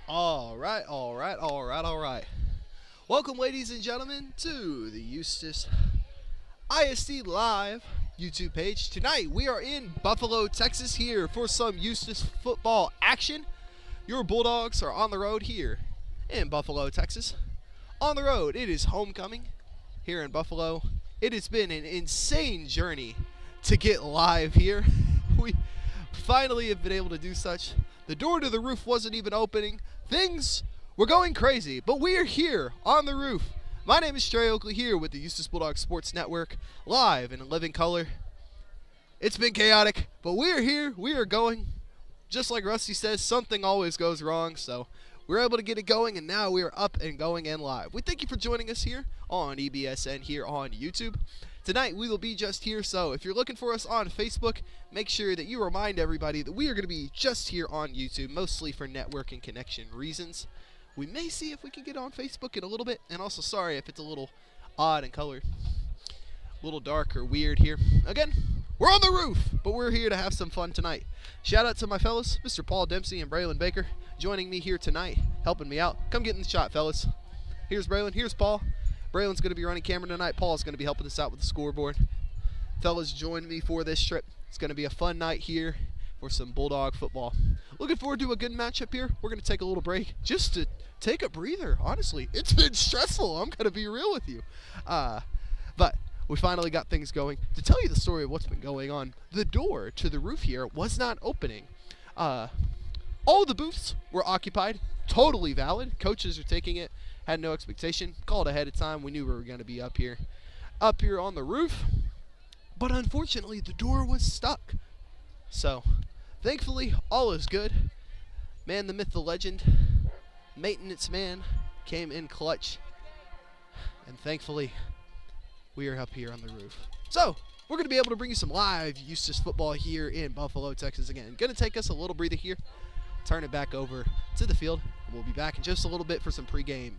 All right, all right, all right, all right. Welcome, ladies and gentlemen, to the Eustace ISD Live YouTube page. Tonight, we are in Buffalo, Texas, here for some Eustace football action. Your Bulldogs are on the road here in Buffalo, Texas. On the road, it is homecoming here in Buffalo. It has been an insane journey to get live here. We finally have been able to do such. The door to the roof wasn't even opening. Things were going crazy, but we are here on the roof. My name is Trey Oakley here with the Eustace Bulldogs Sports Network, live in living color. It's been chaotic, but we are here. We are going. Just like Rusty says, something always goes wrong, so we're able to get it going, and now we are up and going and live. We thank you for joining us here on EBSN here on YouTube. Tonight, we will be just here, so if you're looking for us on Facebook, make sure that you remind everybody that we are going to be just here on YouTube, mostly for network and connection reasons. We may see if we can get on Facebook in a little bit, and also sorry if it's a little odd in color, a little dark or weird here. Again, we're on the roof, but we're here to have some fun tonight. Shout out to my fellas, Mr. Paul Dempsey and Braylon Baker, joining me here tonight, helping me out. Come get in the shot, fellas. Here's Braylon, here's Paul. Braylon's going to be running camera tonight. Paul's going to be helping us out with the scoreboard. Fellas, join me for this trip. It's going to be a fun night here for some Bulldog football. Looking forward to a good matchup here. We're going to take a little break just to take a breather, honestly. It's been stressful. I'm going to be real with you. But we finally got things going. To tell you the story of what's been going on, the door to the roof here was not opening. All the booths were occupied. Totally valid. Coaches are taking it. Had no expectation. Called ahead of time. We knew we were going to be up here on the roof. But unfortunately, the door was stuck. So, thankfully, all is good. Man, the myth, the legend, maintenance man came in clutch. And thankfully, we are up here on the roof. So, we're going to be able to bring you some live Eustace football here in Buffalo, Texas again. Going to take us a little breather here. Turn it back over to the field. We'll be back in just a little bit for some pregame.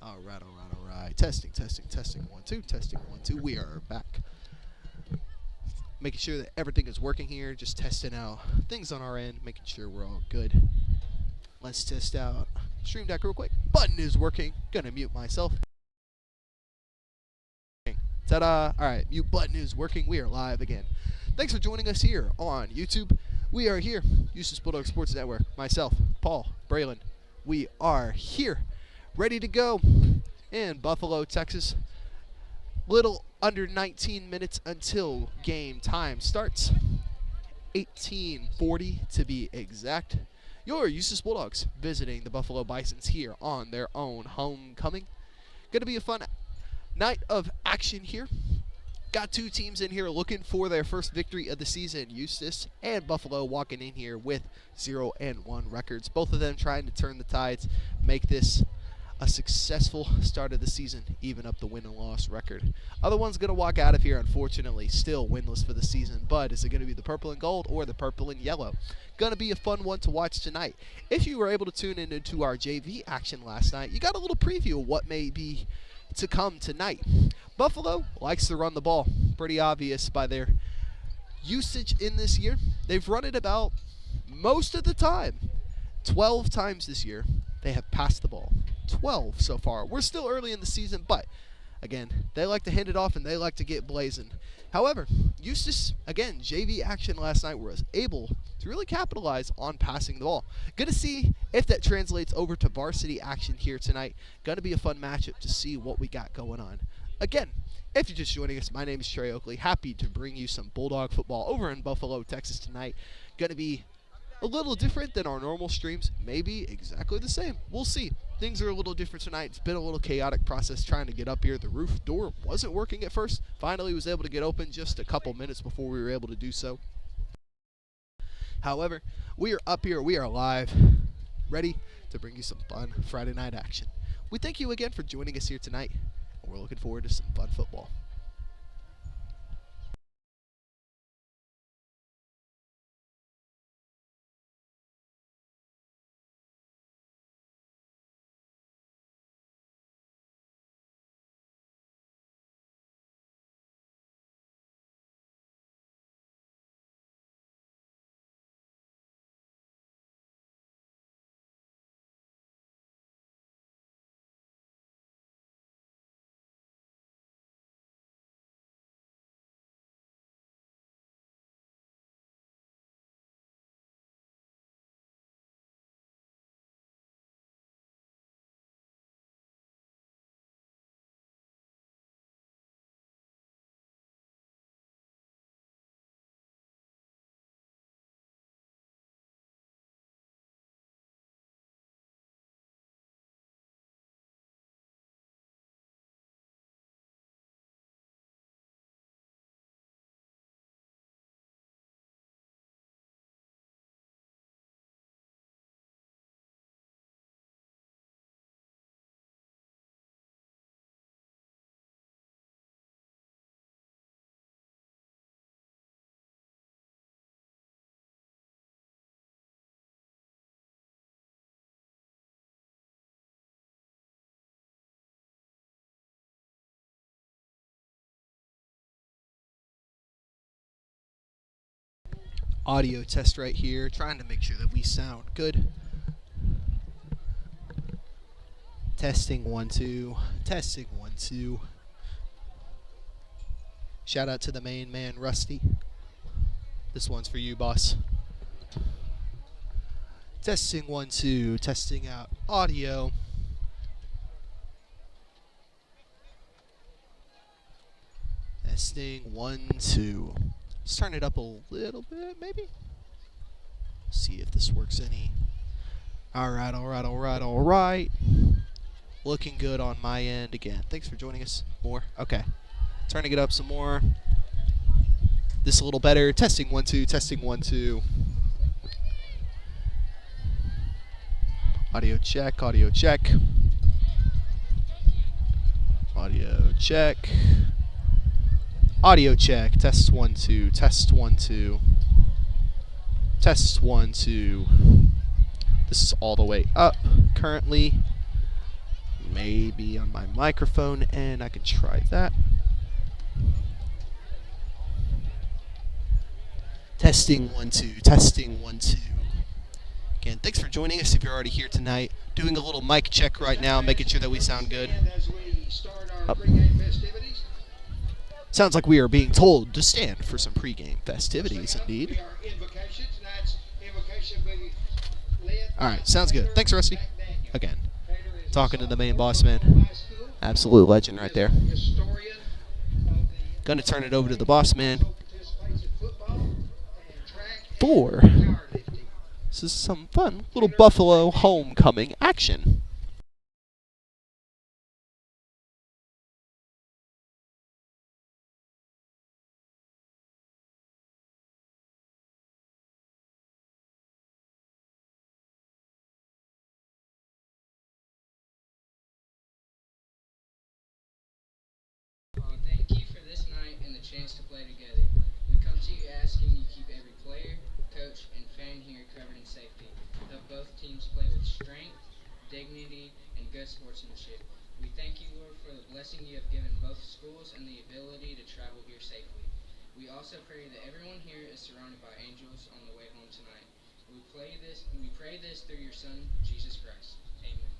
All right, all right, all right. Testing, testing, testing. 1, 2, testing, 1, 2. We are back. Making sure that everything is working here. Just testing out things on our end, making sure we're all good. Let's test out Stream Deck real quick. Button is working. Gonna mute myself. Ta-da! All right, mute button is working. We are live again. Thanks for joining us here on YouTube. We are here, Eustace Bulldogs Sports Network. Myself, Paul, Braylon. We are here, ready to go in Buffalo, Texas. Little under 19 minutes until game time starts. 18:40 to be exact. Your Eustace Bulldogs visiting the Buffalo Bisons here on their own homecoming. Going to be a fun night of action here. Got two teams in here looking for their first victory of the season. Eustace and Buffalo walking in here with 0-1 records. Both of them trying to turn the tides, make this a successful start of the season, even up the win and loss record. Other one's going to walk out of here, unfortunately, still winless for the season. But is it going to be the purple and gold or the purple and yellow? Going to be a fun one to watch tonight. If you were able to tune in into our JV action last night, you got a little preview of what may be to come tonight. Buffalo likes to run the ball. Pretty obvious by their usage in this year. They've run it about most of the time. 12 times this year they have passed the ball. 12 so far. We're still early in the season, but again, they like to hand it off and they like to get blazing. However, Eustace, again, JV action last night was able to really capitalize on passing the ball. Going to see if that translates over to varsity action here tonight. Going to be a fun matchup to see what we got going on. Again, if you're just joining us, my name is Trey Oakley. Happy to bring you some Bulldog football over in Buffalo, Texas tonight. Going to be a little different than our normal streams. Maybe exactly the same. We'll see. Things are a little different tonight. It's been a little chaotic process trying to get up here. The roof door wasn't working at first. Finally was able to get open just a couple minutes before we were able to do so. However, we are up here. We are live, ready to bring you some fun Friday night action. We thank you again for joining us here tonight, and we're looking forward to some fun football. Audio test right here, trying to make sure that we sound good. Testing 1 2, testing 1 2. Shout out to the main man Rusty. This one's for you, boss. Testing 1 2, testing out audio. Testing 1 2. Let's turn it up a little bit, maybe. See if this works any. All right, all right, all right, all right. Looking good on my end again. Thanks for joining us. More. Okay. Turning it up some more. This a little better. Testing 1 2, testing 1 2. Audio check, audio check. Audio check. Audio check. Test 1 2. Test 1 2. Test 1 2. This is all the way up currently. maybe on my microphone, and I can try that. Testing 1 2, testing 1 2. Again, thanks for joining us if you're already here tonight. Doing a little mic check right now, making sure that we sound good. Sounds like we are being told to stand for some pregame festivities, indeed. All right, sounds good. Thanks, Rusty. Again, talking to the main boss man. Absolute legend right there. Gonna turn it over to the boss man. 4. This is some fun little Buffalo homecoming action. Thank you for this night and the chance to play together. We come to you asking you keep every player, coach, and fan here covered in safety. Help both teams play with strength, dignity, and good sportsmanship. We thank you, Lord, for the blessing you have given both schools and the ability to travel here safely. We also pray that everyone here is surrounded by angels on the way home tonight. We pray this through your Son, Jesus Christ. Amen.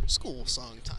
School song time.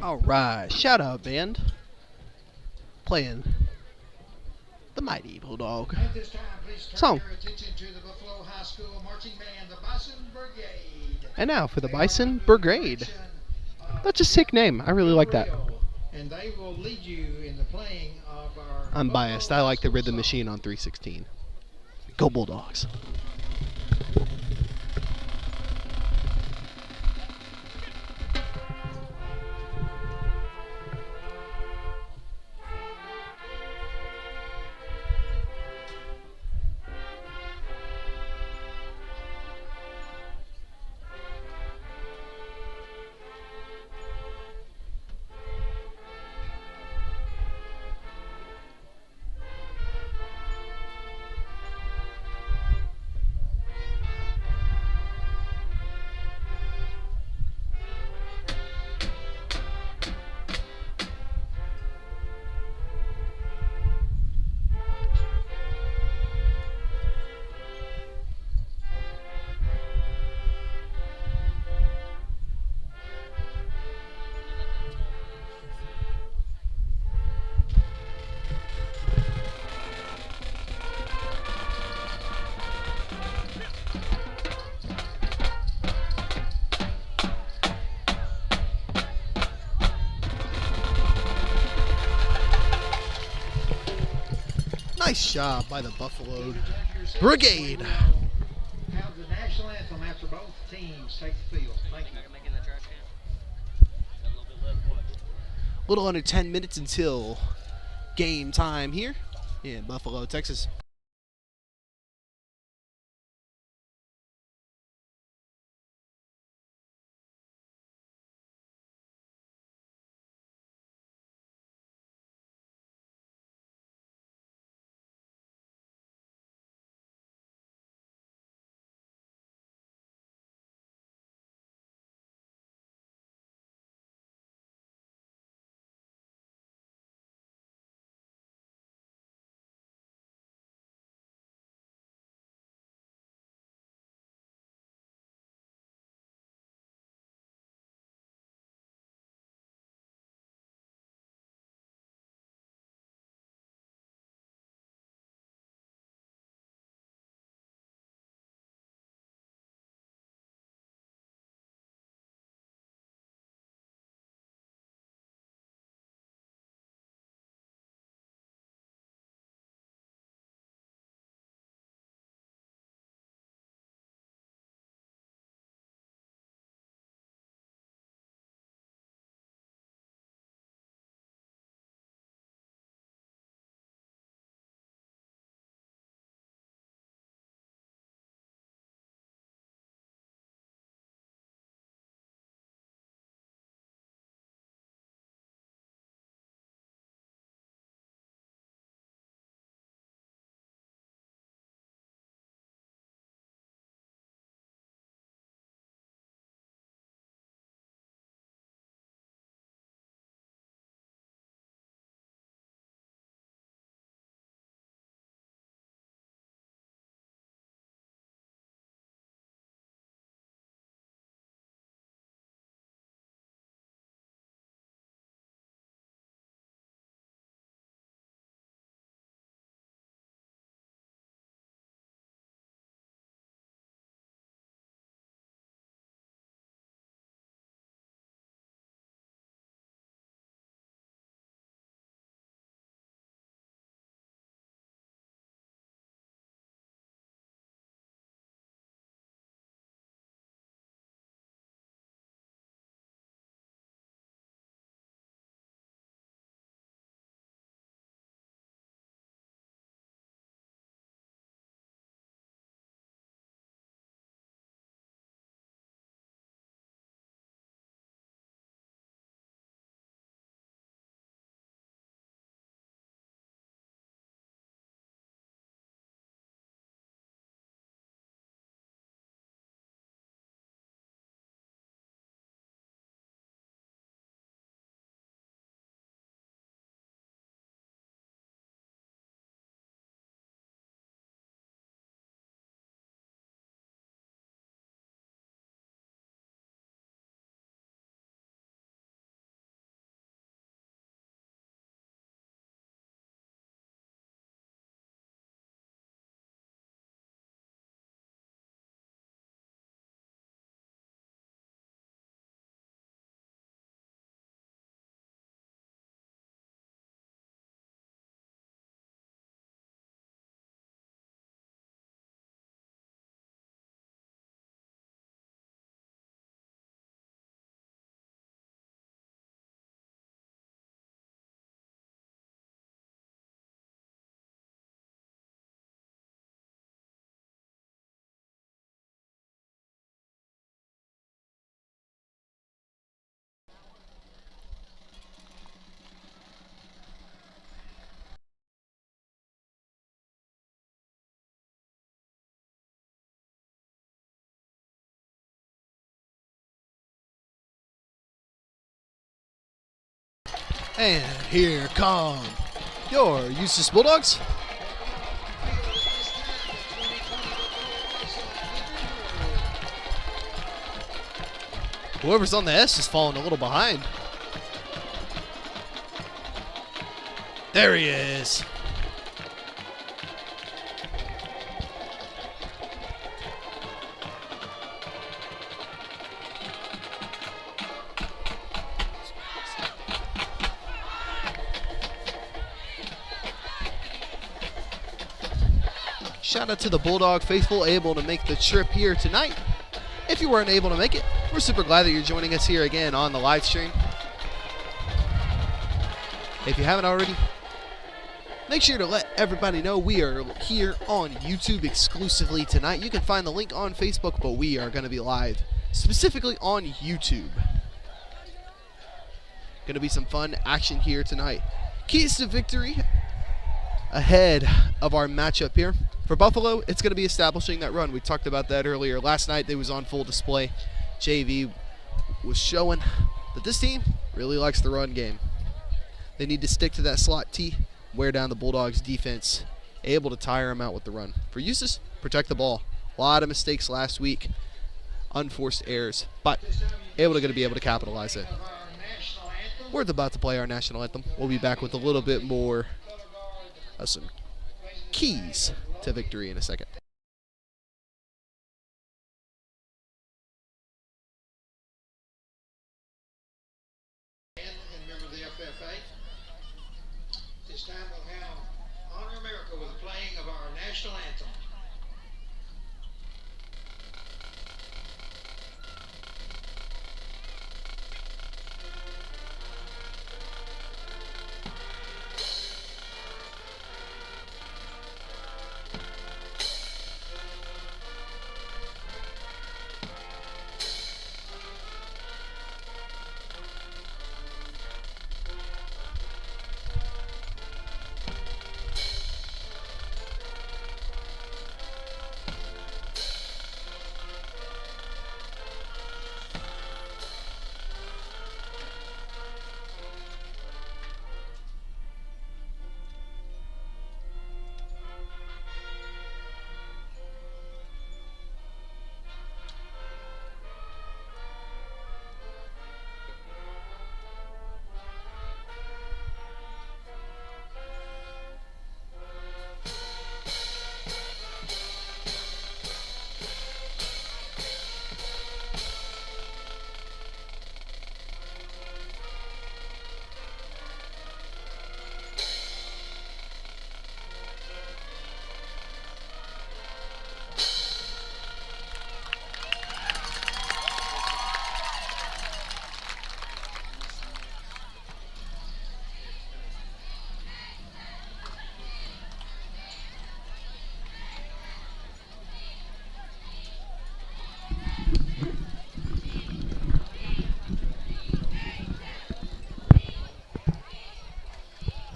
Alright, shout out band. Playing the Mighty Bulldog At this time, please turn song. your attention to the Buffalo High School marching band, the Bison Brigade. And now for the They are Bison under the Brigade. direction That's a sick name. I really like that. And they will lead you in the playing of our I'm biased. I Buffalo like the High Rhythm School Machine song. on 316. Go Bulldogs. Nice job by the Buffalo Brigade. Have the national anthem after both teams take the field. Thank you. Little under 10 minutes until game time here in Buffalo, Texas. And here come your Eustace Bulldogs. Whoever's on the S is falling a little behind. There he is. Shout out to the Bulldog faithful able to make the trip here tonight. If you weren't able to make it, we're super glad that you're joining us here again on the live stream. If you haven't already, make sure to let everybody know we are here on YouTube exclusively tonight. You can find the link on Facebook, but we are going to be live specifically on YouTube. Going to be some fun action here tonight. Keys to victory ahead of our matchup here. For Buffalo, it's going to be establishing that run. We talked about that earlier. Last night, they was on full display. JV was showing that this team really likes the run game. They need to stick to that slot T, wear down the Bulldogs' defense, able to tire them out with the run. For Eustace, protect the ball. A lot of mistakes last week, unforced errors, but able to be able to capitalize it. We're about to play our national anthem. We'll be back with a little bit more of some keys to victory in a second. And member of the FFA. This time we'll have Honor America with the playing of our national anthem.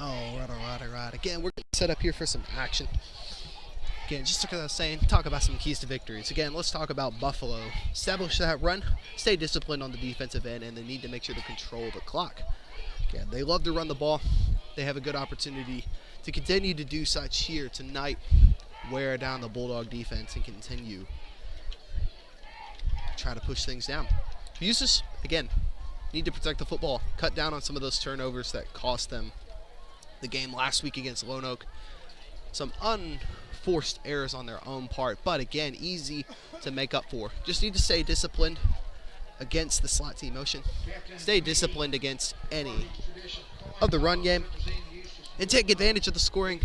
All right. Again, we're set up here for some action. Again, just like I was saying, talk about some keys to victories. Again, let's talk about Buffalo. Establish that run, stay disciplined on the defensive end, and they need to make sure to control the clock. Again, they love to run the ball. They have a good opportunity to continue to do such here tonight. Wear down the Bulldog defense and continue to try to push things down. Eustace, again, need to protect the football. Cut down on some of those turnovers that cost them the game last week against Lone Oak. Some unforced errors on their own part, but again, easy to make up for. Just need to stay disciplined against the slot team motion. Stay disciplined against any of the run game and take advantage of the scoring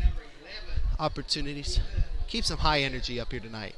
opportunities. Keep some high energy up here tonight.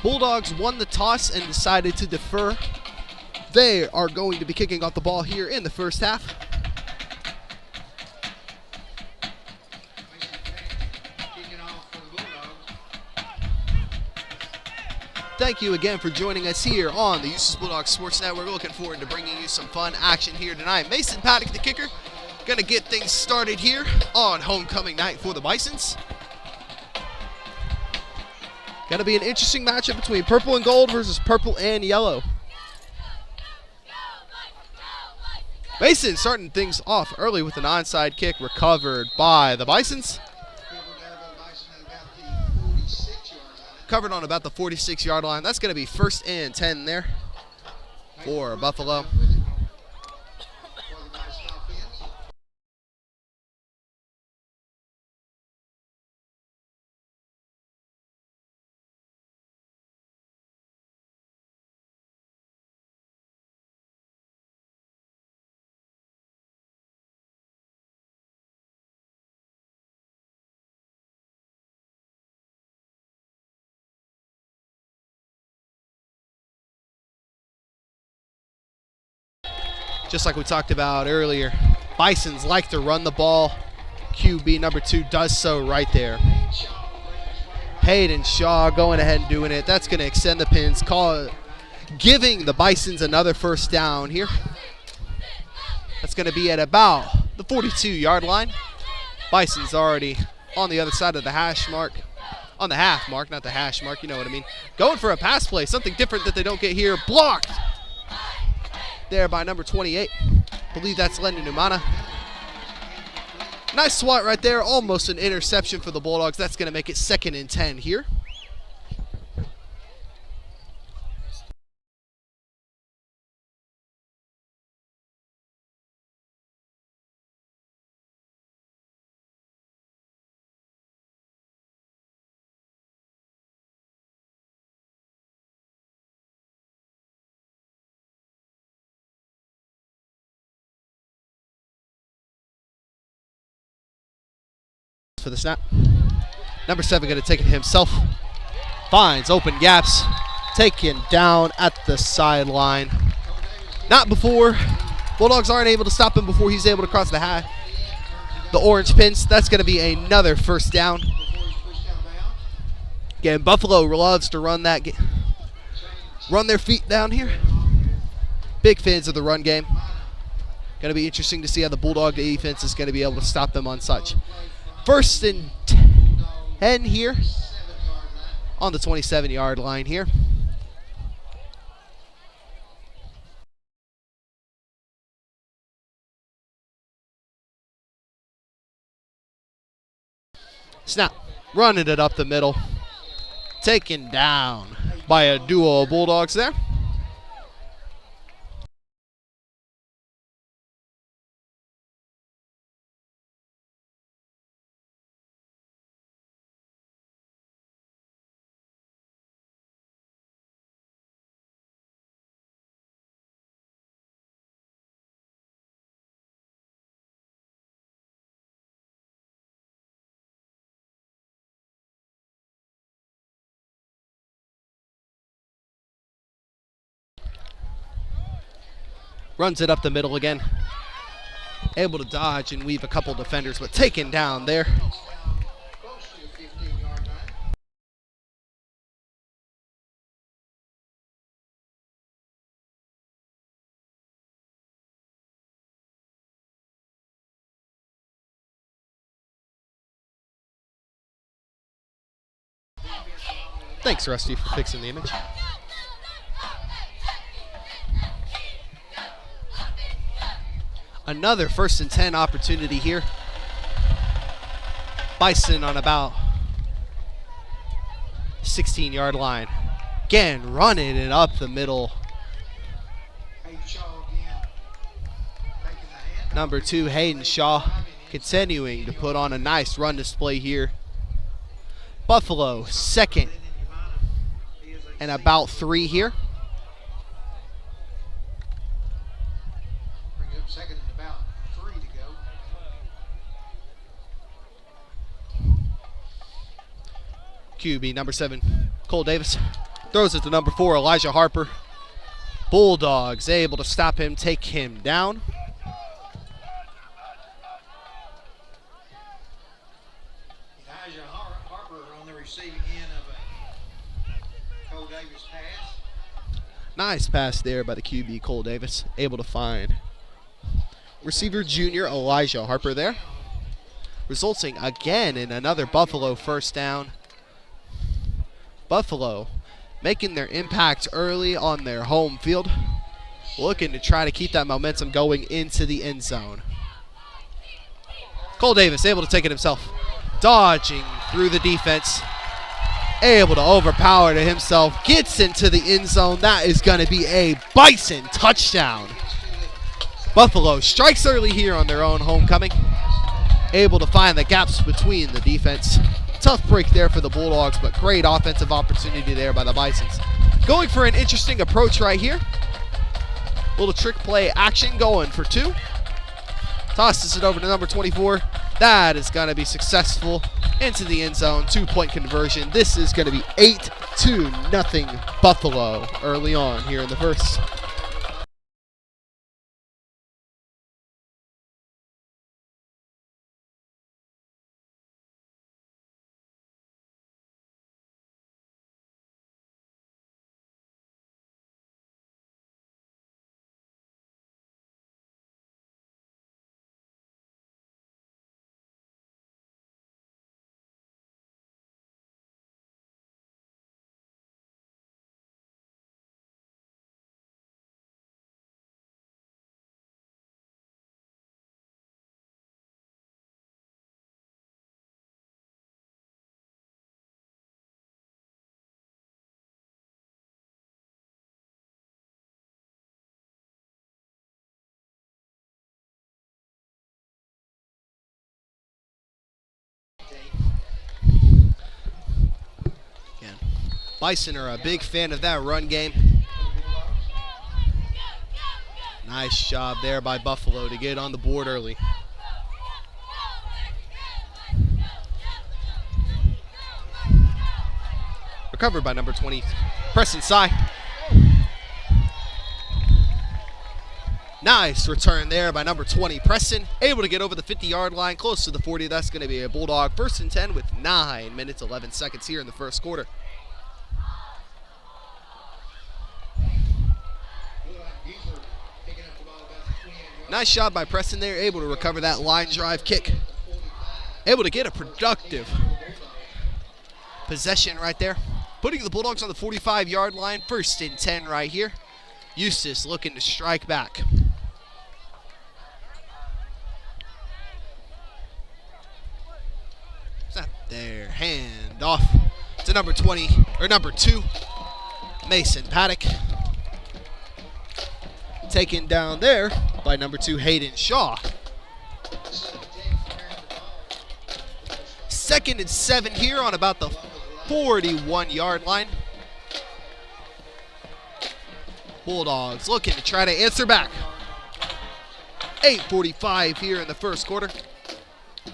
Bulldogs won the toss and decided to defer. They are going to be kicking off the ball here in the first half. Kicking off for the Bulldogs. Thank you again for joining us here on the Eustace Bulldogs Sports Network. We're looking forward to bringing you some fun action here tonight. Mason Paddock, the kicker, going to get things started here on homecoming night for the Bisons. Going to be an interesting matchup between purple and gold versus purple and yellow. Mason starting things off early with an onside kick recovered by the Bisons. Covered on about the 46-yard line. That's going to be 1st and 10 there for Buffalo. Just like we talked about earlier, Bisons like to run the ball. QB number 2 does so right there. Hayden Shaw going ahead and doing it. That's going to extend the pins, giving the Bisons another 1st down here. That's going to be at about the 42-yard line. Bisons already on the other side of the hash mark. On the half mark, not the hash mark, you know what I mean. Going for a pass play, something different that they don't get here. Blocked there by number 28. I believe that's Lennon Umana. Nice swat right there. Almost an interception for the Bulldogs. That's going to make it 2nd and 10 here. For the snap. Number 7 going to take it himself. Finds open gaps. Taken down at the sideline. Not before. Bulldogs aren't able to stop him before he's able to cross the orange pins. That's going to be another 1st down. Again, Buffalo loves to run their feet down here. Big fans of the run game. Going to be interesting to see how the Bulldog defense is going to be able to stop them on such. 1st and 10 here on the 27-yard line here. Snap, running it up the middle. Taken down by a duo of Bulldogs there. Runs it up the middle again. Able to dodge and weave a couple defenders, but taken down there. Thanks, Rusty, for fixing the image. Another 1st and 10 opportunity here. Bison on about 16-yard line. Again, running it up the middle. Number 2, Hayden Shaw, continuing to put on a nice run display here. Buffalo, 2nd and about 3 here. Bring it up 2nd and about 3 to go. QB number 7, Cole Davis. Throws it to number 4, Elijah Harper. Bulldogs able to stop him, take him down. Elijah Harper on the receiving end of a Cole Davis pass. Nice pass there by the QB, Cole Davis. Able to find receiver junior Elijah Harper there. Resulting again in another Buffalo first down. Buffalo making their impact early on their home field. Looking to try to keep that momentum going into the end zone. Cole Davis able to take it himself. Dodging through the defense. Able to overpower to himself. Gets into the end zone. That is going to be a Bison touchdown. Buffalo strikes early here on their own homecoming. Able to find the gaps between the defense. Tough break there for the Bulldogs, but great offensive opportunity there by the Bisons. Going for an interesting approach right here. Little trick play action going for 2. Tosses it over to number 24. That is going to be successful into the end zone. 2-point conversion. This is going to be 8-0 Buffalo early on here in the first. Bison are a big fan of that run game. Nice job there by Buffalo to get on the board early. Recovered by number 20, Preston Sy. Nice return there by number 20, Preston. Able to get over the 50-yard line, close to the 40. That's going to be a Bulldog 1st and 10 with 9 minutes, 11 seconds here in the first quarter. Nice job by Preston there, able to recover that line drive kick. Able to get a productive possession right there. Putting the Bulldogs on the 45-yard line, 1st and 10 right here. Eustace looking to strike back. Snap there, hand off to number 20, or number 2, Mason Paddock. Taken down there by number 2, Hayden Shaw. 2nd and 7 here on about the 41-yard line. Bulldogs looking to try to answer back. 8:45 here in the first quarter.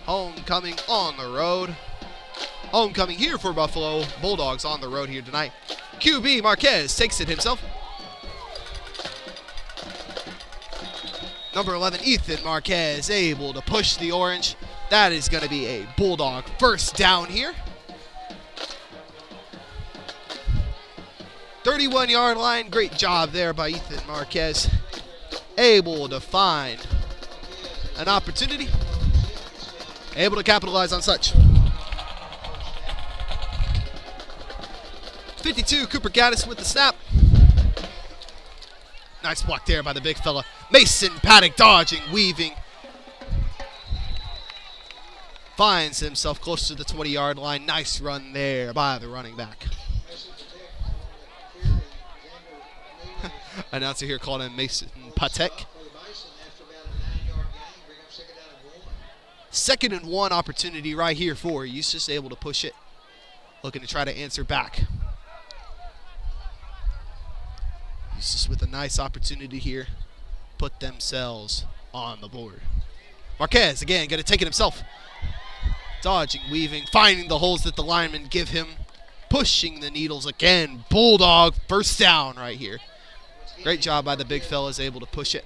Homecoming on the road. Homecoming here for Buffalo. Bulldogs on the road here tonight. QB Marquez takes it himself. Number 11, Ethan Marquez, able to push the orange. That is going to be a Bulldog 1st down here. 31-yard line. Great job there by Ethan Marquez. Able to find an opportunity. Able to capitalize on such. 52, Cooper Gaddis with the snap. Nice block there by the big fella. Mason Paddock dodging, weaving. Finds himself close to the 20-yard line. Nice run there by the running back. Announcer here called him Mason Patek. 2nd and 1 opportunity right here for Eustace, able to push it. Looking to try to answer back. Eustace with a nice opportunity here. Put themselves on the board. Marquez, again, going to take it himself. Dodging, weaving, finding the holes that the linemen give him. pushing the needles again. Bulldog first down right here. Great job by the big fellas, able to push it.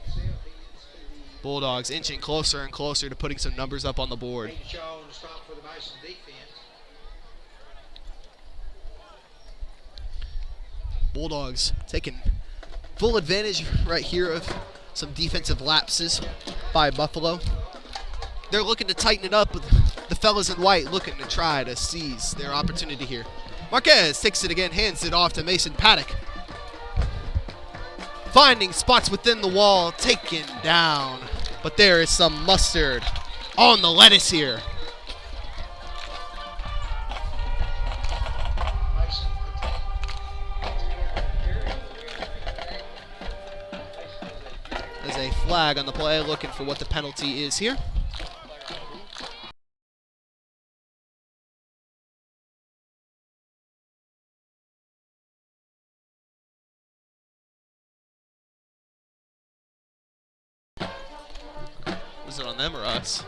Bulldogs inching closer and closer to putting some numbers up on the board. Bulldogs taking full advantage right here of some defensive lapses by Buffalo. They're looking to tighten it up with the fellas in white looking to try to seize their opportunity here. Marquez takes it again, hands it off to Mason Paddock. Finding spots within the wall, taken down. But there is some mustard on the lettuce here. There's a flag on the play, looking for what the penalty is here. Is it on them or us?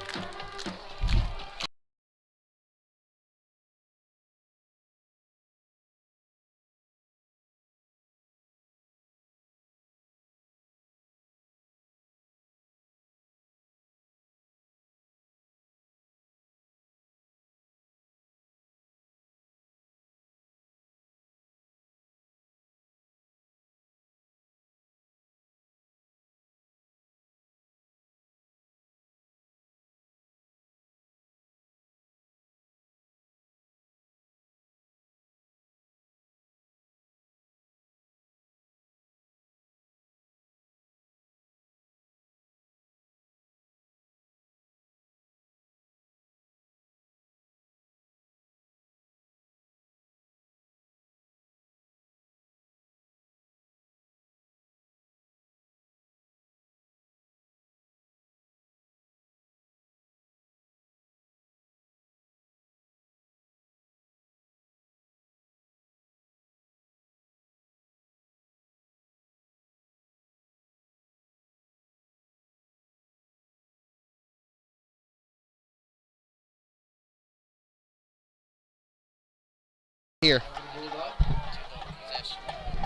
Here.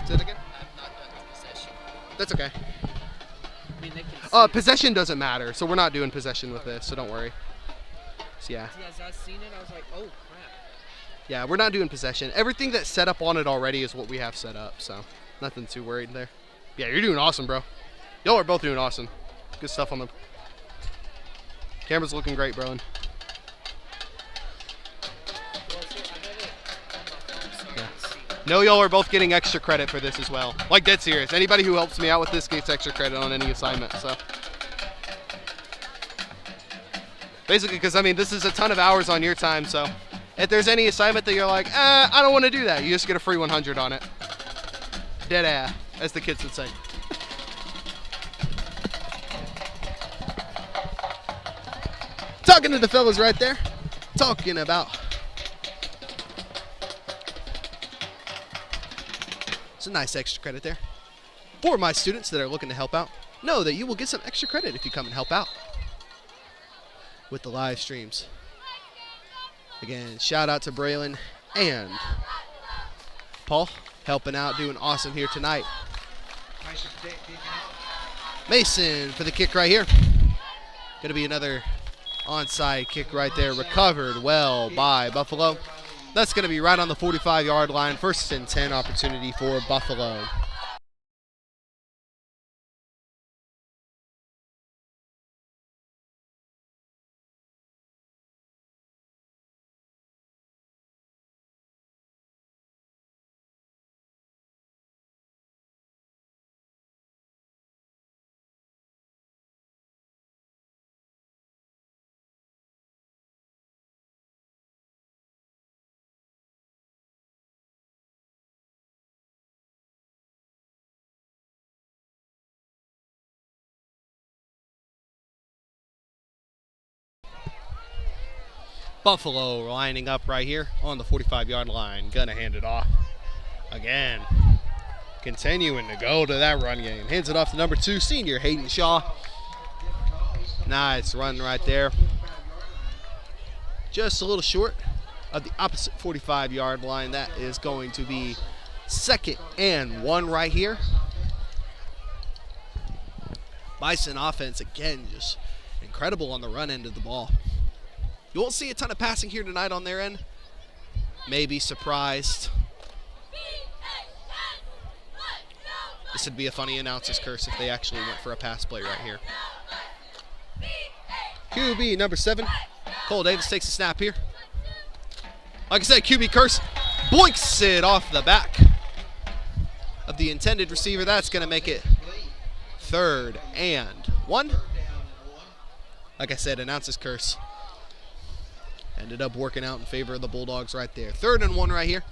Say it again? That's okay. Possession doesn't matter, so we're not doing possession with this, so don't worry. So yeah. As I seen it, I was like, oh crap. Yeah, we're not doing possession. Everything that's set up on it already is what we have set up, so nothing too worried there. Yeah, you're doing awesome, bro. Y'all are both doing awesome. Good stuff on the camera's looking great, bro. No, y'all are both getting extra credit for this as well. Like, dead serious. Anybody who helps me out with this gets extra credit on any assignment, so. Basically, because, I mean, this is a ton of hours on your time, so. If there's any assignment that you're like, I don't want to do that, you just get a free 100 on it. Dead ass, as the kids would say. Talking to the fellas right there. Talking about. It's a nice extra credit there. For my students that are looking to help out, know that you will get some extra credit if you come and help out with the live streams. Again, shout out to Braylon and Paul, helping out, doing awesome here tonight. Mason for the kick right here. Going to be another onside kick right there, recovered well by Buffalo. That's going to be right on the 45-yard line. First and 10 opportunity for Buffalo. Buffalo lining up right here on the 45-yard line. Gonna hand it off again. Continuing to go to that run game. Hands it off to number 2, senior Hayden Shaw. Nice run right there. Just a little short. of the opposite 45-yard line. That is going to be 2nd and 1 right here. Bison offense, again, just incredible on the run end of the ball. You won't see a ton of passing here tonight on their end. Maybe surprised. This would be a funny announcer's curse if they actually went for a pass play right here. QB number 7, Cole Davis takes a snap here. Like I said, QB curse, boinks it off the back of the intended receiver. That's going to make it 3rd and 1. Like I said, announcer's curse. Ended up working out in favor of the Bulldogs right there. 3rd and 1 right here.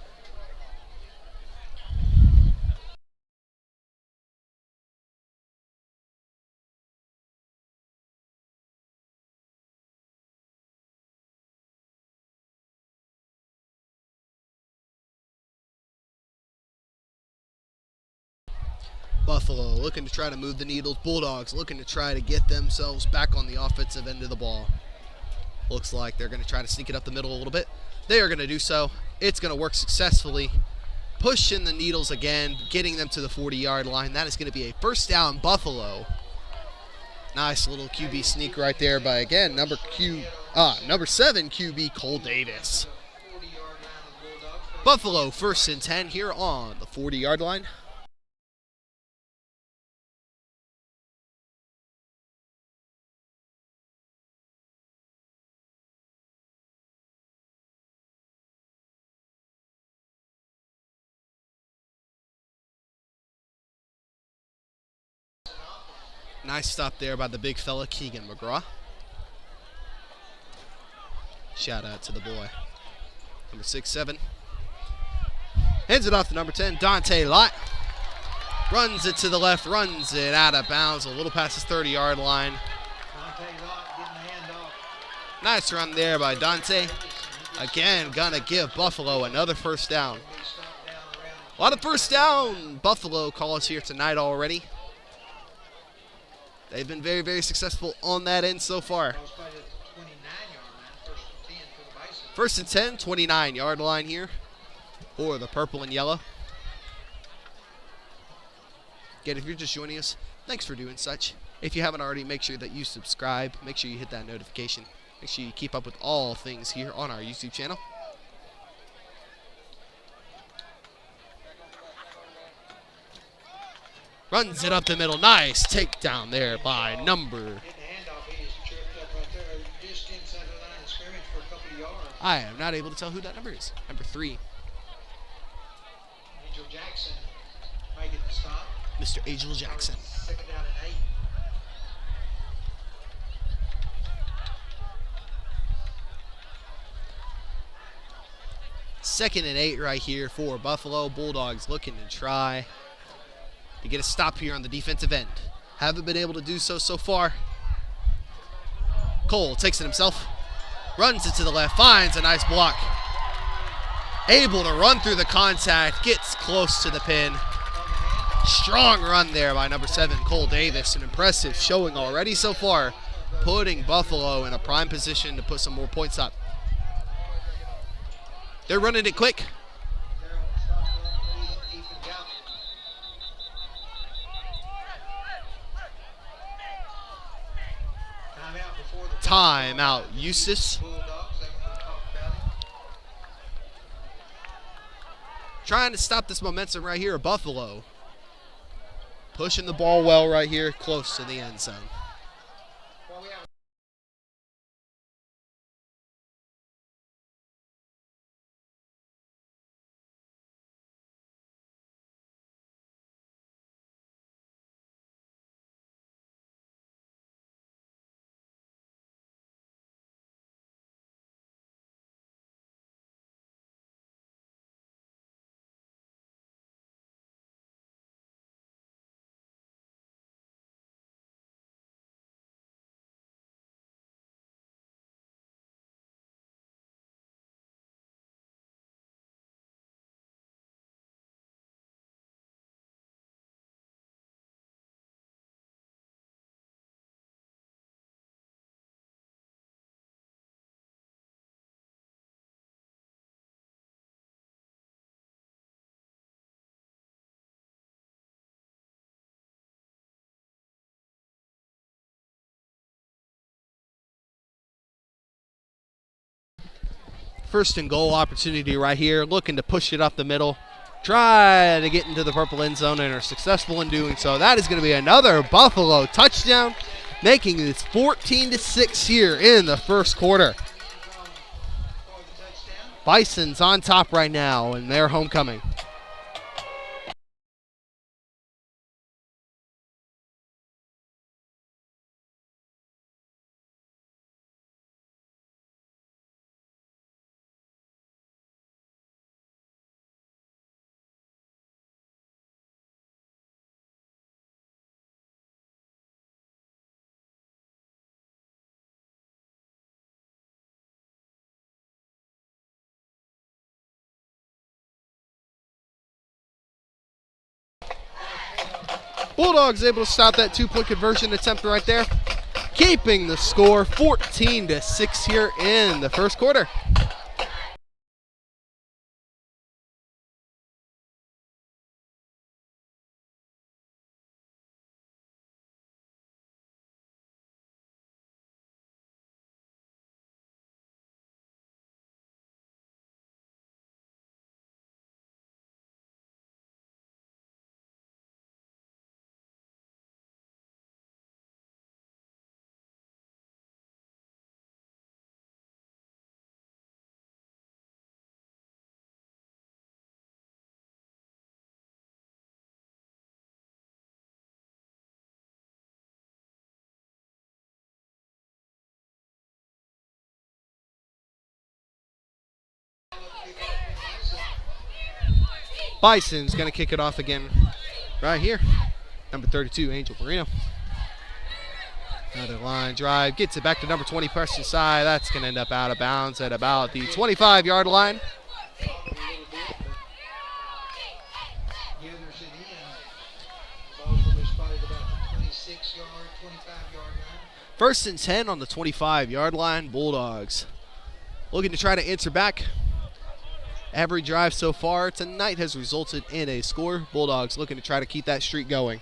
Buffalo looking to try to move the needles. Bulldogs looking to try to get themselves back on the offensive end of the ball. Looks like they're going to try to sneak it up the middle a little bit. They are going to do so. It's going to work successfully. Pushing the needles again, getting them to the 40-yard line. That is going to be a 1st down, Buffalo. Nice little QB sneak right there by, again, number 7 QB Cole Davis. Buffalo 1st and 10 here on the 40-yard line. Nice stop there by the big fella, Keegan McGraw. Shout out to the boy. Number 6'7". Hands it off to number 10, Dante Lott. Runs it to the left, runs it out of bounds, a little past his 30-yard line. Nice run there by Dante. Again, gonna give Buffalo another 1st down. A lot of 1st down Buffalo calls here tonight already. They've been very, very successful on that end so far. 1st and 10, 29-yard line here for the purple and yellow. Again, if you're just joining us, thanks for doing such. If you haven't already, make sure that you subscribe. Make sure you hit that notification. Make sure you keep up with all things here on our YouTube channel. Runs it up the middle. Nice takedown there by number. I am not able to tell who that number is. Number 3. Angel Jackson making the stop. Mr. Angel Jackson. 2nd down and 8. Second and 8 right here for Buffalo. Bulldogs looking to try to get a stop here on the defensive end. Haven't been able to do so far. Cole takes it himself. Runs it to the left. Finds a nice block. Able to run through the contact. Gets close to the pin. Strong run there by number 7, Cole Davis. An impressive showing already so far. Putting Buffalo in a prime position to put some more points up. They're running it quick. Timeout, Eustace. Trying to stop this momentum right here at Buffalo. Pushing the ball well right here, close to the end zone. First and goal opportunity right here, looking to push it up the middle. Try to get into the purple end zone and are successful in doing so. That is going to be another Buffalo touchdown, making it 14-6 here in the first quarter. Bisons on top right now in their homecoming. Bulldogs able to stop that two-point conversion attempt right there, keeping the score 14-6 here in the first quarter. Bison's going to kick it off again right here. Number 32, Angel Marino. Another line drive. Gets it back to number 20, Preston Sy. That's going to end up out of bounds at about the 25-yard line. First and 10 on the 25-yard line. Bulldogs looking to try to answer back. Every drive so far tonight has resulted in a score. Bulldogs looking to try to keep that streak going.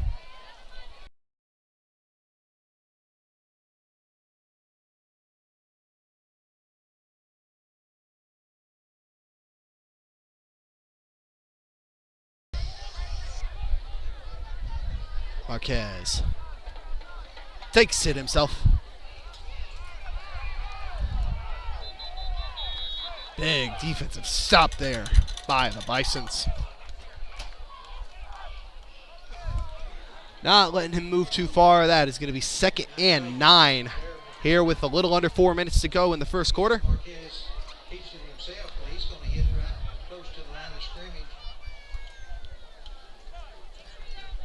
Marquez takes it himself. Big defensive stop there by the Bisons. Not letting him move too far. That is going to be 2nd and 9 here with a little under 4 minutes to go in the first quarter.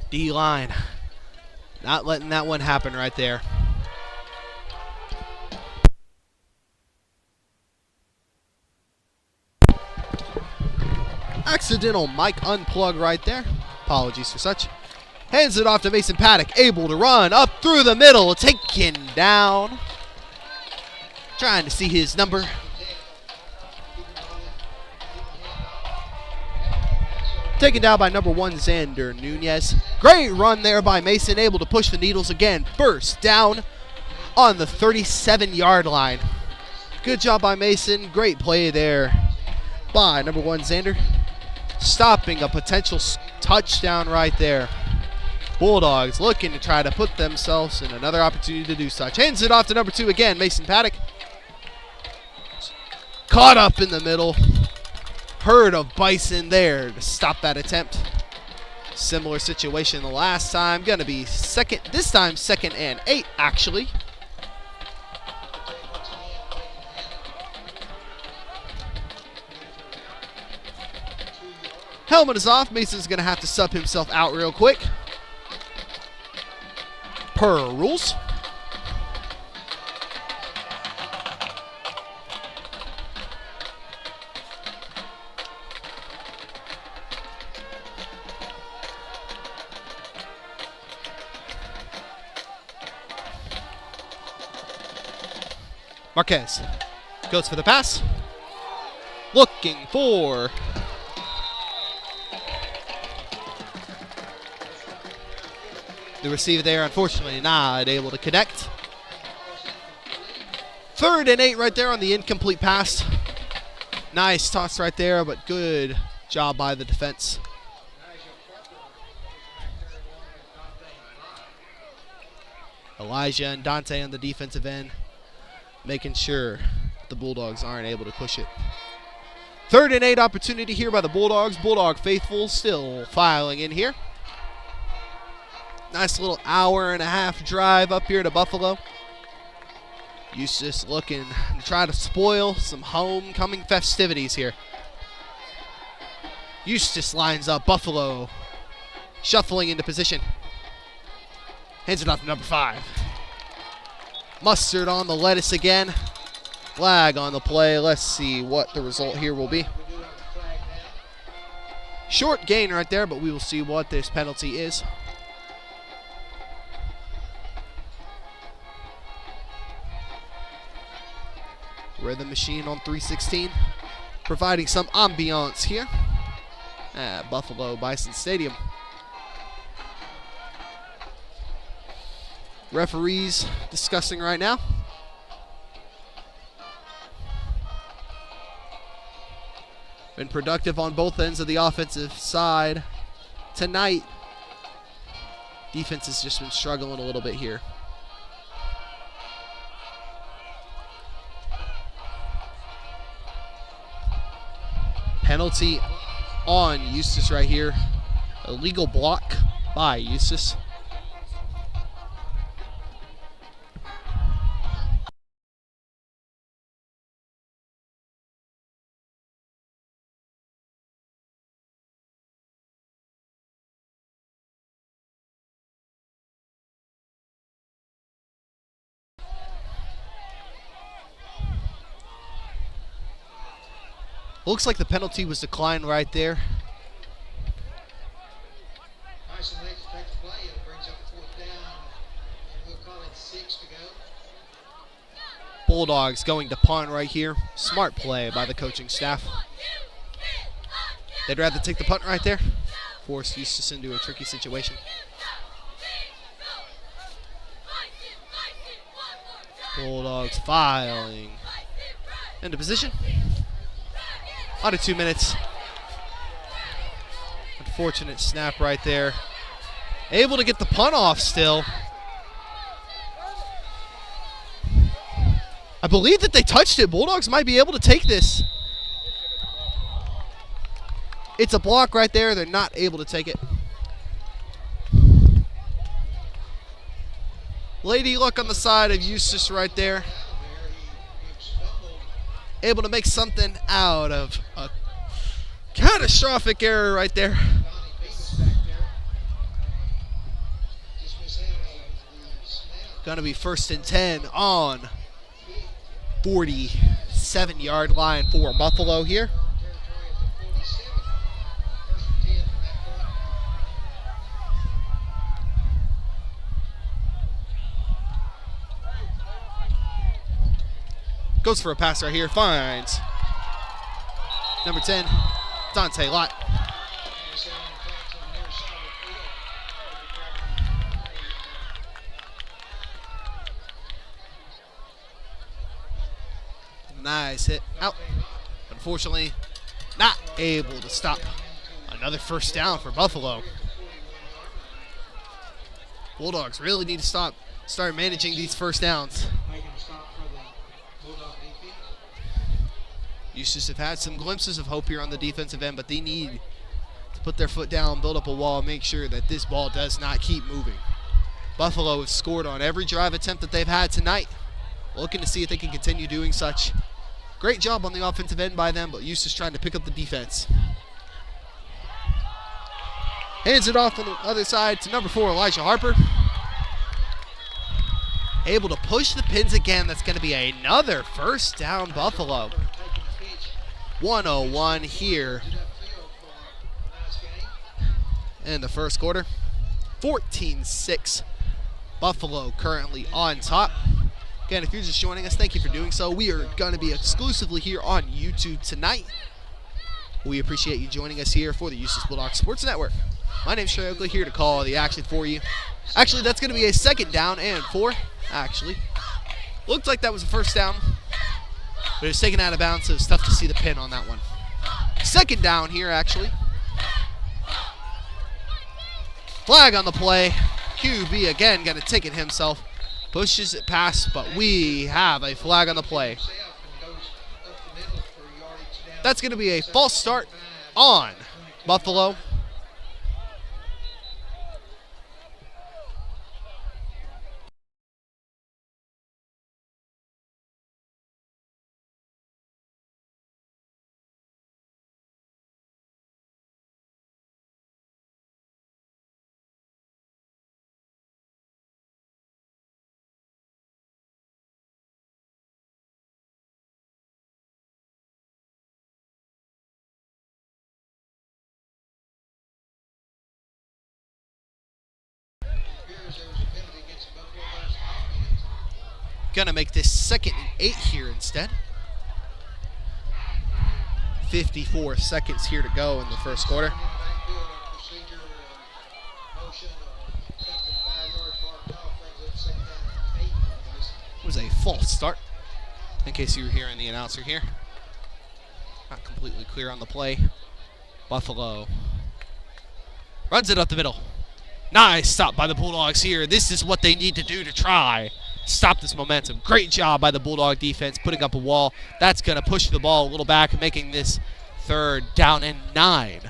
D-line. Not letting that one happen right there. Accidental mic unplug right there. Apologies for such. Hands it off to Mason Paddock. Able to run up through the middle. Taken down. Trying to see his number. Taken down by number 1, Xander Nunez. Great run there by Mason. Able to push the needles again. First down on the 37-yard line. Good job by Mason. Great play there by number 1, Xander. Stopping a potential touchdown right there. Bulldogs looking to try to put themselves in another opportunity to do such. Hands it off to number 2 again, Mason Paddock. Caught up in the middle. Herd of Bison there to stop that attempt. Similar situation the last time. Going to be this time 2nd and 8 actually. Helmet is off. Mason's going to have to sub himself out real quick. Per rules. Marquez goes for the pass. Looking for the receiver there, unfortunately not able to connect. 3rd and 8 right there on the incomplete pass. Nice toss right there, but good job by the defense. Elijah and Dante on the defensive end, making sure the Bulldogs aren't able to push it. 3rd and 8 opportunity here by the Bulldogs. Bulldog faithful still filing in here. Nice little hour-and-a-half drive up here to Buffalo. Eustace looking to try to spoil some homecoming festivities here. Eustace lines up. Buffalo shuffling into position. Hands it off to number 5. Mustard on the lettuce again. Flag on the play. Let's see what the result here will be. Short gain right there, but we will see what this penalty is. Rhythm machine on 316, providing some ambiance here at Buffalo Bisons Stadium. Referees discussing right now. Been productive on both ends of the offensive side tonight. Defense has just been struggling a little bit here. Penalty on Eustace right here. Illegal block by Eustace. Looks like the penalty was declined right there. Bison takes the play. It brings up 4th down, and we'll call it 6 to go. Bulldogs going to punt right here. Smart play by the coaching staff. They'd rather take the punt right there. Force Eustace into a tricky situation. Bulldogs filing into position. Under 2 minutes. Unfortunate snap right there. Able to get the punt off still. I believe that they touched it. Bulldogs might be able to take this. It's a block right there. They're not able to take it. Lady luck on the side of Eustace right there. Able to make something out of a catastrophic error right there. Gonna be 1st and 10 on 47-yard line for Buffalo here. Goes for a pass right here, finds number 10, Dante Lott. Nice hit out. Unfortunately, not able to stop another 1st down for Buffalo. Bulldogs really need to start managing these 1st downs. Eustace have had some glimpses of hope here on the defensive end, but they need to put their foot down, build up a wall, make sure that this ball does not keep moving. Buffalo has scored on every drive attempt that they've had tonight. Looking to see if they can continue doing such. Great job on the offensive end by them, but Eustace trying to pick up the defense. Hands it off on the other side to number 4, Elijah Harper. Able to push the pins again. That's going to be another 1st down, Buffalo. 1:01 here in the 1st quarter. 14-6. Buffalo currently on top. Again, if you're just joining us, thank you for doing so. We are going to be exclusively here on YouTube tonight. We appreciate you joining us here for the Eustace Bulldogs Sports Network. My name's Trey Oakley, here to call the action for you. Actually, that's going to be a 2nd down and 4. Actually, looked like that was a 1st down. But it was taken out of bounds, so it's tough to see the pin on that one. Second down here, actually. Flag on the play. QB again going to take it himself. Pushes it past, but we have a flag on the play. That's going to be a false start on Buffalo. Gonna make this 2nd and 8 here instead. 54 seconds here to go in the first quarter. It was a false start, in case you were hearing the announcer here. Not completely clear on the play. Buffalo runs it up the middle. Nice stop by the Bulldogs here. This is what they need to do to try stop this momentum. Great job by the Bulldog defense putting up a wall. That's going to push the ball a little back, making this 3rd down and 9.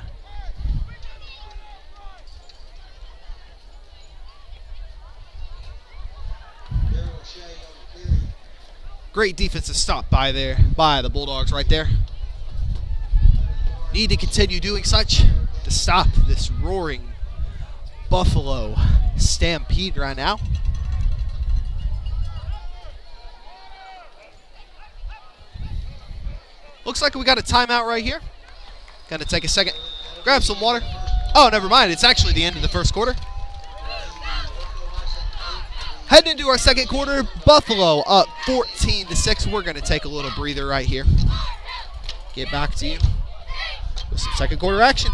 Great defensive stop by the Bulldogs right there. Need to continue doing such to stop this roaring Buffalo stampede right now. Looks like we got a timeout right here. Gonna take a second, grab some water. Oh, never mind. It's actually the end of the first quarter. Heading into our second quarter, Buffalo up 14-6. We're gonna take a little breather right here. Get back to you with some second quarter action.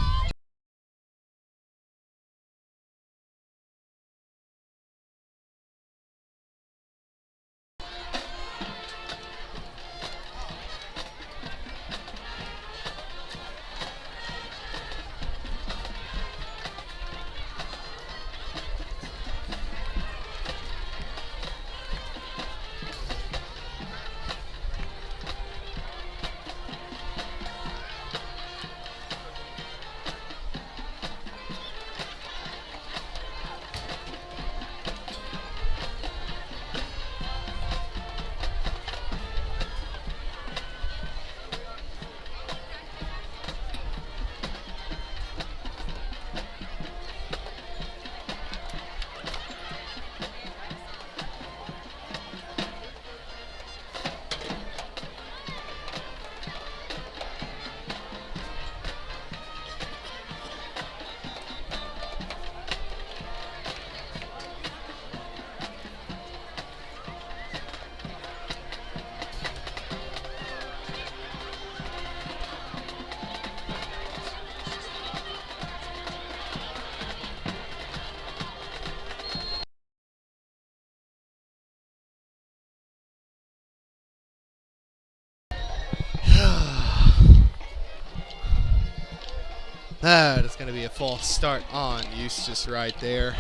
That is going to be a false start on Eustace right there.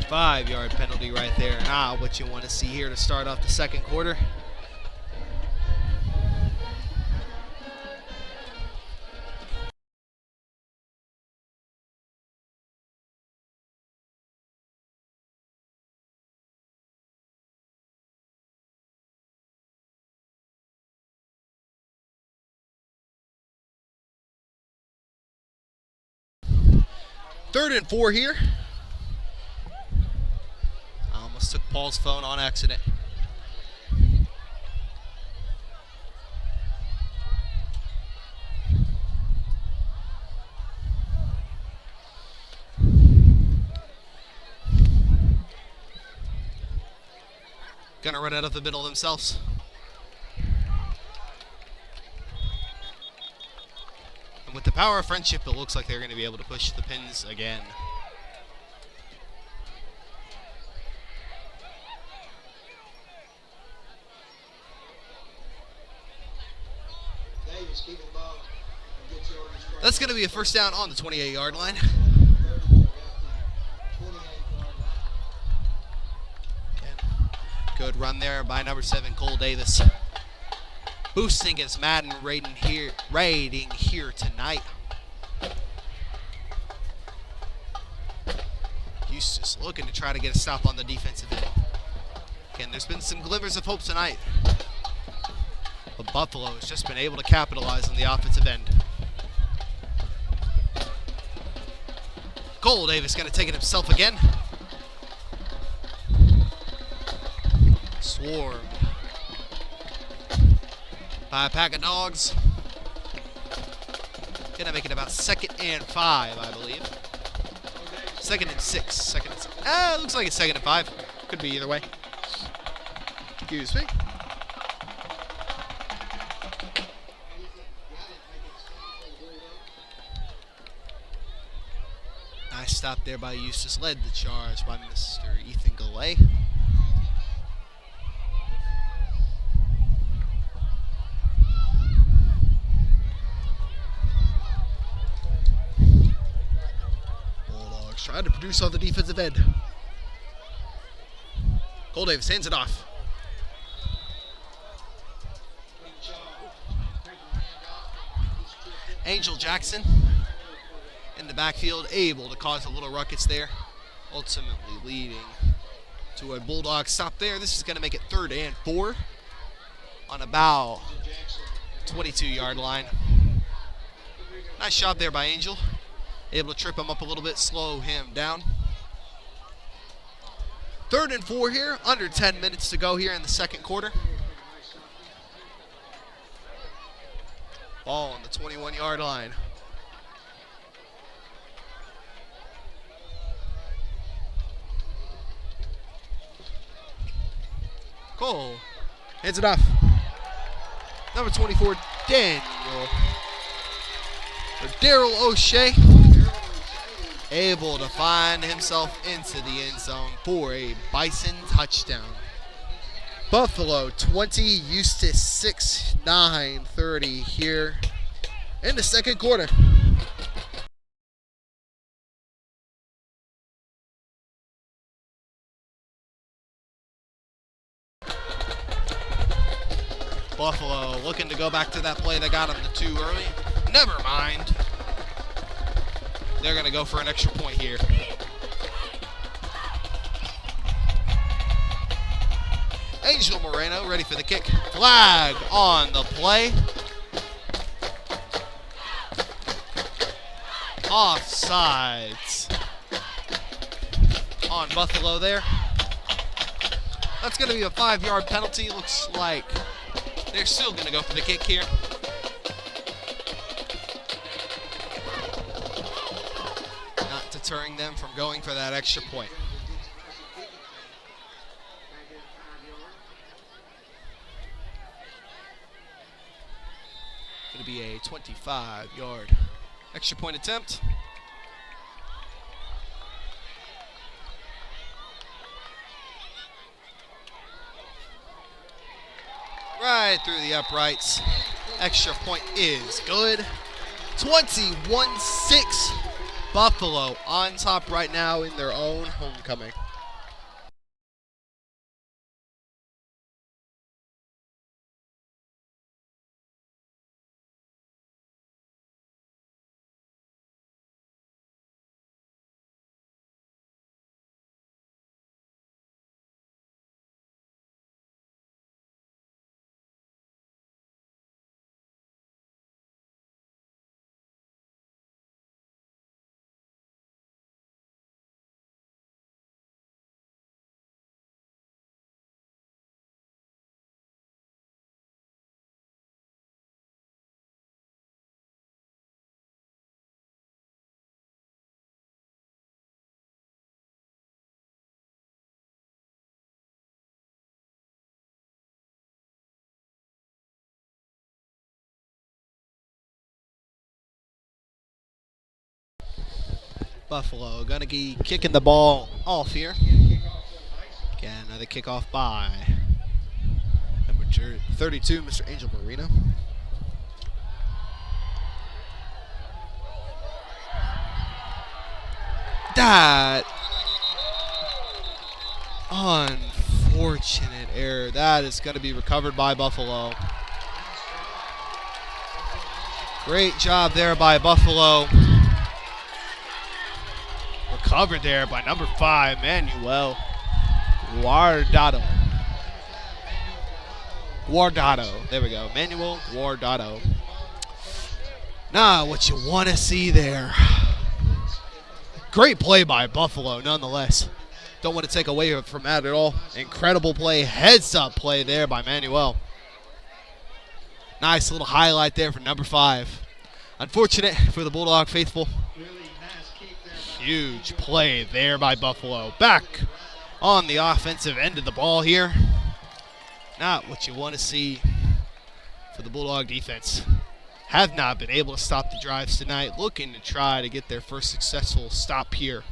Five-yard penalty right there. Not what you want to see here to start off the second quarter. Third and 4 here. I almost took Paul's phone on accident. Gonna run out of the middle themselves. And with the power of friendship, it looks like they're going to be able to push the pins again. Davis keeping the ball and gets yardage from That's going to be a first down on the 28-yard line. 30 at the 28-yard line. Again, good run there by number 7, Cole Davis. Boosting his Madden rating here tonight. Eustace looking to try to get a stop on the defensive end. Again, there's been some glimmers of hope tonight, but Buffalo has just been able to capitalize on the offensive end. Cole Davis going to take it himself again. Swarmed by a pack of dogs. Going to make it about 2nd and 5, I believe. 2nd and 6. Looks like it's 2nd and 5. Could be either way. Excuse me. Nice stop there by Eustace. Led the charge by Mr. Ethan Galley. Bulldogs trying to produce on the defensive end. Cole Davis hands it off. Angel Jackson in the backfield, able to cause a little ruckus there, ultimately leading to a Bulldog stop there. This is going to make it 3rd and 4 on about 22-yard line. Nice job there by Angel. Able to trip him up a little bit, slow him down. 3rd and 4 here, under 10 minutes to go here in the 2nd quarter. Ball on the 21-yard line. Cole hands it off. Number 24, Daryl O'Shea, able to find himself into the end zone for a Bison touchdown. Buffalo 20, Eustace 6, 9:30 here in the 2nd quarter. Buffalo looking to go back to that play that got them to 2 early. Never mind. They're going to go for an extra point here. Angel Moreno ready for the kick. Flag on the play. Offsides on Buffalo there. That's going to be a 5-yard penalty. Looks like they're still going to go for the kick here. Not deterring them from going for that extra point. Going to be a 25-yard extra point attempt. Right through the uprights. Extra point is good. 21-6. Buffalo on top right now in their own homecoming. Buffalo gonna be kicking the ball off here. Again, another kickoff by number 32, Mr. Angel Marino. that. Unfortunate error. That is going to be recovered by Buffalo. Great job there by Buffalo. Recovered there by number 5, Manuel Guardado. There we go. Manuel Guardado. Now, what you want to see there. Great play by Buffalo, nonetheless. Don't want to take away from that at all. Incredible play. Heads-up play there by Manuel. Nice little highlight there for number 5. Unfortunate for the Bulldog faithful. Huge play there by Buffalo. Back on the offensive end of the ball here. Not what you want to see for the Bulldog defense. Have not been able to stop the drives tonight. Looking to try to get their first successful stop here.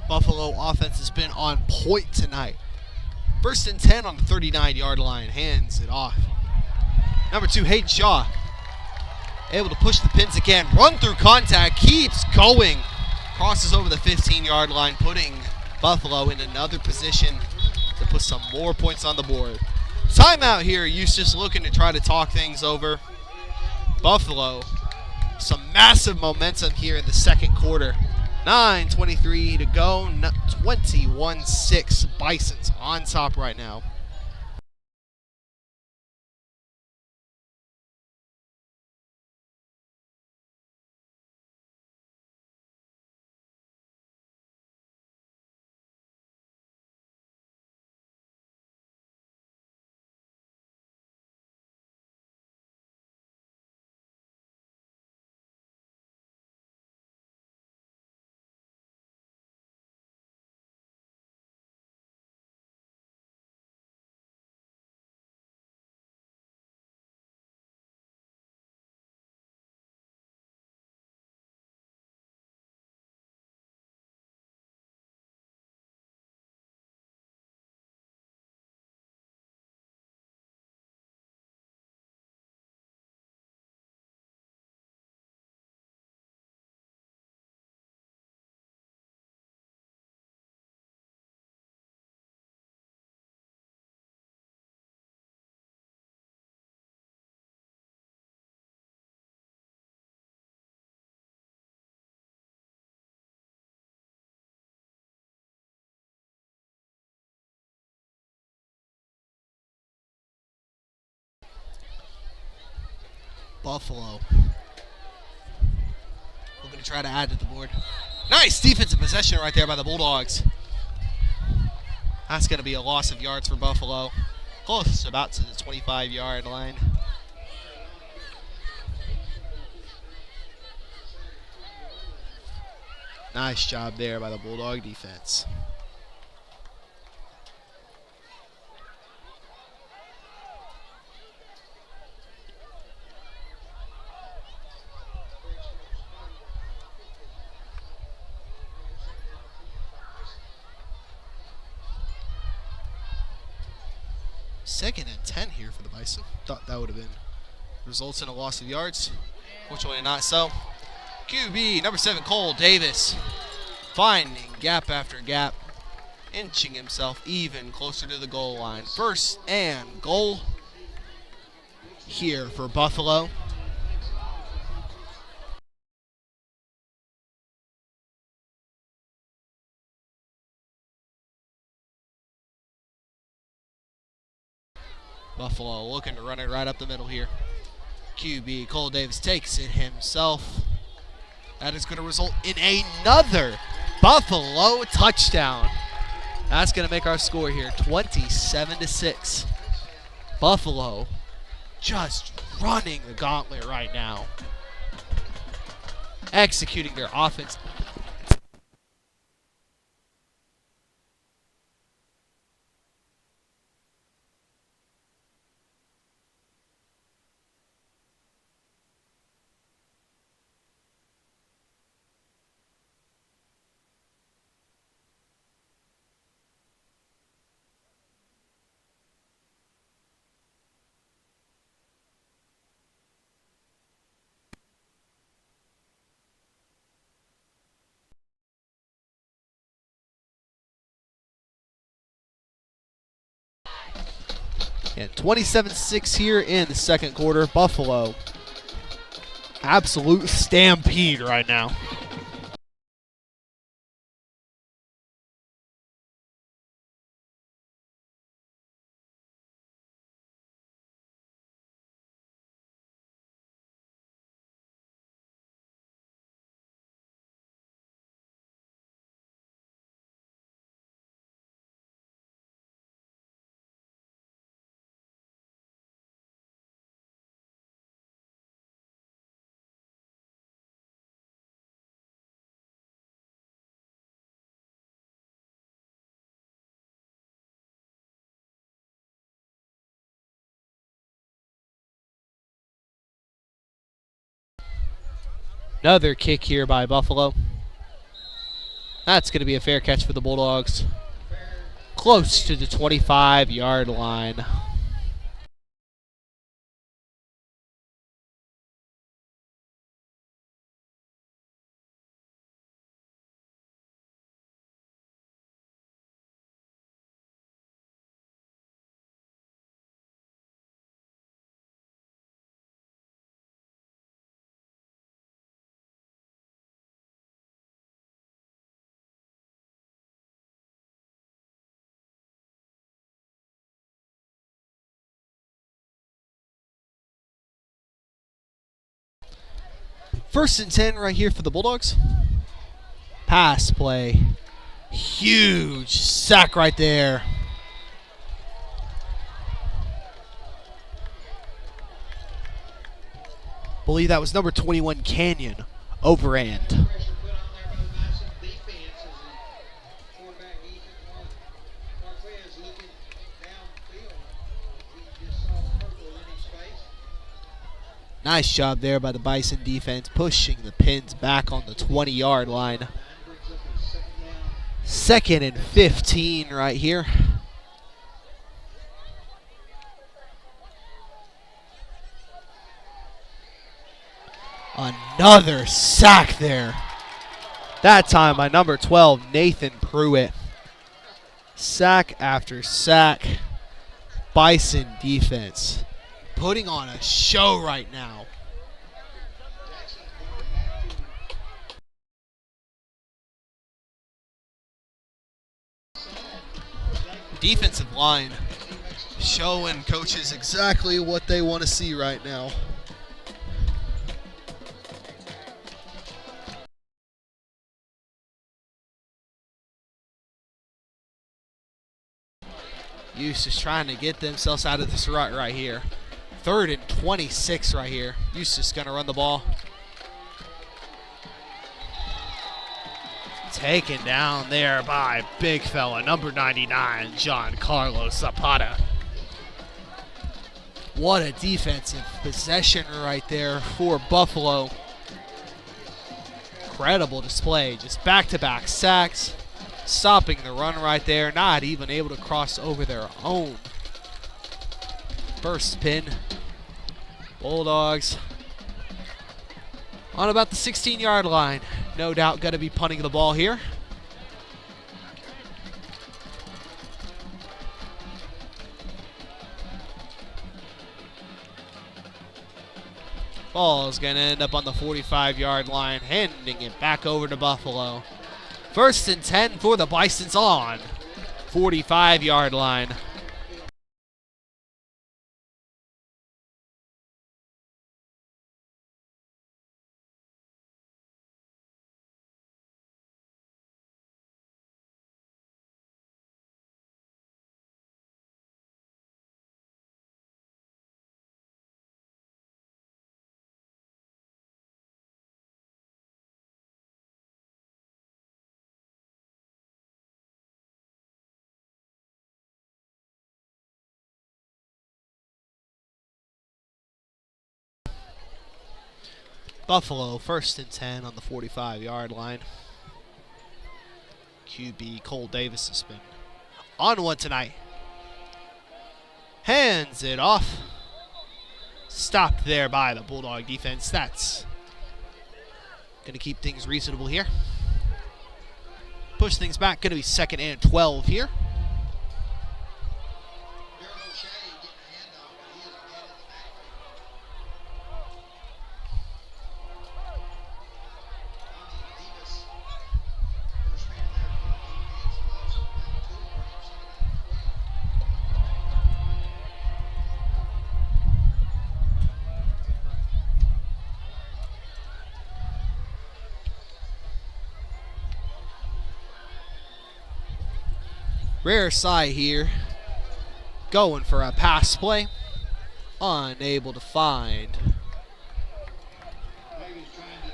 Buffalo offense has been on point tonight. First and 10 on the 39-yard line. Hands it off. Number 2, Hayden Shaw. Able to push the pins again. Run through contact. Keeps going. Crosses over the 15-yard line, putting Buffalo in another position to put some more points on the board. Timeout here. Eustace looking to try to talk things over. Buffalo, some massive momentum here in the second quarter. 9:23 to go, 21-6. Bisons on top right now. Buffalo looking to try to add to the board. Nice defensive possession right there by the Bulldogs. That's going to be a loss of yards for Buffalo. Close, about to the 25-yard line. Nice job there by the Bulldog defense. Second and 10 here for the Bison. Thought that would have been results in a loss of yards. Fortunately not so. QB number 7, Cole Davis, finding gap after gap, inching himself even closer to the goal line. First and goal here for Buffalo. Buffalo looking to run it right up the middle here. QB Cole Davis takes it himself. That is going to result in another Buffalo touchdown. That's going to make our score here 27-6. Buffalo just running the gauntlet right now. Executing their offense. And 27-6 here in the second quarter. Buffalo, absolute stampede right now. Another kick here by Buffalo. That's going to be a fair catch for the Bulldogs. Close to the 25-yard line. First and 10 right here for the Bulldogs. Pass play. Huge sack right there. Believe that was number 21, Canyon, overhand. Pressure put on there by the Bison defense as the quarterback Ethan Marquez looking downfield. He just saw purple in his face. Nice job there by the Bison defense, pushing the Pins back on the 20-yard line. Brings up a Second second down. and 15 right here. Another sack there. That time by number 12, Nathan Pruitt. Sack after sack. Bison defense putting on a show right now. Defensive line showing coaches exactly what they want to see right now. Eustace trying to get themselves out of this rut right here. 3rd and 26 right here. Eustace going to run the ball. Taken down there by big fella, number 99, Giancarlo Zapata. What a defensive possession right there for Buffalo. Incredible display. Just back-to-back sacks. Stopping the run right there. Not even able to cross over their own. First pin. Bulldogs on about the 16-yard line. No doubt going to be punting the ball here. Ball is going to end up on the 45-yard line, handing it back over to Buffalo. 1st and 10 for the Bisons on 45-yard line. Buffalo 1st and 10 on the 45-yard line. QB Cole Davis has been on one tonight. Hands it off. Stopped there by the Bulldog defense. That's going to keep things reasonable here. Push things back. Going to be 2nd and 12 here. Rare side here. Going for a pass play. Unable to find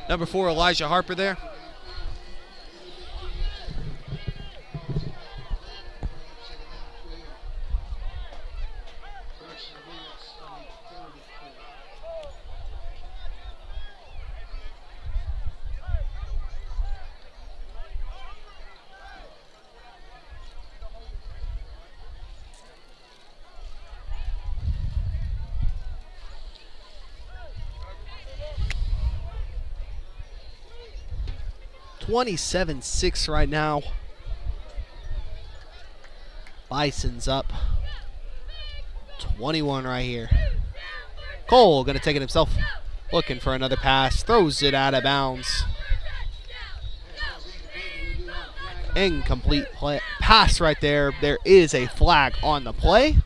number 4, Elijah Harper there. $27-6 right now. Bison's up 21 right here. Cole going to take it himself. Looking for another pass. Throws it out of bounds. Incomplete pass right there. There is a flag on the play.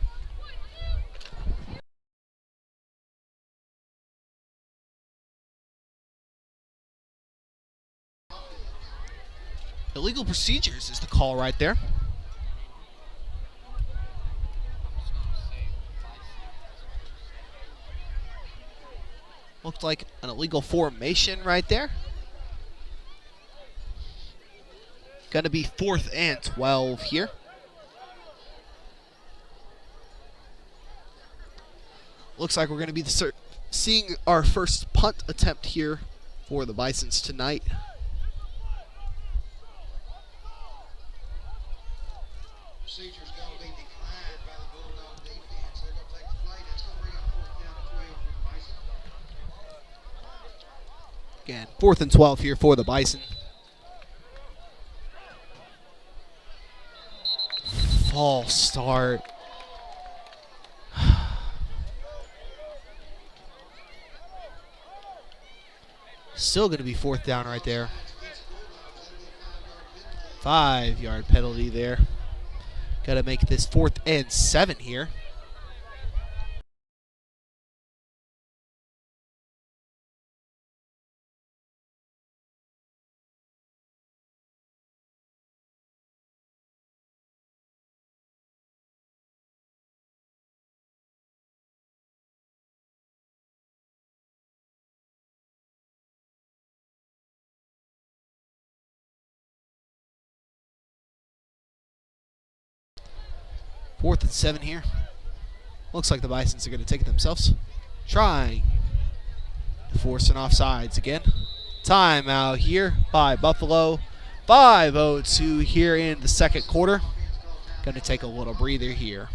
Illegal procedures is the call right there. Looked like an illegal formation right there. Gonna be 4th and 12 here. Looks like we're gonna be seeing our first punt attempt here for the Bisons tonight. Procedure's going to be declined by the Bulldog defense. They're going to take the play. That's going to bring up 4th down and 12 for the Bison. Again, 4th and 12 here for the Bison. False start. Still going to be 4th down right there. 5-yard penalty there. Got to make this 4th and 7 here. Fourth and 7 here. Looks like the Bisons are going to take it themselves. Trying to force an offsides again. Timeout here by Buffalo. 5:02 here in the 2nd quarter. Going to take a little breather here.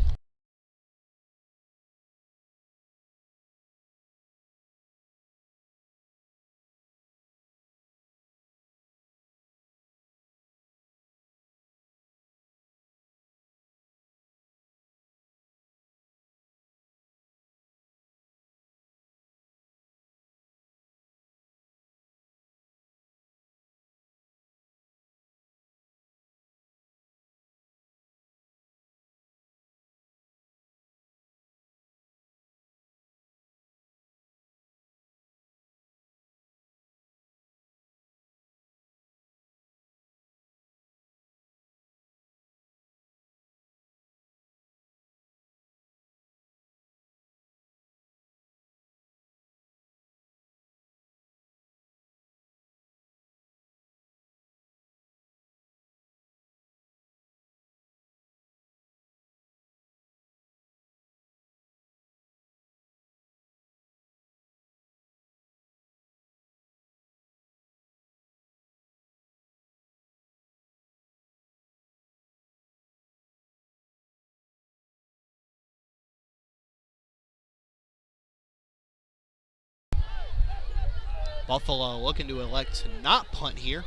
Buffalo looking to elect to not punt here.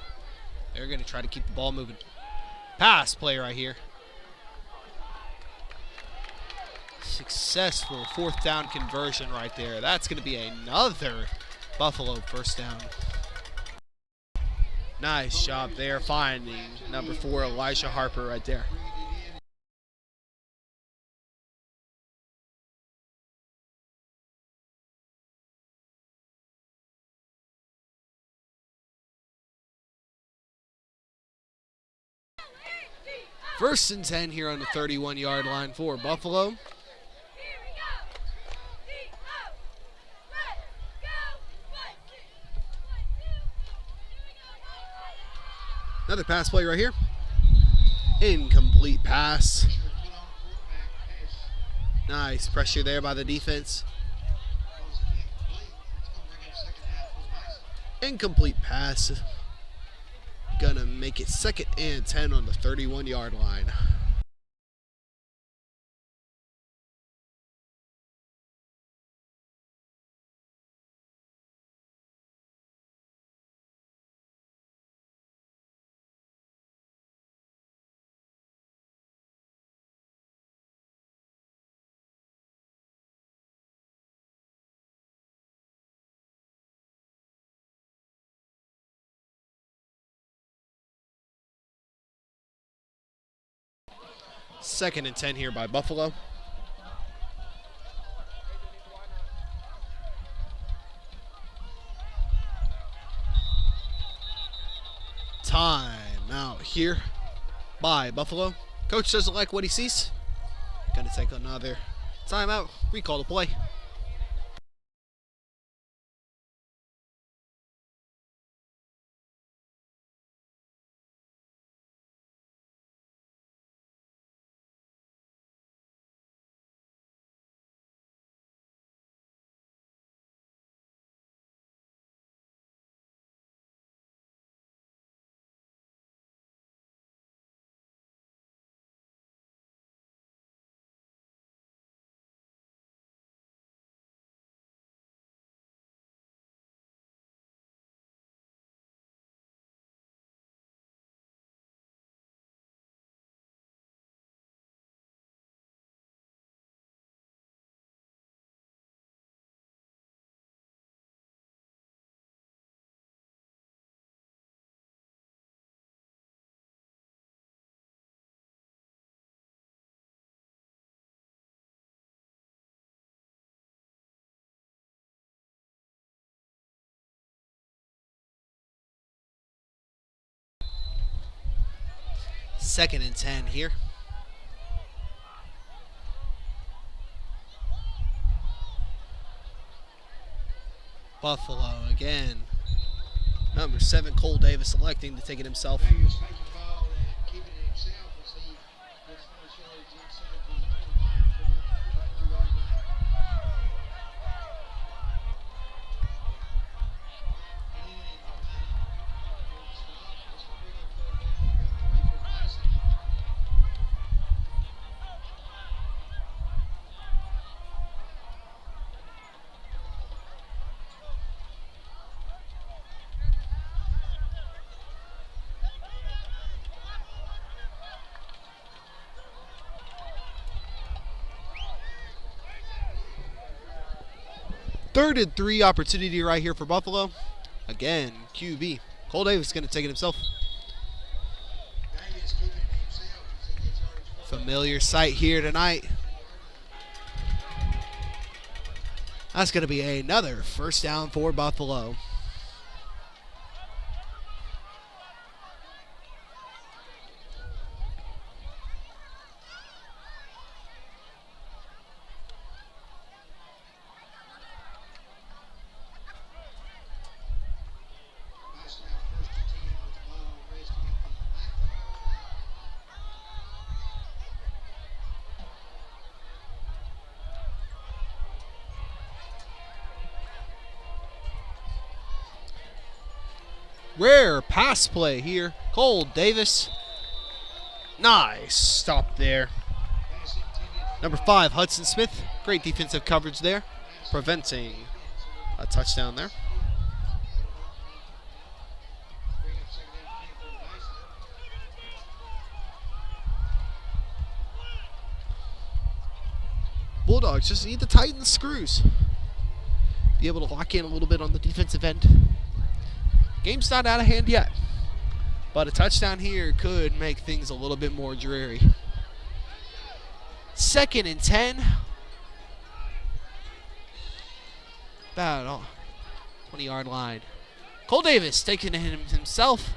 They're going to try to keep the ball moving. Pass play right here. Successful 4th down conversion right there. That's going to be another Buffalo first down. Nice job there finding number 4, Elijah Harper right there. First and 10 here on the 31-yard line for Buffalo. Another pass play right here. Incomplete pass. Nice pressure there by the defense. Incomplete pass. Gonna make it 2nd and 10 on the 31-yard line. Second and 10 here by Buffalo. Time out here by Buffalo. Coach doesn't like what he sees. Gonna take another timeout. Recall the play. Second and 10 here. Buffalo again. Number 7, Cole Davis electing to take it himself. Davis taking the ball and keeping it himself as he gets 1 yards inside the 29 for the 22-yard line. Third and 3 opportunity right here for Buffalo. Again, QB. Cole Davis going to take it himself. Davis keeping it himself as he gets yardage. Familiar sight here tonight. That's going to be another first down for Buffalo. That's now 1st and 10 with the ball resting at the 19. Rare pass play here. Cole Davis. Nice stop there. Pass intended Number 5, Hudson Smith. Great defensive coverage there, preventing a touchdown there. Bulldogs just need to tighten the screws. Be able to lock in a little bit on the defensive end. Game's not out of hand yet, but a touchdown here could make things a little bit more dreary. 2nd and 10. About 20-yard line. Cole Davis taking it himself.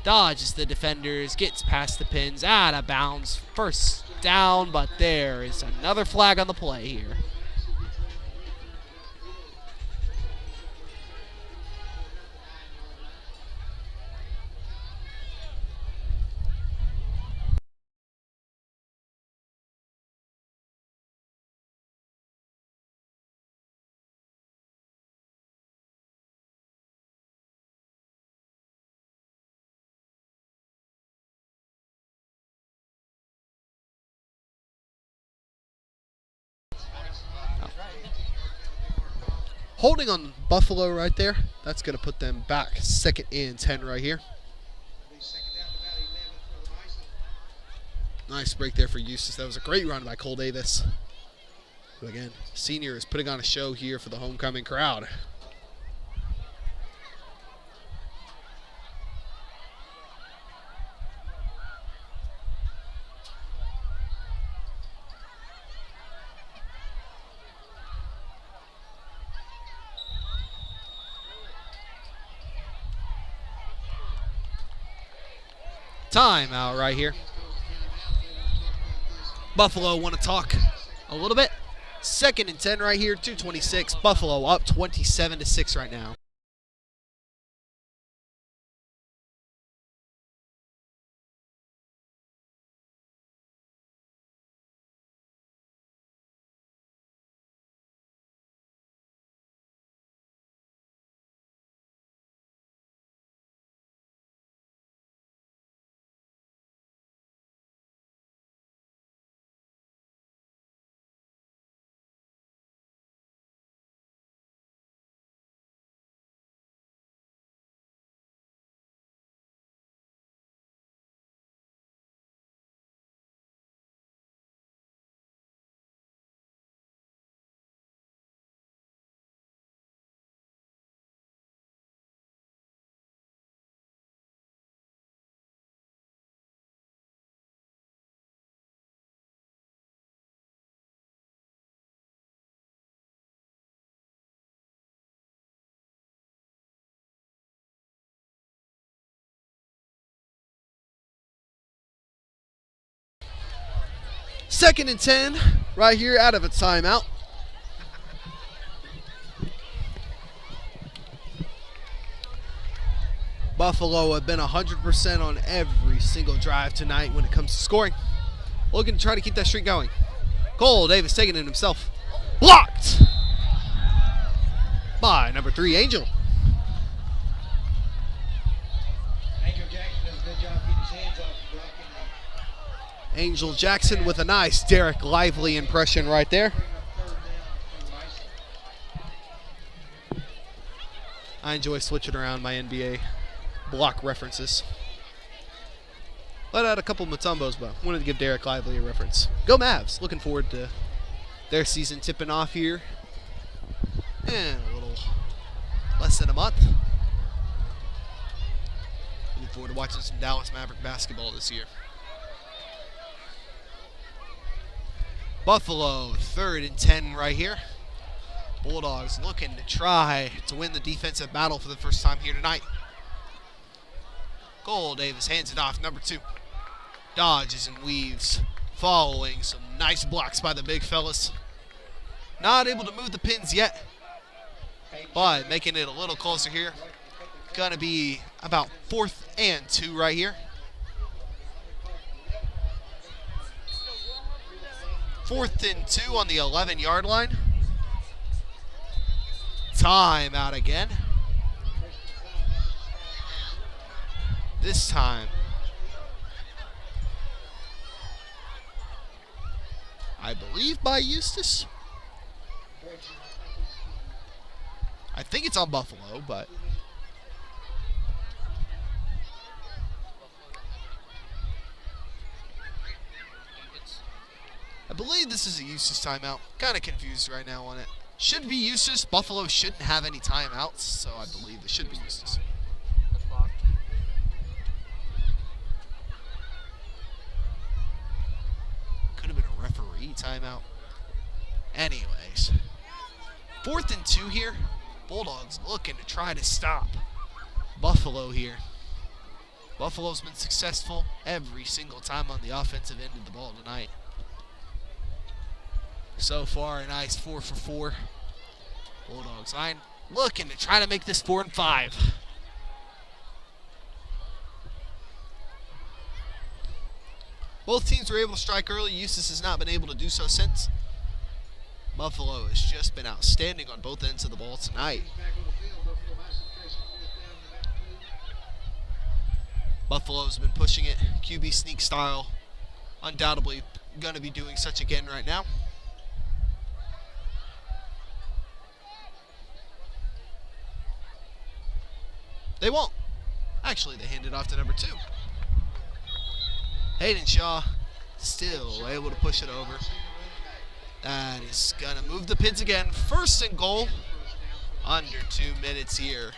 Dodges the defenders, gets past the pins, out of bounds. First down, but there is another flag on the play here. Holding on Buffalo right there. That's going to put them back 2nd and 10 right here. Nice break there for Eustace. That was a great run by Cole Davis, who again, senior, is putting on a show here for the homecoming crowd. Timeout right here. Buffalo want to talk a little bit. 2nd and 10 right here, 2:26. Buffalo up 27-6 right now. Second and 10 right here out of a timeout. Buffalo have been 100% on every single drive tonight when it comes to scoring. Looking to try to keep that streak going. Cole Davis taking it himself. Blocked by number 3, Angel. Angel Jackson with a nice Derek Lively impression right there. I enjoy switching around my NBA block references. Let out a couple Mutombos, but wanted to give Derek Lively a reference. Go Mavs! Looking forward to their season tipping off here in a little less than a month. Looking forward to watching some Dallas Maverick basketball this year. Buffalo, 3rd and 10 right here. Bulldogs looking to try to win the defensive battle for the first time here tonight. Cole Davis hands it off, number 2. Dodges and weaves, following some nice blocks by the big fellas. Not able to move the pins yet, but making it a little closer here. Gonna be about 4th and 2 right here. 4th and 2 on the 11-yard line. Timeout again. This time, I believe by Eustace. I think it's on Buffalo, but I believe this is a Eustace timeout. Kind of confused right now on it. Should be Eustace. Buffalo shouldn't have any timeouts, so I believe it should be Eustace. Could have been a referee timeout. Anyways, 4th and 2 here. Bulldogs looking to try to stop Buffalo here. Buffalo's been successful every single time on the offensive end of the ball tonight. So far, a nice 4 for 4. Bulldogs line looking to try to make this 4 and 5. Both teams were able to strike early. Eustace has not been able to do so since. Buffalo has just been outstanding on both ends of the ball tonight. Buffalo's been pushing it, QB sneak style. Undoubtedly going to be doing such again right now. They won't. Actually, they hand it off to number 2. Hayden Shaw still able to push it over. That is going to move the Pids again. 1st and goal. Under 2 minutes here.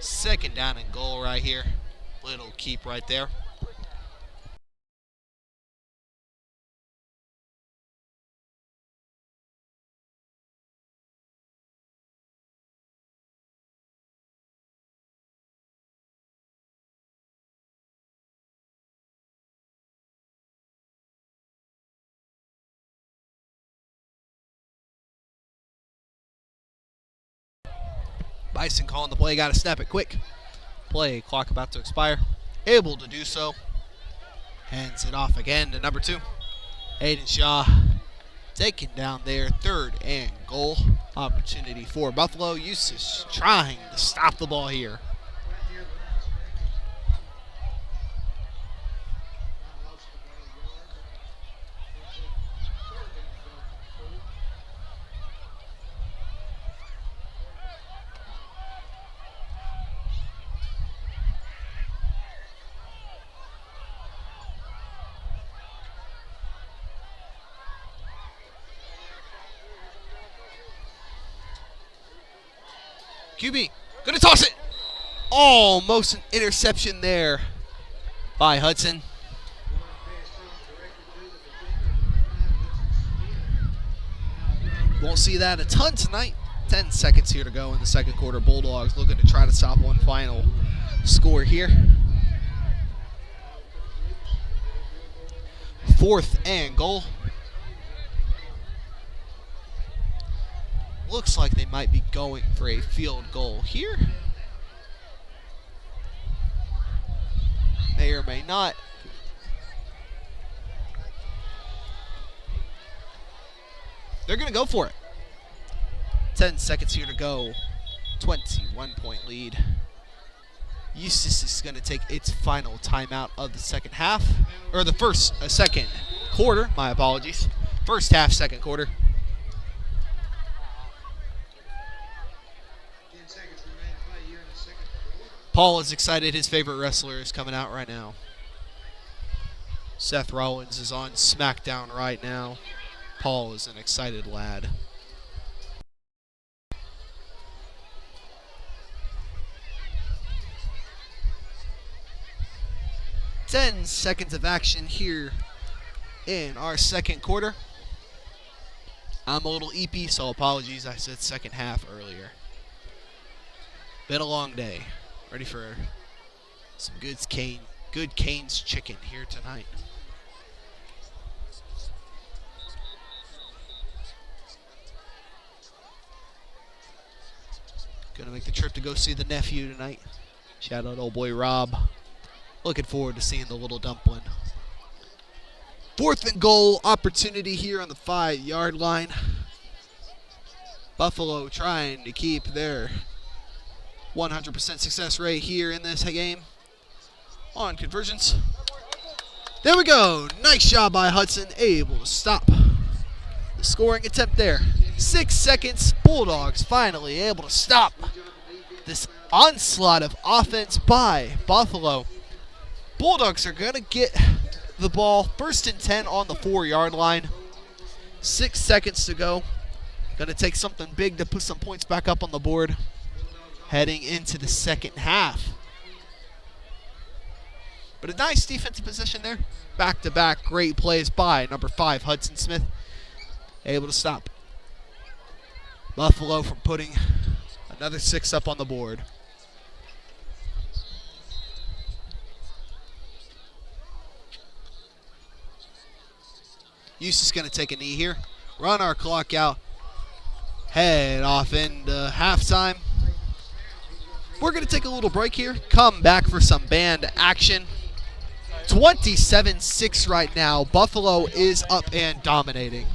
Second down and goal right here. Little keep right there. Bison calling the play, got to snap it quick. Play clock about to expire. Able to do so. Hands it off again to number 2. Hayden Shaw taken down there. 3rd and goal. Opportunity for Buffalo. Eustace trying to stop the ball here. QB, gonna toss it. Almost an interception there by Hudson. Won't see that a ton tonight. 10 seconds here to go in the second quarter. Bulldogs looking to try to stop one final score here. 4th and goal. Looks like they might be going for a field goal here. May or may not. They're going to go for it. 10 seconds here to go. 21-point lead. Eustace is going to take its final timeout of the second half. Or the second quarter. My apologies. First half, second quarter. Paul is excited. His favorite wrestler is coming out right now. Seth Rollins is on SmackDown right now. Paul is an excited lad. Ten seconds of action here in our second quarter. I'm a little eepy, so apologies. I said second half earlier. Been a long day. Ready for some good Cane's chicken here tonight. Gonna make the trip to go see the nephew tonight. Shout out old boy Rob. Looking forward to seeing the little dumpling. 4th and goal opportunity here on the 5-yard line. Buffalo trying to keep their 100% success rate here in this game on conversions. There we go. Nice job by Hudson, able to stop the scoring attempt there. 6 seconds. Bulldogs finally able to stop this onslaught of offense by Buffalo. Bulldogs are going to get the ball 1st and 10 on the 4-yard line. 6 seconds to go. Going to take something big to put some points back up on the board heading into the second half. But a nice defensive position there. Back-to-back great plays by number 5, Hudson Smith. Able to stop Buffalo from putting another 6 up on the board. Eustace going to take a knee here. Run our clock out. Head off into halftime. We're going to take a little break here. Come back for some band action. 27-6 right now. Buffalo is up and dominating.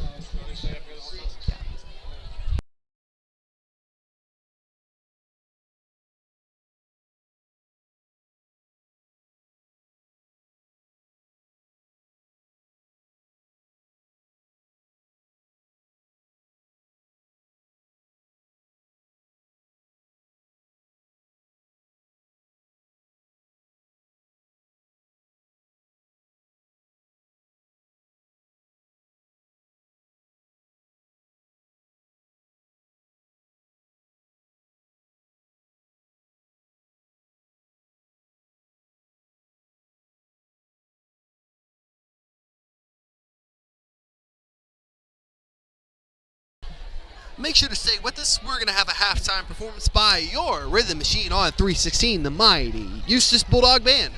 Make sure to stay with us. We're going to have a halftime performance by your rhythm machine on 316, the mighty Eustace Bulldog Band.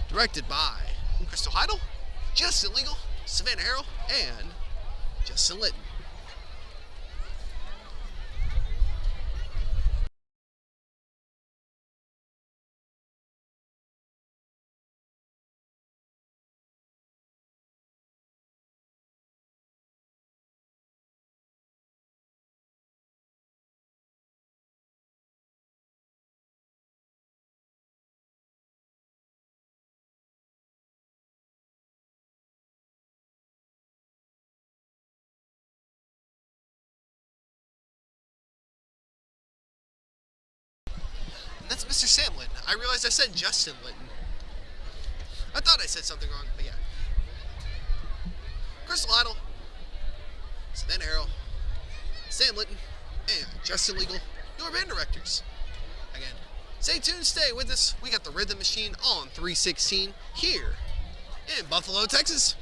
Directed by Crystal Heidel, Justin Legal, Savannah Harrell, and Justin Litton. That's Mr. Sam Litton. I realized I said Justin Litton. I thought I said something wrong, but yeah. Crystal Idle, Savannah Harrell, Sam Litton, and Justin Legal, your band directors. Again, stay tuned, stay with us. We got the Rhythm Machine on 316 here in Buffalo, Texas.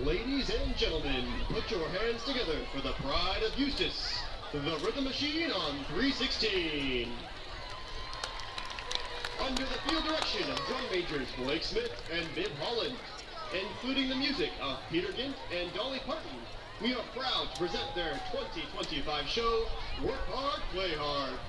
Ladies and gentlemen, put your hands together for the pride of Eustace, the Rhythm Machine on 316. Under the field direction of drum majors Blake Smith and Viv Holland, including the music of Peter Gint and Dolly Parton, we are proud to present their 2025 show, Work Hard, Play Hard.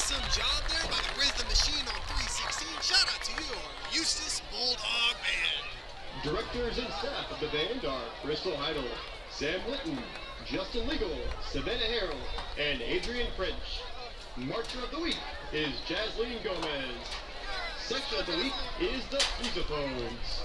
Awesome job there by the Rhythm Machine on 316. Shout out to you, Eustace Bulldog Band. Directors and staff of the band are Crystal Heidel, Sam Litton, Justin Legal, Savannah Harrell, and Adrian French. Marcher of the Week is Jasleen Gomez. Section of the Week is the Fusophones.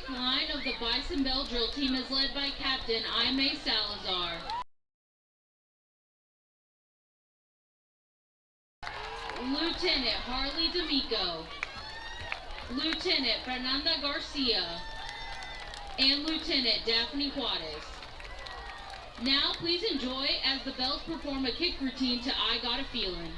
line of the Bison Bell drill team is led by Captain Aime Salazar. Lieutenant Harley D'Amico, Lieutenant Fernanda Garcia, and Lieutenant Daphne Juarez. Now please enjoy as the Bells perform a kick routine to I Got a Feeling.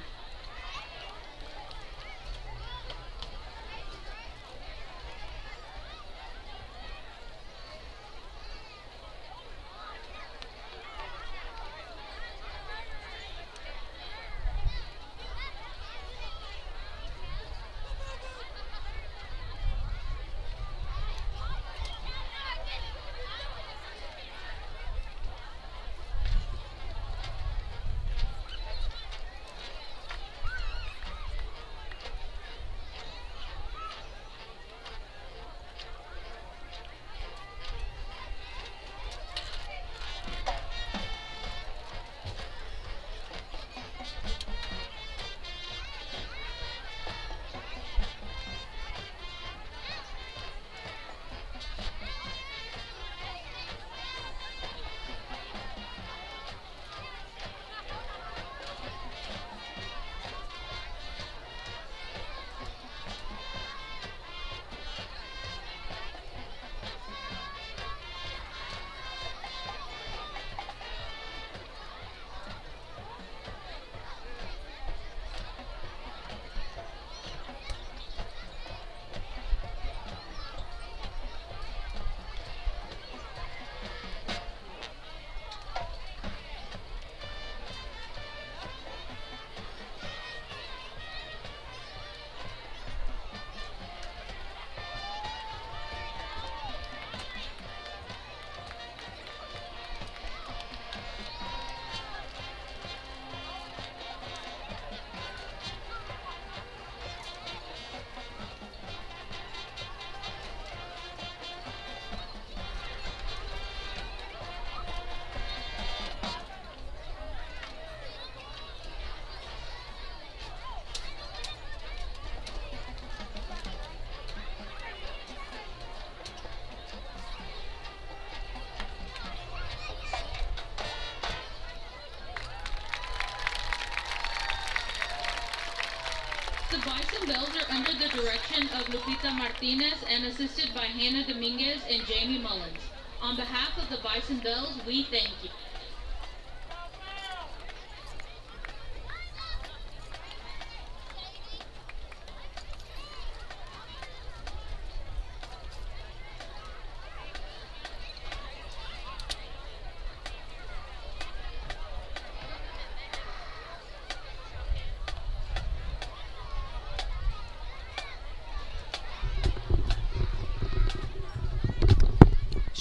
The Bison Bells are under the direction of Lupita Martinez and assisted by Hannah Dominguez and Jamie Mullins. On behalf of the Bison Bells, we thank you.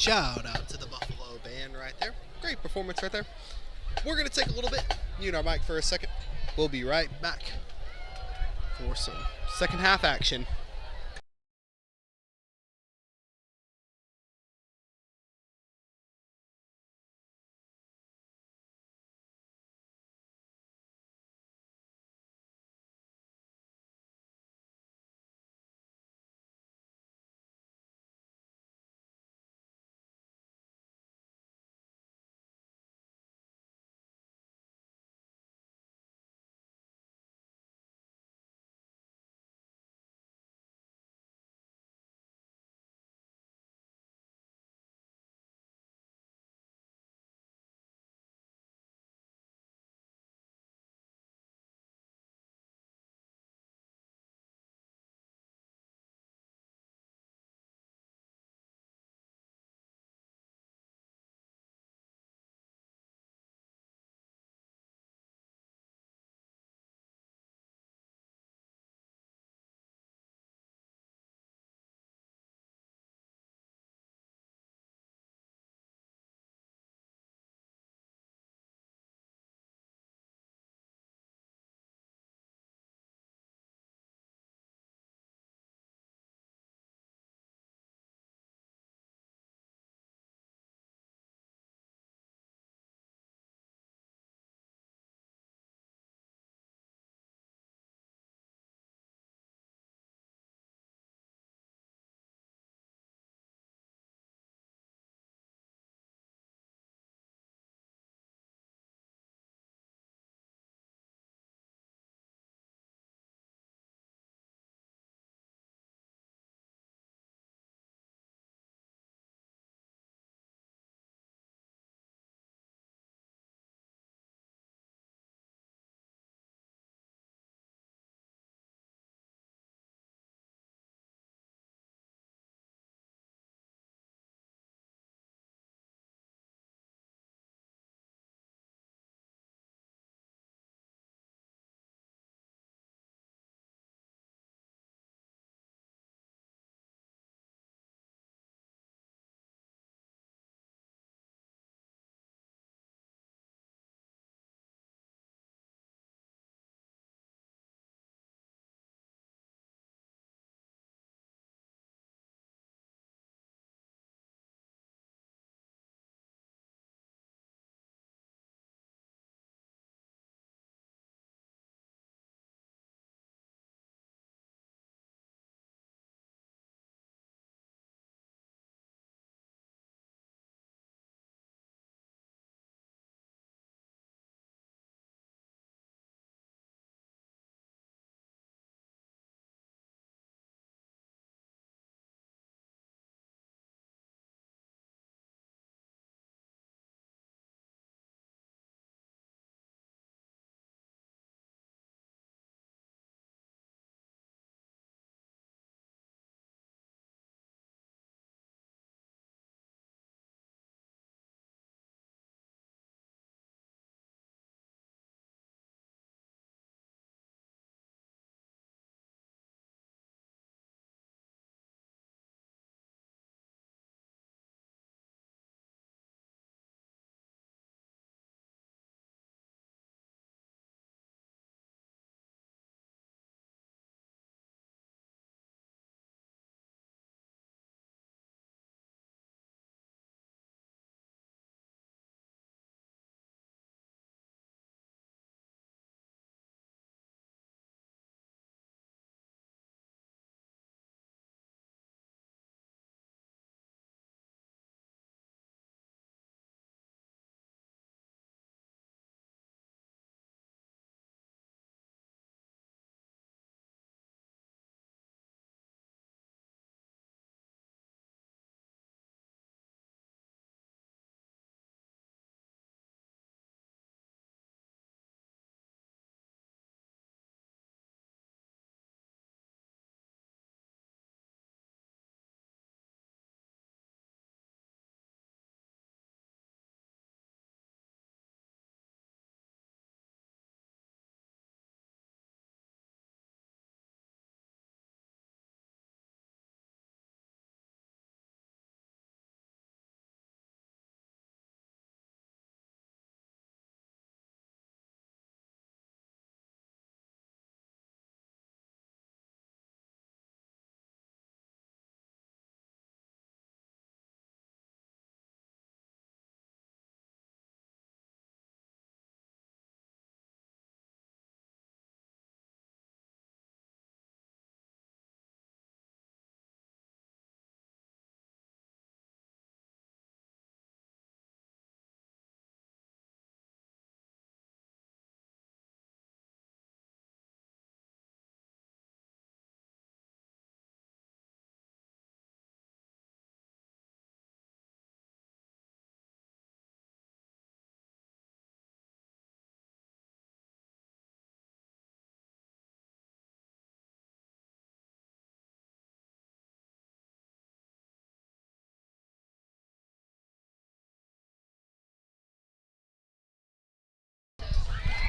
Shout out to the Buffalo band right there. Great performance right there. We're going to take a little bit, mute our mic for a second. We'll be right back for some second half action.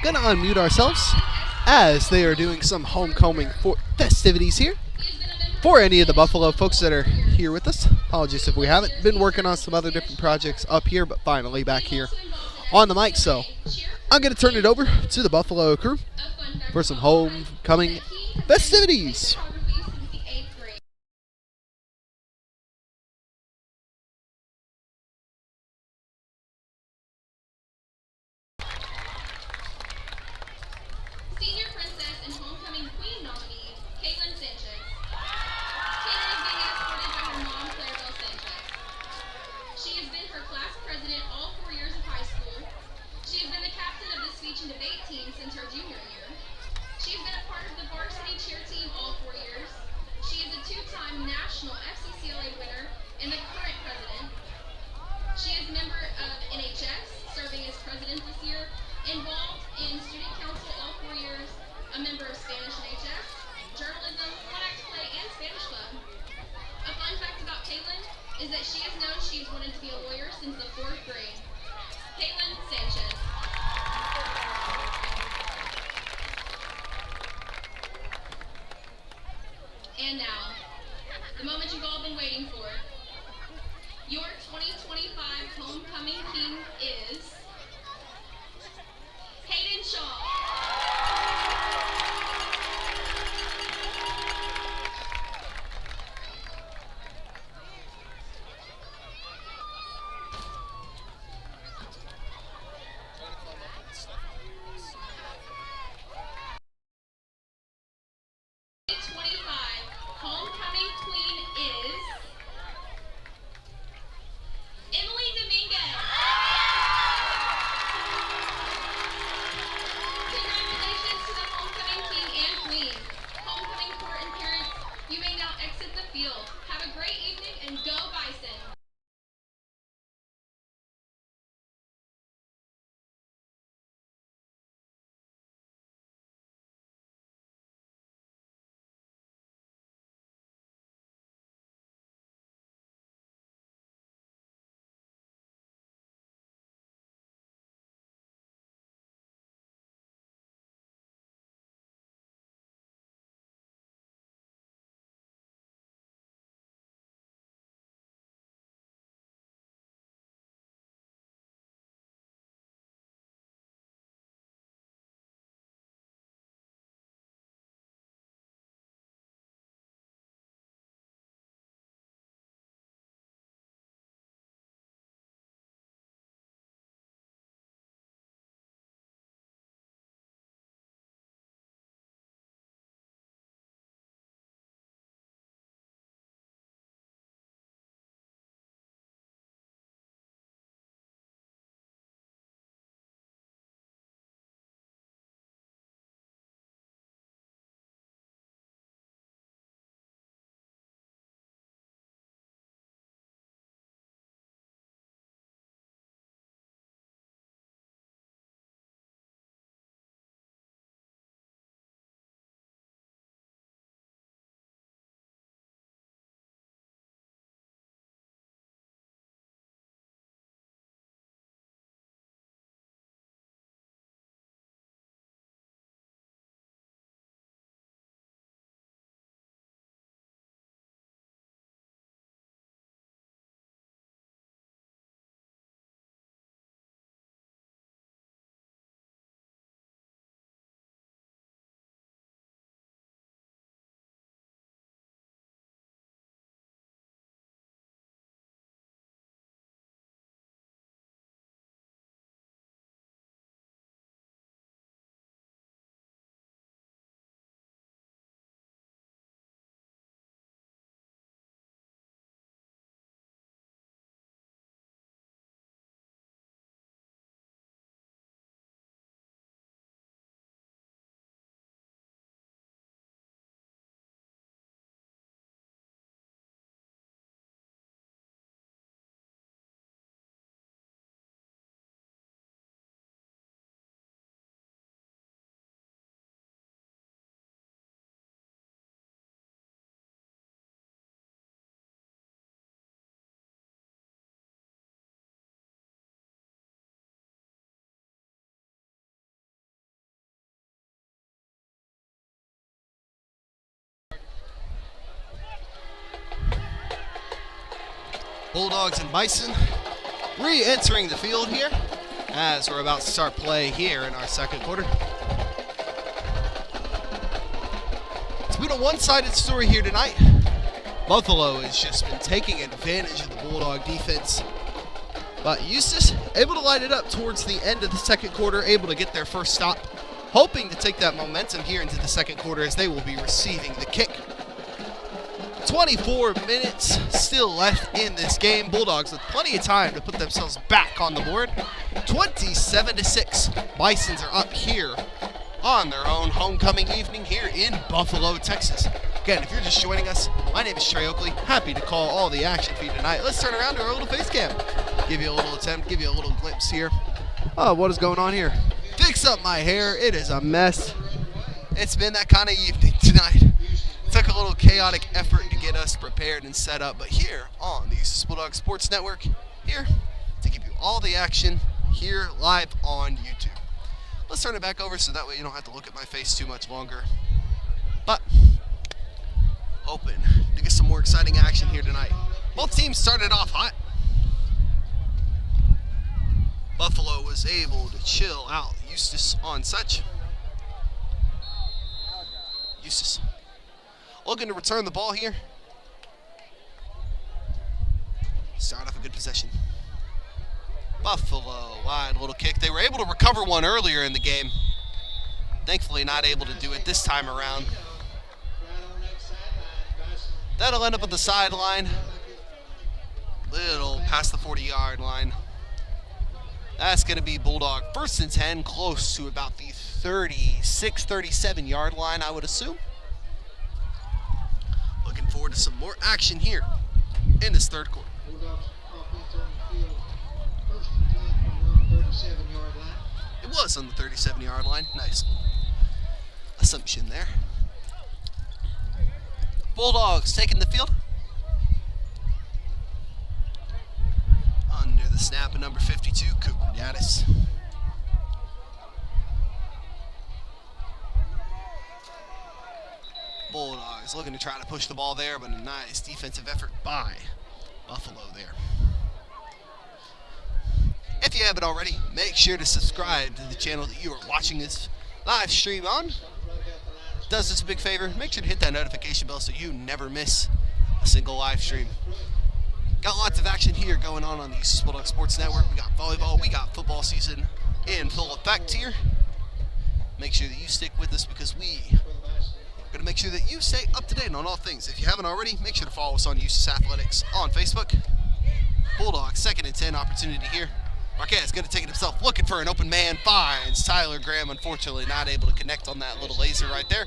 gonna unmute ourselves as they are doing some homecoming festivities here. For any of the Buffalo folks that are here with us, apologies if we haven't. Been working on some other different projects up here, but finally back here on the mic. So I'm going to turn it over to the Buffalo crew for some homecoming festivities. Senior Princess and Homecoming Queen nominee, Caitlin Sanchez. Caitlin is being escorted by her mom, Clarabelle Sanchez. She has been her class president all 4 years of high school. She has been the captain of the speech and debate team since her junior year. She has been a part of the varsity cheer team all 4 years. She is a 2-time national FCCLA winner and the current president. She is a member of NHS, serving as president this year, involved in student council all 4 years, a member of Spanish NHS, journalism, one act play, and Spanish club. A fun fact about Caitlin is that she has known she's wanted to be a lawyer since the 4th grade. Caitlin Sanchez. And now, the moment you've all been waiting for. Your 2025 homecoming king is Bulldogs and Bison re-entering the field here as we're about to start play here in our second quarter. It's been a one-sided story here tonight. Buffalo has just been taking advantage of the Bulldog defense. But Eustace able to light it up towards the end of the second quarter, able to get their first stop, hoping to take that momentum here into the second quarter as they will be receiving the kick. 24 minutes still left in this game. Bulldogs with plenty of time to put themselves back on the board. 27-6. Bisons are up here on their own homecoming evening here in Buffalo, Texas. Again, if you're just joining us, my name is Trey Oakley. Happy to call all the action for you tonight. Let's turn around to our little face cam. Give you a little attempt, give you a little glimpse here. Oh, what is going on here? Fix up my hair. It is a mess. It's been that kind of evening tonight. It took a little chaotic effort to get us prepared and set up, but here on the Eustace Bulldogs Sports Network, here to give you all the action here live on YouTube. Let's turn it back over so that way you don't have to look at my face too much longer. But hoping to get some more exciting action here tonight. Both teams started off hot. Buffalo was able to chill out Eustace on such. Eustace looking to return the ball here. Start off a good possession. Buffalo, wide little kick. They were able to recover one earlier in the game. Thankfully not able to do it this time around. That'll end up at the sideline. Little past the 40-yard line. That's going to be Bulldog 1st and 10, close to about the 36, 37-yard line, I would assume. Looking forward to some more action here in this third quarter. Bulldogs offense on the field. 1st and 10 from the 37-yard line. It was on the 37-yard line. Nice assumption there. Bulldogs taking the field. Under the snap of number 52, Cooper Gaddis. Bulldogs looking to try to push the ball there, but a nice defensive effort by Buffalo there. If you haven't already, make sure to subscribe to the channel that you are watching this live stream on. Does us a big favor, make sure to hit that notification bell so you never miss a single live stream. Got lots of action here going on the Eustace Bulldogs Sports Network. We got volleyball, we got football season in full effect here. Make sure that you stick with us because we are going to make sure that you stay up to date on all things. If you haven't already, make sure to follow us on Eustace Athletics on Facebook. Bulldogs 2nd and 10 opportunity here. Marquez going to take it himself, looking for an open man, finds Tyler Graham, unfortunately not able to connect on that little laser right there.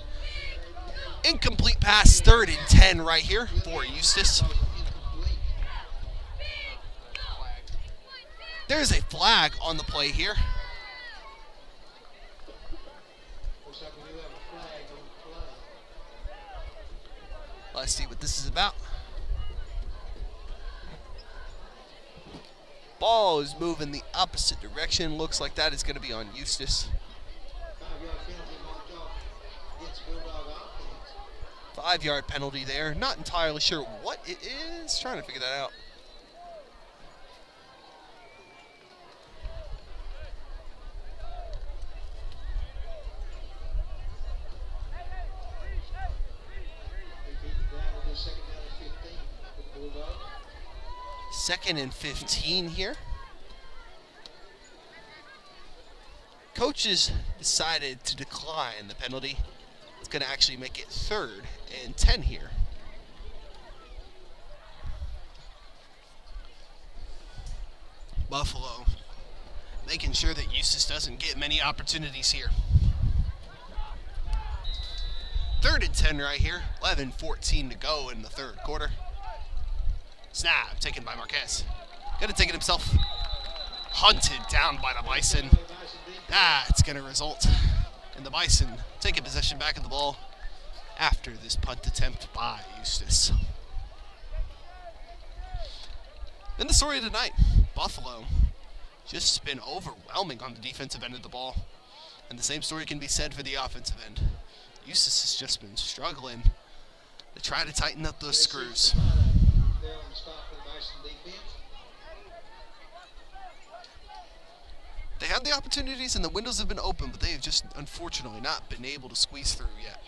Incomplete pass, 3rd and 10 right here for Eustace. There's a flag on the play here. Looks like we do have a flag on the play. Let's see what this is about. Ball is moving the opposite direction. Looks like that is going to be on Eustace. 5-yard penalty marked off against Bulldog offense. 5-yard penalty there. Not entirely sure what it is. Trying to figure that out. They beat it down to the 2nd down and 15 for the Bulldogs. 2nd and 15 here. Coaches decided to decline the penalty. It's going to actually make it 3rd and 10 here. Buffalo making sure that Eustace doesn't get many opportunities here. 3rd and 10 right here. 11:14 to go in the third quarter. Snap taken by Marquez. Gonna take it himself. Hunted down by the Bison. That's gonna result in the Bison taking possession back of the ball after this punt attempt by Eustace. In the story of tonight, Buffalo just been overwhelming on the defensive end of the ball. And the same story can be said for the offensive end. Eustace has just been struggling to try to tighten up those screws. There on the spot for the Bison defense. They had the opportunities and the windows have been open, but they have just unfortunately not been able to squeeze through yet.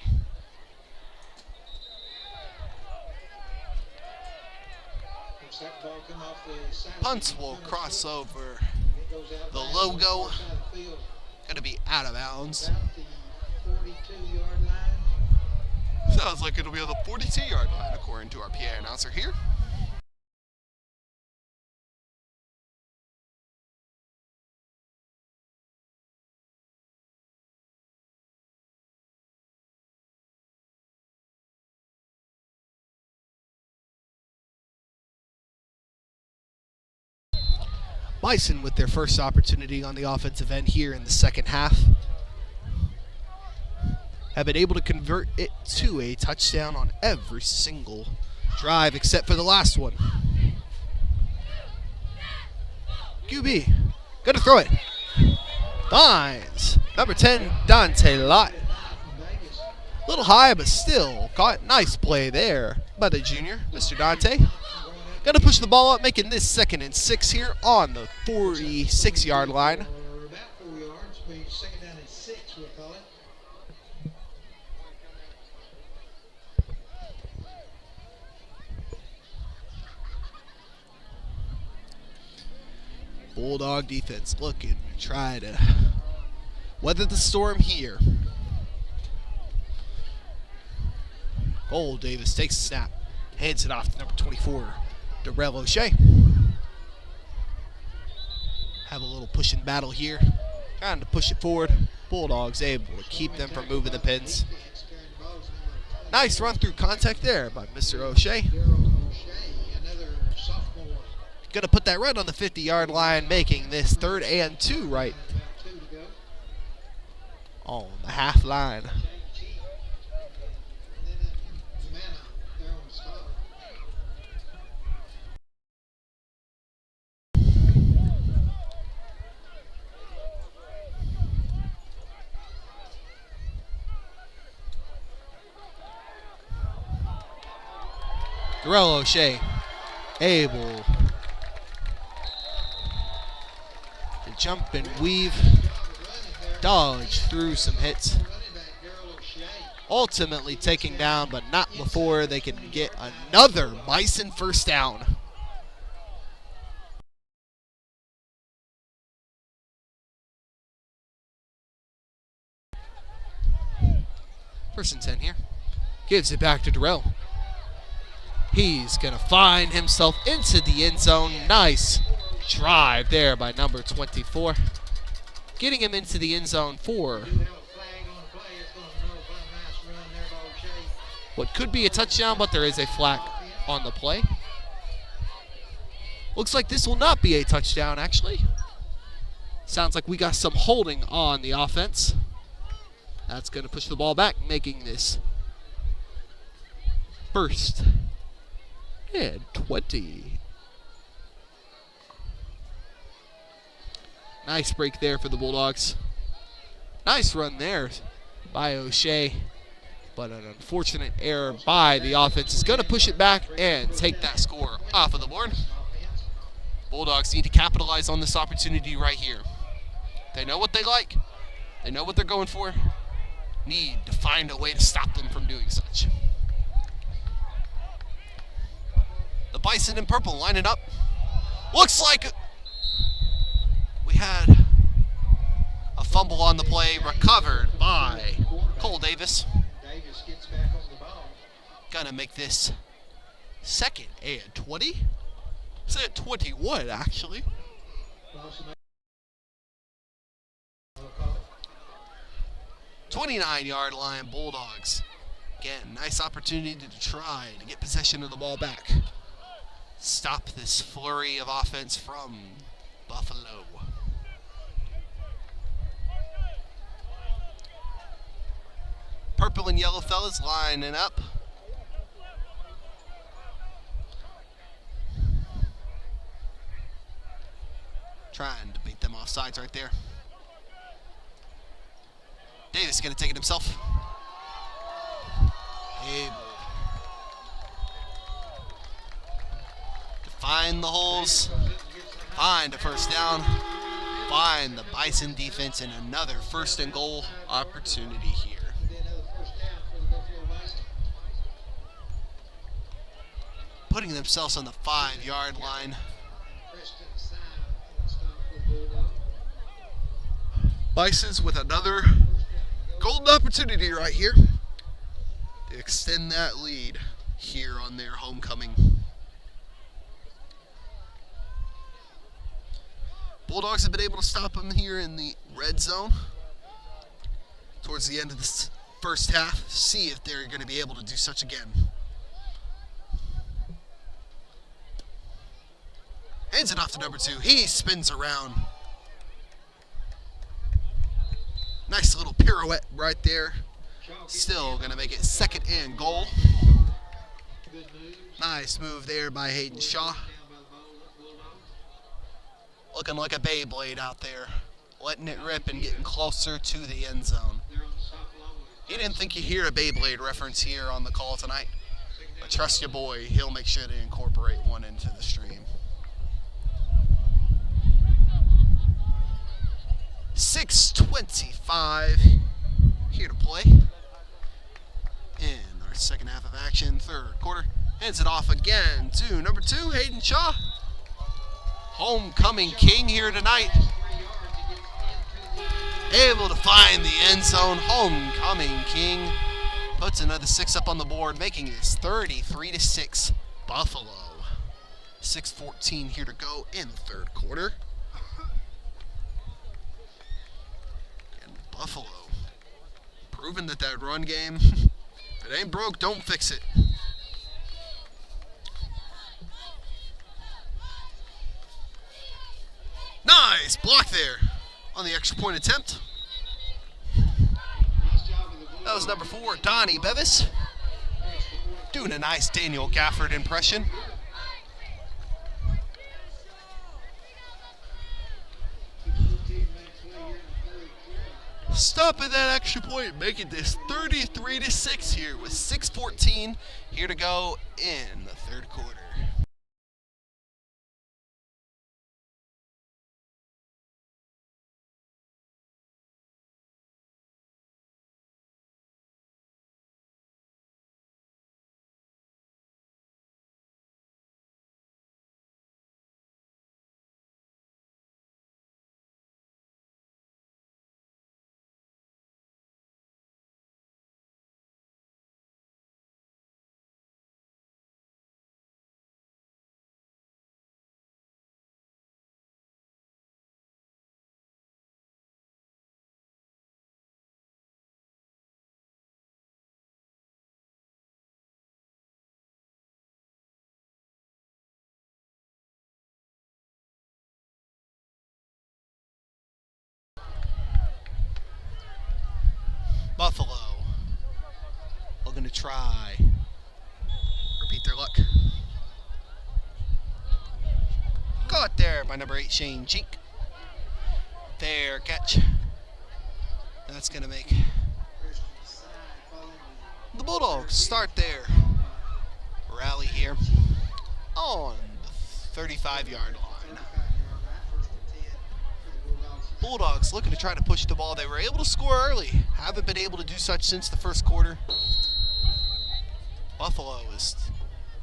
Looks like the ball come off the side. Punts will cross over It goes out the back logo. on the side of the field. Going to be out of bounds. About the 42-yard line. Sounds like it'll be on the 42-yard line, according to our PA announcer here. Bison with their first opportunity on the offensive end here in the second half have been able to convert it to a touchdown on every single drive except for the last one. QB, gonna throw it. Finds number 10, Dante Lott. A little high, but still caught. Nice play there by the junior, Mr. Dante. Gonna push the ball up, making this 2nd and 6 here on the 46-yard line. Or about 4 yards, be second down and 6, we'll call it. Bulldog defense looking to try to weather the storm here. Cole Davis takes a snap, hands it off to number 24, Darrell O'Shea. Have a little pushing battle here, trying to push it forward. Bulldogs able to keep them from moving the pins. Nice run through contact there by Mr. O'Shea. Another sophomore. Gonna put that right on the 50-yard line, making this 3rd and 2 right About 2 to go. on the half line. And then Savannah there on the spot. Darrell O'Shea able to jump and weave, dodge through some hits. Running back Darrell O'Shea. Ultimately taking down, but not before they can get another Bison first down. First and 10 here. Gives it back to Darrell. He's going to find himself into the end zone. Nice drive there by number 24. Getting him into the end zone for Do have a flag on the play. It's going to nullify a nice run there by O'Shea. what could be a touchdown, but there is a flag on the play. Looks like this will not be a touchdown, actually. Sounds like we got some holding on the offense. That's going to push the ball back, making this 1st and 20. Nice break there for the Bulldogs. Nice run there by O'Shea. But an unfortunate error by the offense is going to push it back and take that score off of the board. Bulldogs need to capitalize on this opportunity right here. They know what they like. They know what they're going for. Need to find a way to stop them from doing such. The Bison in purple lining up. Looks like we had a fumble on the play, recovered by Cole Davis. Davis gets back on the ball. Gonna make this 2nd and 20. It's at 21, actually. Loss of- we'll call it. 29-yard line, Bulldogs. Again, nice opportunity to try to get possession of the ball back. Stop this flurry of offense from Buffalo. Purple and yellow fellas lining up. Trying to beat them off sides right there. Davis going to take it himself. Able to find the holes, find a first down, find the Bison defense in another first and goal opportunity here. It'll be another first down for the Buffalo Bisons. Putting themselves on the 5-yard line. Preston Simon on the stop for the Bulldogs. Bisons with another golden opportunity right here to extend that lead here on their homecoming. Bulldogs have been able to stop them here in the red zone towards the end of this first half. See if they're going to be able to do such again. Hands it off to number 2. He spins around. Nice little pirouette right there. Still going to make it second and goal. Good news. Nice move there by Hayden Shaw. Down by the Bulldogs. Looking like a Beyblade out there. Letting it rip and getting closer to the end zone. They're on the stop along with He didn't think you hear a Beyblade reference here on the call tonight. But trust your boy, he'll make sure to incorporate one into the stream. 6:25 here to play in our second half of action, third quarter. Hands it off again to number 2, Hayden Shaw. Homecoming king here tonight. 3 yards. He gets into the Able to find the end zone. Homecoming king puts another 6 up on the board, making this 33-6 Buffalo. 6:14 here to go in the third quarter. Buffalo proving that run game, if it ain't broke, don't fix it. Nice block there on the extra point attempt. nice job of the Bulldogs. That was number 4, Donnie Bevis, doing a nice Daniel Gafford impression. Stopping that extra point, making this 33-6 here with 6:14 here to go in the third quarter. Buffalo looking to try repeat their luck. Caught there by number 8, Shane Jink. Fair catch. That's going to make the Bulldogs start their rally here on the 35-yard line. Bulldogs looking to try to push the ball. They were able to score early. Haven't been able to do such since the first quarter. Buffalo has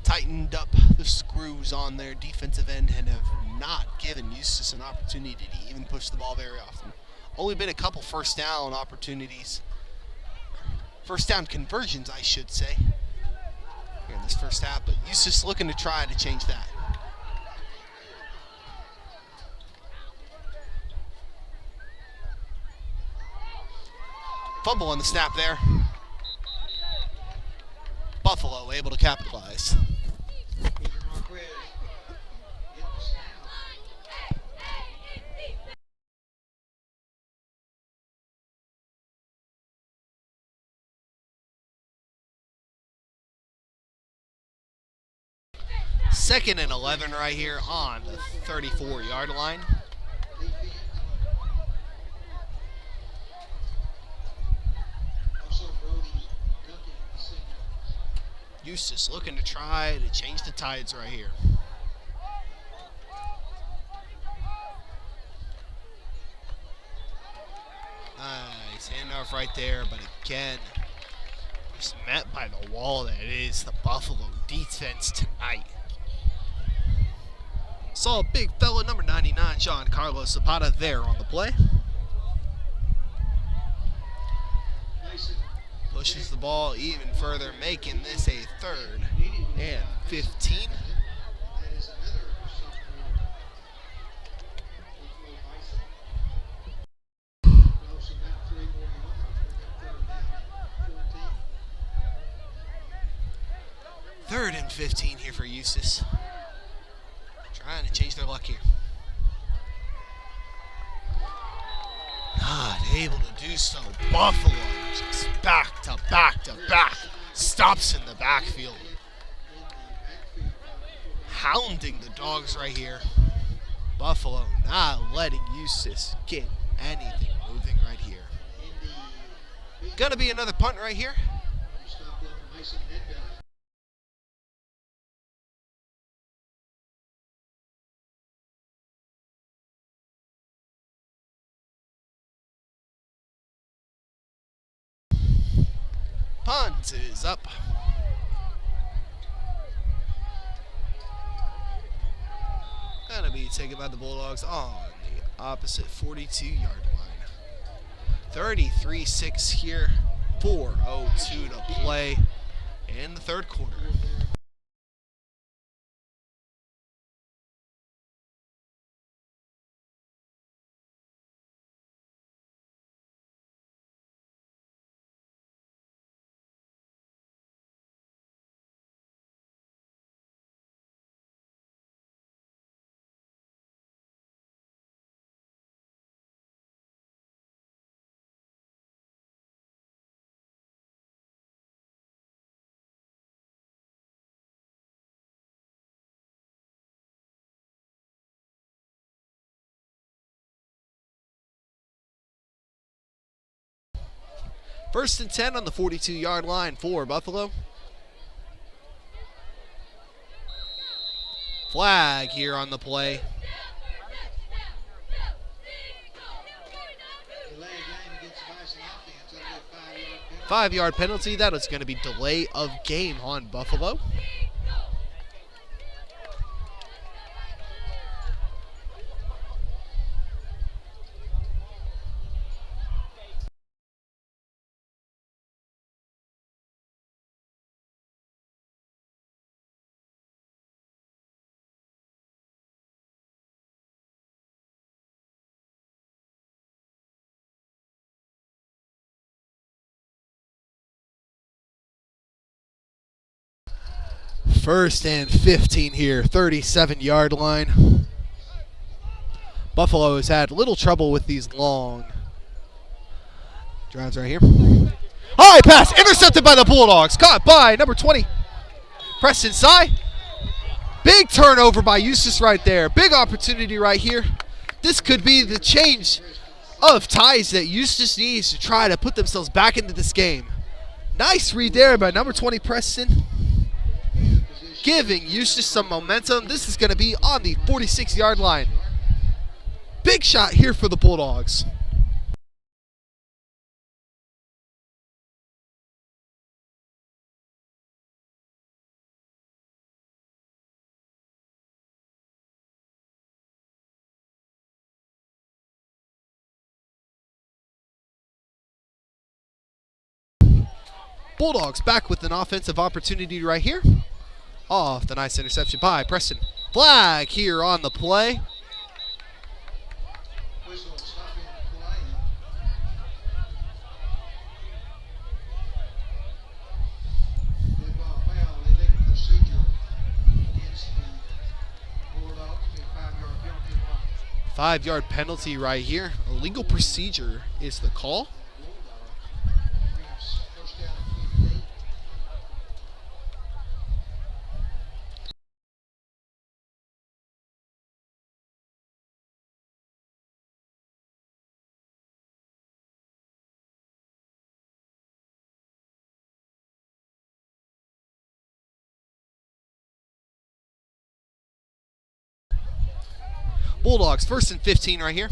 tightened up the screws on their defensive end and have not given Eustace an opportunity to even push the ball very often. Only been a couple first down opportunities. First down conversions, I should say, here in this first half. But Eustace looking to try to change that. Fumble on the snap there. Buffalo able to capitalize. Marquez getting the snap. Second and 11 right here on the 34-yard line. Eustace looking to try to change the tides right here. enough right there, but again, just met by the wall that is the Buffalo defense tonight. Saw a big fella, number 99, John Carlos Zapata, there on the play. Pushes the ball even further, making this a 3rd and 15. Third and 15 here for Eustace. Trying to change their luck here. Not able to do so. Buffalo just back to back to back. Stops in the backfield. Hounding the Dogs right here. Buffalo not letting Eustace get anything moving right here. Gonna be another punt right here. Punt is up. Gonna be taken by the Bulldogs on the opposite 42-yard line. 33-6 here. 4:02 to play in the 3rd quarter. First and 10 on the 42-yard line for Buffalo. Flag here on the play. Delay game against the Bison offense. That'll be a 5-yard penalty. 5-yard penalty. That is going to be delay of game on Buffalo. First and 15 here, 37-yard line. Buffalo has had little trouble with these long drives right here. High pass, intercepted by the Bulldogs. Caught by number 20, Preston Sy. Big turnover by Eustace right there. Big opportunity right here. This could be the change of ties that Eustace needs to try to put themselves back into this game. Nice read there by number 20, Preston, giving Eustace some momentum. This is going to be on the 46-yard line. Big shot here for the Bulldogs. Bulldogs back with an offensive opportunity right here. Off the nice interception by Preston. Flag here on the play. Whistle stopping play. Good ball foul. Illegal procedure against the Bulldogs. A 5-yard penalty block. 5-yard penalty right here. Illegal procedure is the call. Brings first down at 58. Bulldogs first and 15 right here.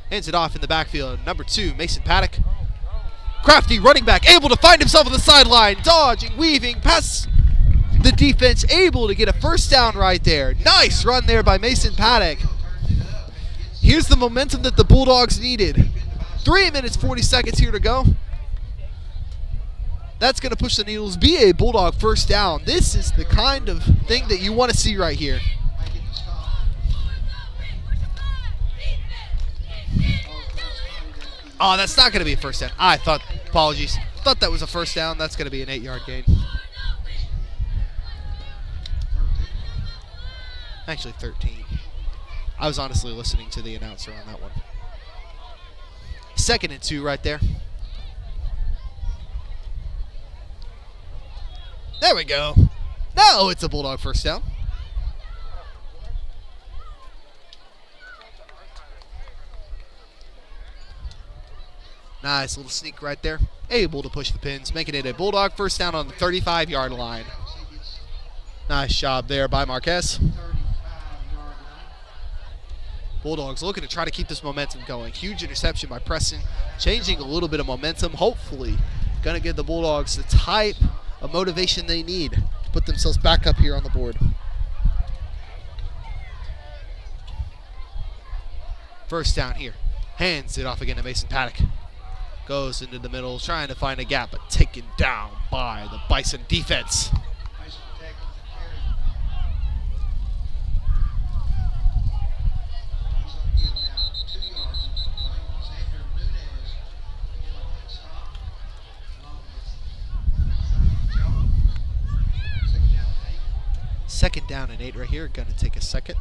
Hands it off in the backfield. Number 2, Mason Paddock. Crafty running back, able to find himself on the sideline, dodging, weaving, past the defense, able to get a first down right there. Nice run there by Mason Paddock. Here's the momentum that the Bulldogs needed. 3 minutes, 40 seconds here to go. That's going to push the Needles. Be a Bulldog first down. This is the kind of thing that you want to see right here. Oh, that's not going to be a first down. Apologies. Thought that was a first down. That's going to be an 8-yard gain. Actually, 13. I was honestly listening to the announcer on that one. 2nd and 2 right there. There we go. Now it's a Bulldog first down. Nice little sneak right there. Able to push the pins, making it a Bulldog first down on the 35-yard line. Nice job there by Marquez. Bulldogs looking to try to keep this momentum going. Huge interception by Preston, changing a little bit of momentum. Hopefully, going to give the Bulldogs the type of motivation they need to put themselves back up here on the board. First down here. Hands it off again to Mason Paddock. Goes into the middle, trying to find a gap, but taken down by the Bison defense. Second down and 8 right here. Going to take a second.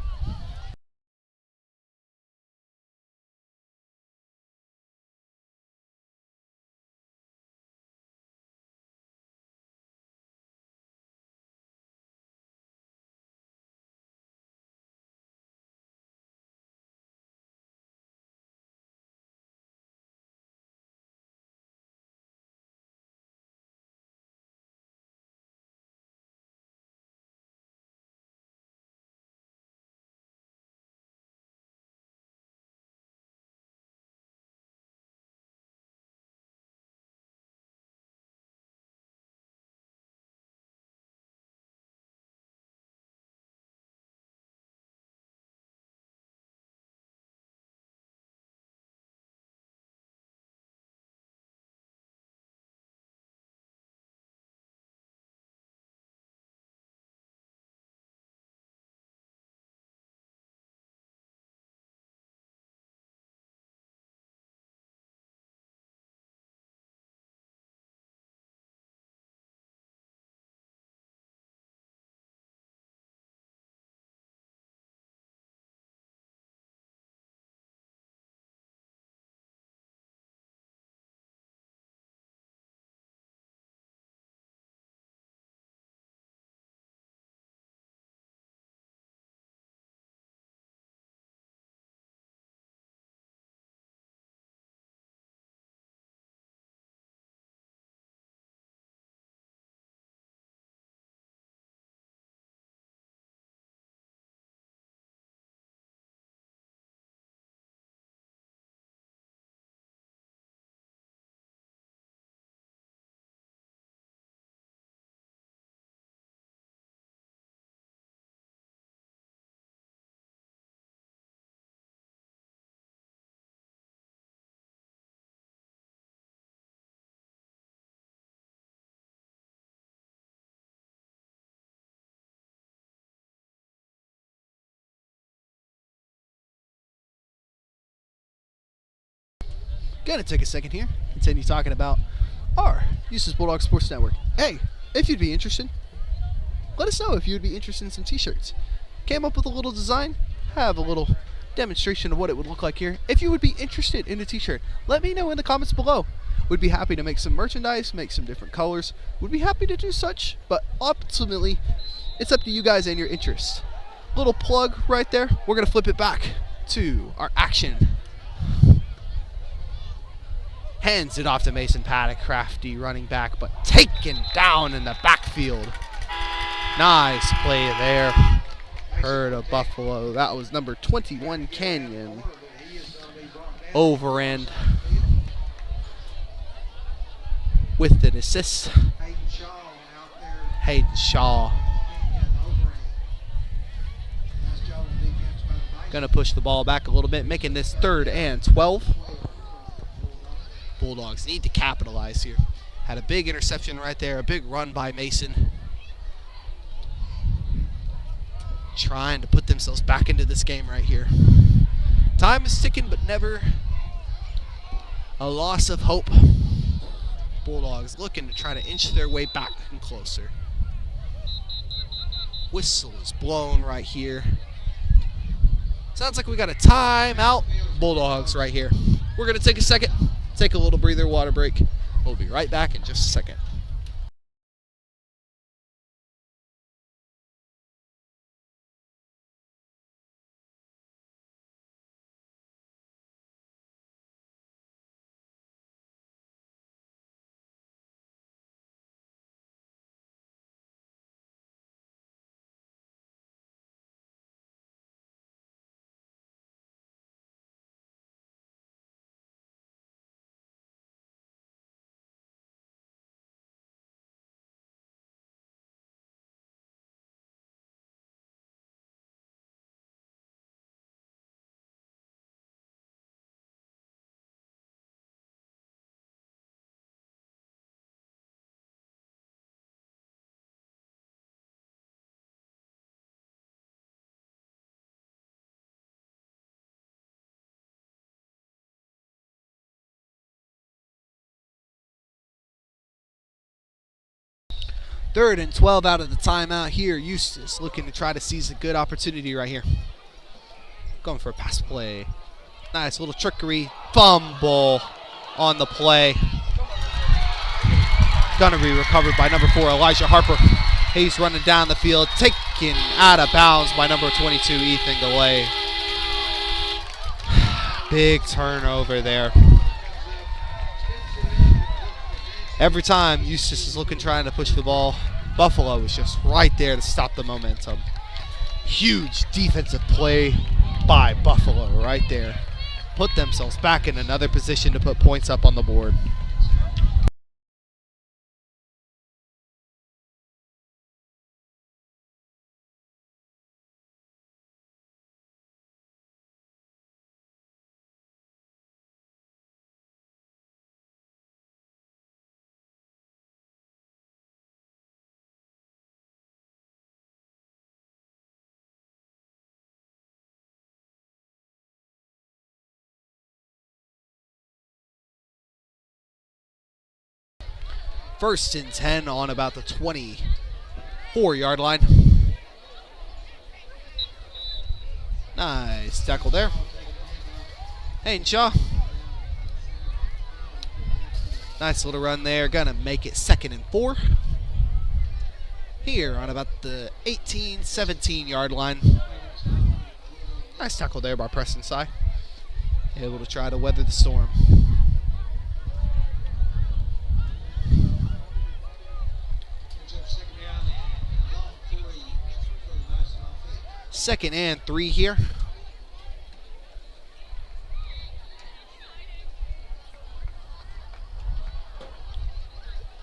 Gonna take a second here, continue talking about our Eustace Bulldogs Sports Network. Hey, if you'd be interested, let us know if you'd be interested in some t-shirts. Came up with a little design, have a little demonstration of what it would look like here. If you would be interested in a t-shirt, let me know in the comments below. We'd be happy to make some merchandise, make some different colors. We'd be happy to do such, but ultimately, it's up to you guys and your interests. Little plug right there. We're gonna flip it back to our action. Hands it off to Mason Paddock, crafty running back, but taken down in the backfield. Nice play there. Herd of Buffalo. That was number 21, Canyon. Over end. with an assist. Hayden Shaw out there. Hayden Shaw Nice job on defense by the Bisons. going to push the ball back a little bit, making this 3rd and 12. Bulldogs need to capitalize here. Had a big interception right there, a big run by Mason. Trying to put themselves back into this game right here. Time is ticking, but never a loss of hope. Bulldogs looking to try to inch their way back and closer. Whistle is blown right here. Sounds like we got a timeout. Bulldogs right here. We're going to take a second, take a little breather, water break. We'll be right back in just a second. Third and 12 out of the timeout here. Eustace looking to try to seize a good opportunity right here. Going for a pass play. Nice little trickery. Fumble on the play. Gonna be recovered by number 4, Elijah Harper. He's running down the field. Taken out of bounds by number 22, Ethan Galay. Big turnover there. Every time Eustace is looking, trying to push the ball, Buffalo is just right there to stop the momentum. Huge defensive play by Buffalo right there. Put themselves back in another position to put points up on the board. First and 10 on about the 24-yard line. Nice tackle there. Hayden Shaw. Nice little run there. Gonna make it 2nd and 4. Here on about the 18, 17-yard line. Nice tackle there by Preston Sy. Able to try to weather the storm. Second and 3 here.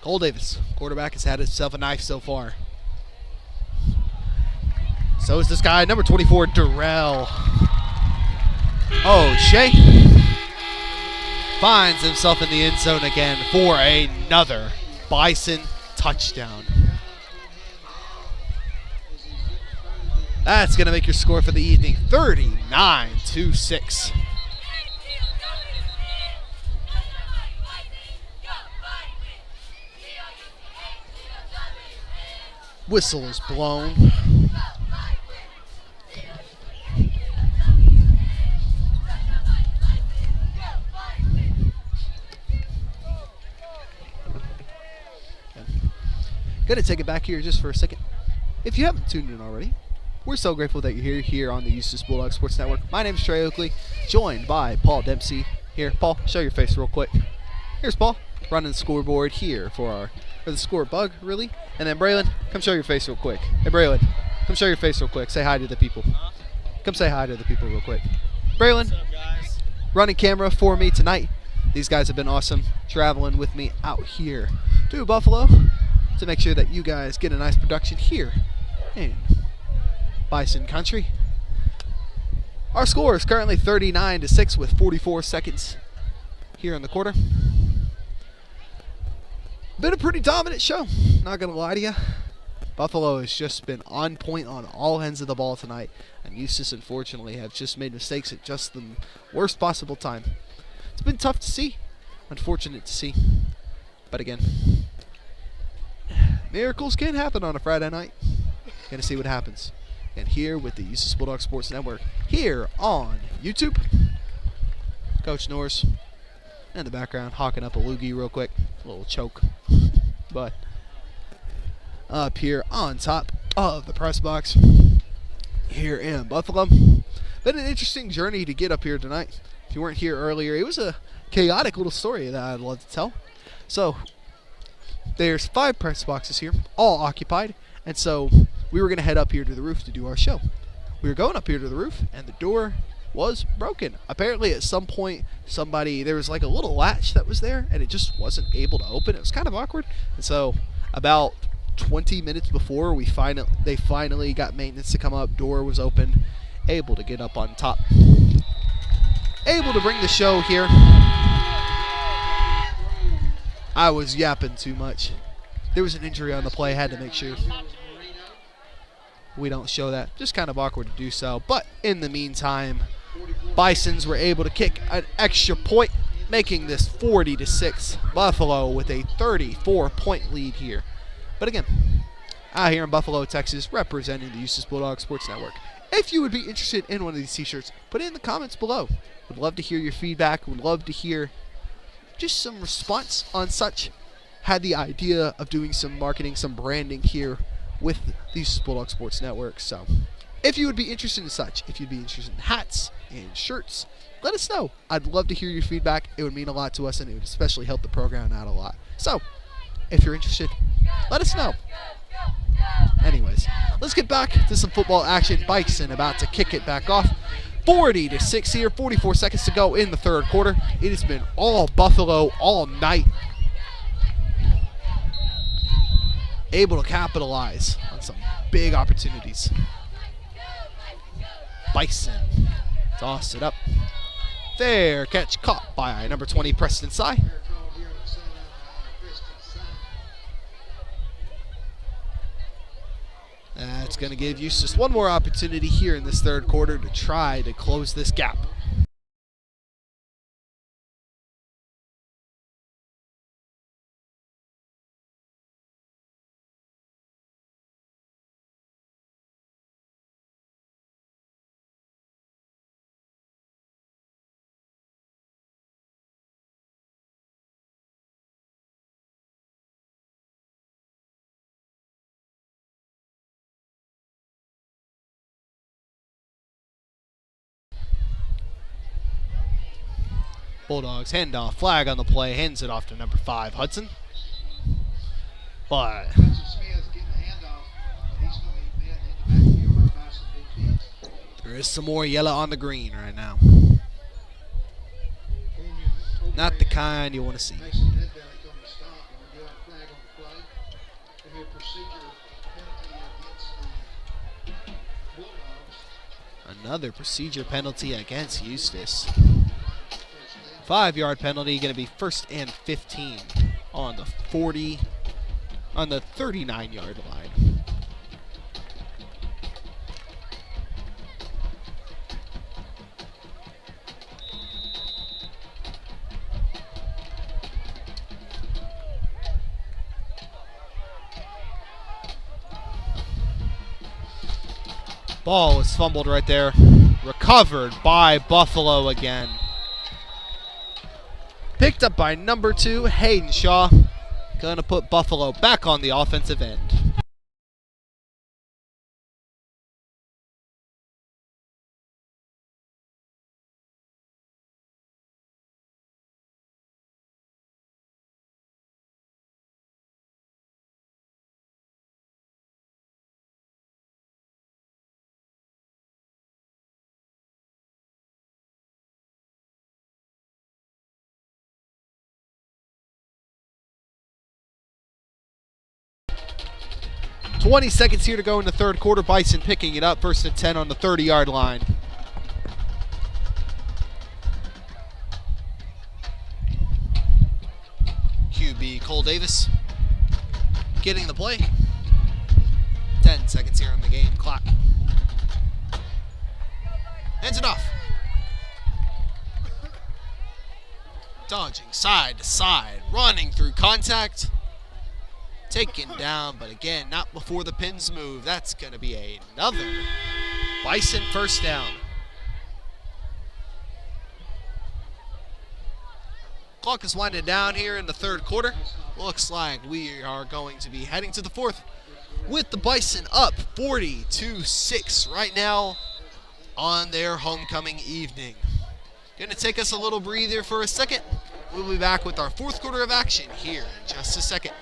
Cole Davis, quarterback, has had himself a knife so far. So is this guy, number 24, Durrell. Oh, Shea finds himself in the end zone again for another Bison touchdown. That's going to make your score for the evening 39-6. Whistle is blown. Going to take it back here just for a second. If you haven't tuned in already, we're so grateful that you're here on the Eustace Bulldogs Sports Network. My name is Trey Oakley, joined by Paul Dempsey. Here, Paul, show your face real quick. Here's Paul, running the scoreboard here for the score bug, really. And then Braylon, come show your face real quick. Hey, Braylon, come show your face real quick. Say hi to the people. Come say hi to the people real quick. Braylon, What's up, guys? running camera for me tonight. These guys have been awesome traveling with me out here to Buffalo to make sure that you guys get a nice production here in Bison Country. Our score is currently 39-6 with 44 seconds here in the quarter. Been a pretty dominant show, not going to lie to you. Buffalo has just been on point on all ends of the ball tonight, and Eustace, unfortunately, have just made mistakes at just the worst possible time. It's been tough to see, unfortunate to see, but again, miracles can happen on a Friday night. Gonna see what happens. And here with the Eustace Bulldogs Sports Network, here on YouTube, Coach Norris in the background hawking up a loogie real quick, a little choke, but up here on top of the press box here in Buffalo. Been an interesting journey to get up here tonight. If you weren't here earlier, it was a chaotic little story that I'd love to tell. So there's 5 press boxes here, all occupied, and so we were going to head up here to the roof to do our show. We were going up here to the roof, and the door was broken. Apparently at some point there was like a little latch that was there, and it just wasn't able to open. It was kind of awkward, and so about 20 minutes before they finally got maintenance to come up, door was open, able to get up on top, able to bring the show here. I was yapping too much. There was an injury on the play, had to make sure we don't show that. Just kind of awkward to do so, but in the meantime, Bisons were able to kick an extra point, making this 40-6. Buffalo with a 34-point lead here. But again, out here in Buffalo, Texas, representing the Eustace Bulldogs Sports Network. If you would be interested in one of these t-shirts, put it in the comments below. Would love to hear your feedback. Would love to hear just some response on such. Had the idea of doing some marketing, some branding here with the Eustace Bulldogs Sports Network. So if you would be interested in such, if you'd be interested in hats and shirts, let us know. I'd love to hear your feedback. It would mean a lot to us, and it would especially help the program out a lot. So if you're interested, let us know. Anyways, let's get back to some football action. Bison about to kick it back off. 40-6 here, 44 seconds to go in the third quarter. It has been all Buffalo all night. Able to capitalize on some big opportunities. Bison toss it up. Fair catch caught by number 20, Preston Sy. That's going to give Eustace one more opportunity here in this third quarter to try to close this gap. Bulldogs handoff, flag on the play, hands it off to number 5, Hudson. But there is some more yellow on the green right now. Not the kind you want to see. Another procedure penalty against Eustace. 5-yard penalty, going to be 1st and 15 on the 39-yard line. Ball was fumbled right there. Recovered by Buffalo again. Picked up by number 2, Hayden Shaw. Going to put Buffalo back on the offensive end. 20 seconds here to go in the third quarter. Bison picking it up, 1st and 10 on the 30-yard line. QB Cole Davis getting the play. 10 seconds here on the game clock. Hands it off. Dodging side to side, running through contact. Taken down, but again, not before the pins move. That's going to be another Bison first down. Clock is winding down here in the third quarter. Looks like we are going to be heading to the fourth with the Bison up 40-6 right now on their homecoming evening. Going to take us a little breather for a second. We'll be back with our fourth quarter of action here in just a second.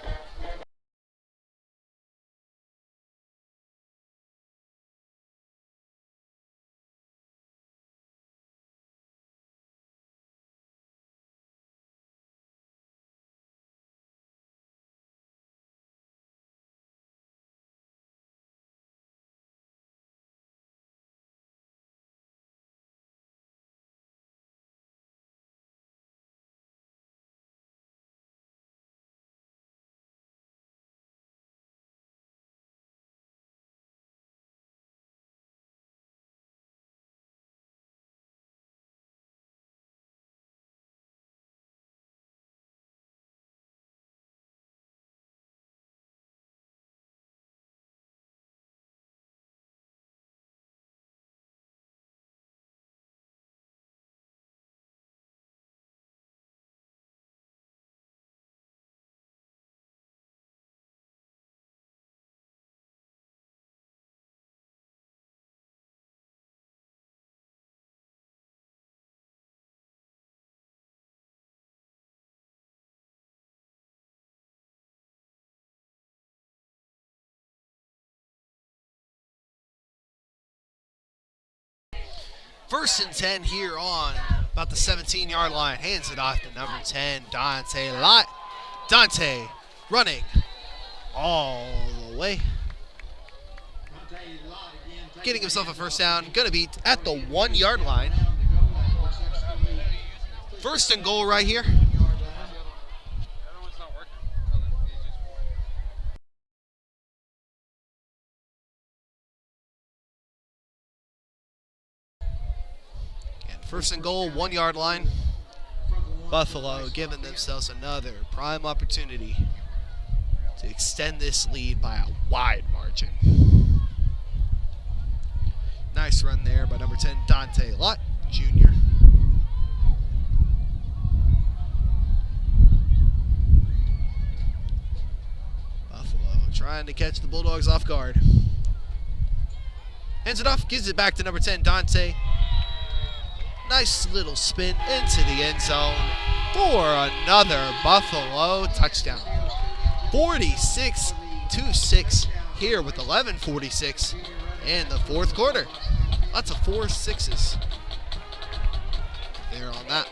First and 10 here on about the 17-yard line. Hands it off to number 10, Dante Lott. Dante running all the way. Getting himself a first down. Going to be at the 1-yard line. First and goal right here. First and goal, 1-yard line. Buffalo giving themselves another prime opportunity to extend this lead by a wide margin. Nice run there by number 10, Dante Lott, Jr. Buffalo trying to catch the Bulldogs off guard. Hands it off, gives it back to number 10, Dante. Nice little spin into the end zone for another Buffalo touchdown. 46-6 here with 11:46 in the fourth quarter. Lots of 4-6s there on that.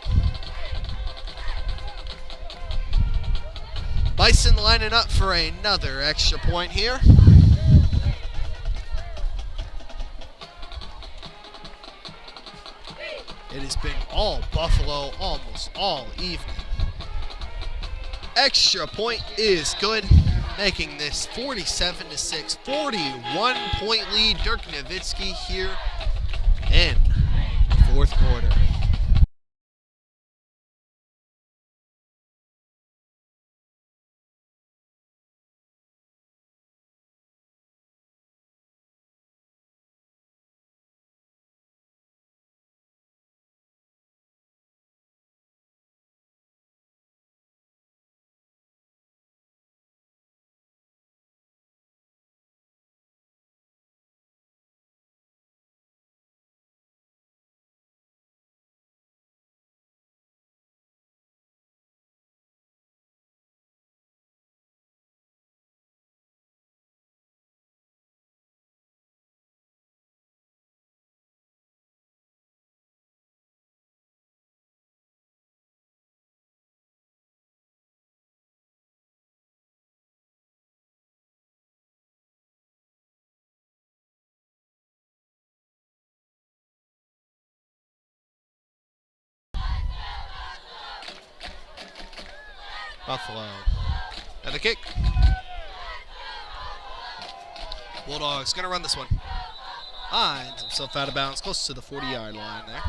Bison lining up for another extra point here. It has been all Buffalo almost all evening. Extra point is good, making this 47-6, 41-point lead. Dirk Nowitzki here in the fourth quarter. Buffalo. And the kick. Bulldogs going to run this one. Finds himself out of bounds, close to the 40-yard line there.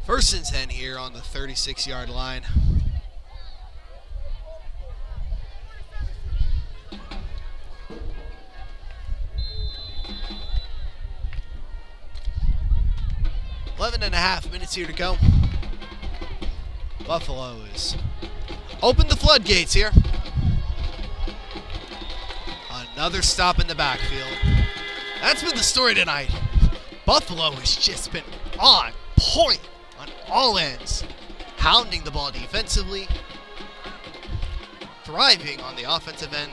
First and 10 here on the 36-yard line. .5 minutes here to go. Buffalo is open the floodgates here. Another stop in the backfield. That's been the story tonight. Buffalo has just been on point on all ends, hounding the ball defensively, thriving on the offensive end.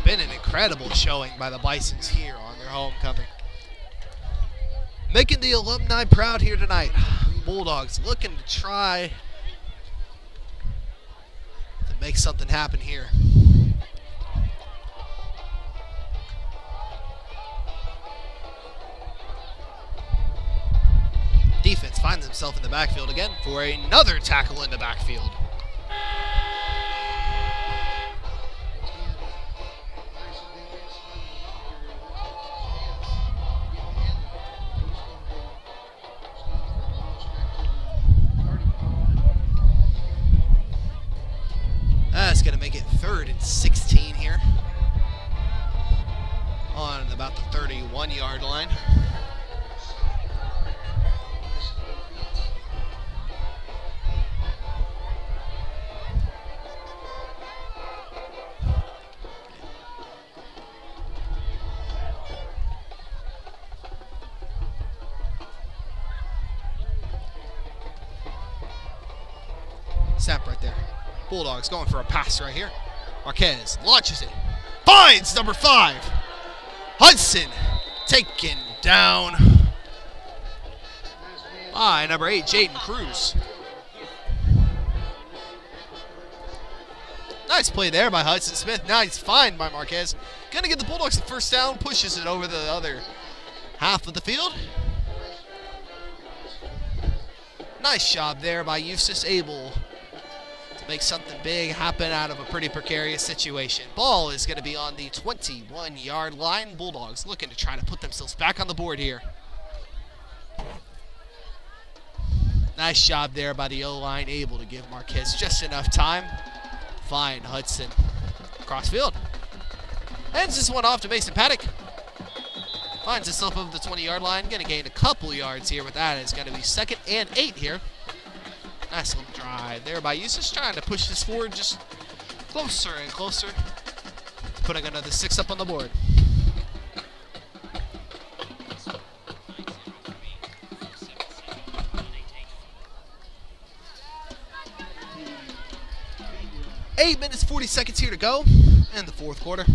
Been an incredible showing by the Bisons here on their homecoming. Making the alumni proud here tonight. Bulldogs looking to try to make something happen here. Defense finds himself in the backfield again for another tackle in the backfield. That's going to make it 3rd and 16 here on about the 31-yard line. Snap right there. Bulldogs going for a pass right here. Marquez launches it. Finds number 5. Hudson taken down by number 8, Jaden Cruz. Nice play there by Hudson Smith. Nice find by Marquez. Gonna get the Bulldogs the first down. Pushes it over the other half of the field. Nice job there by Eustace, able to make something big happen out of a pretty precarious situation. Ball is going to be on the 21-yard line. Bulldogs looking to try to put themselves back on the board here. Nice job there by the O-line, able to give Marquez just enough time. Find Hudson across field. Hands this one off to Mason Paddock. Finds himself over the 20-yard line. Going to gain a couple yards here with that. It's going to be 2nd and 8 here. Nice little drive there by Eustace, trying to push this forward just closer and closer. Putting another 6 up on the board. Eight minutes, 40 seconds here to go in the 4th quarter.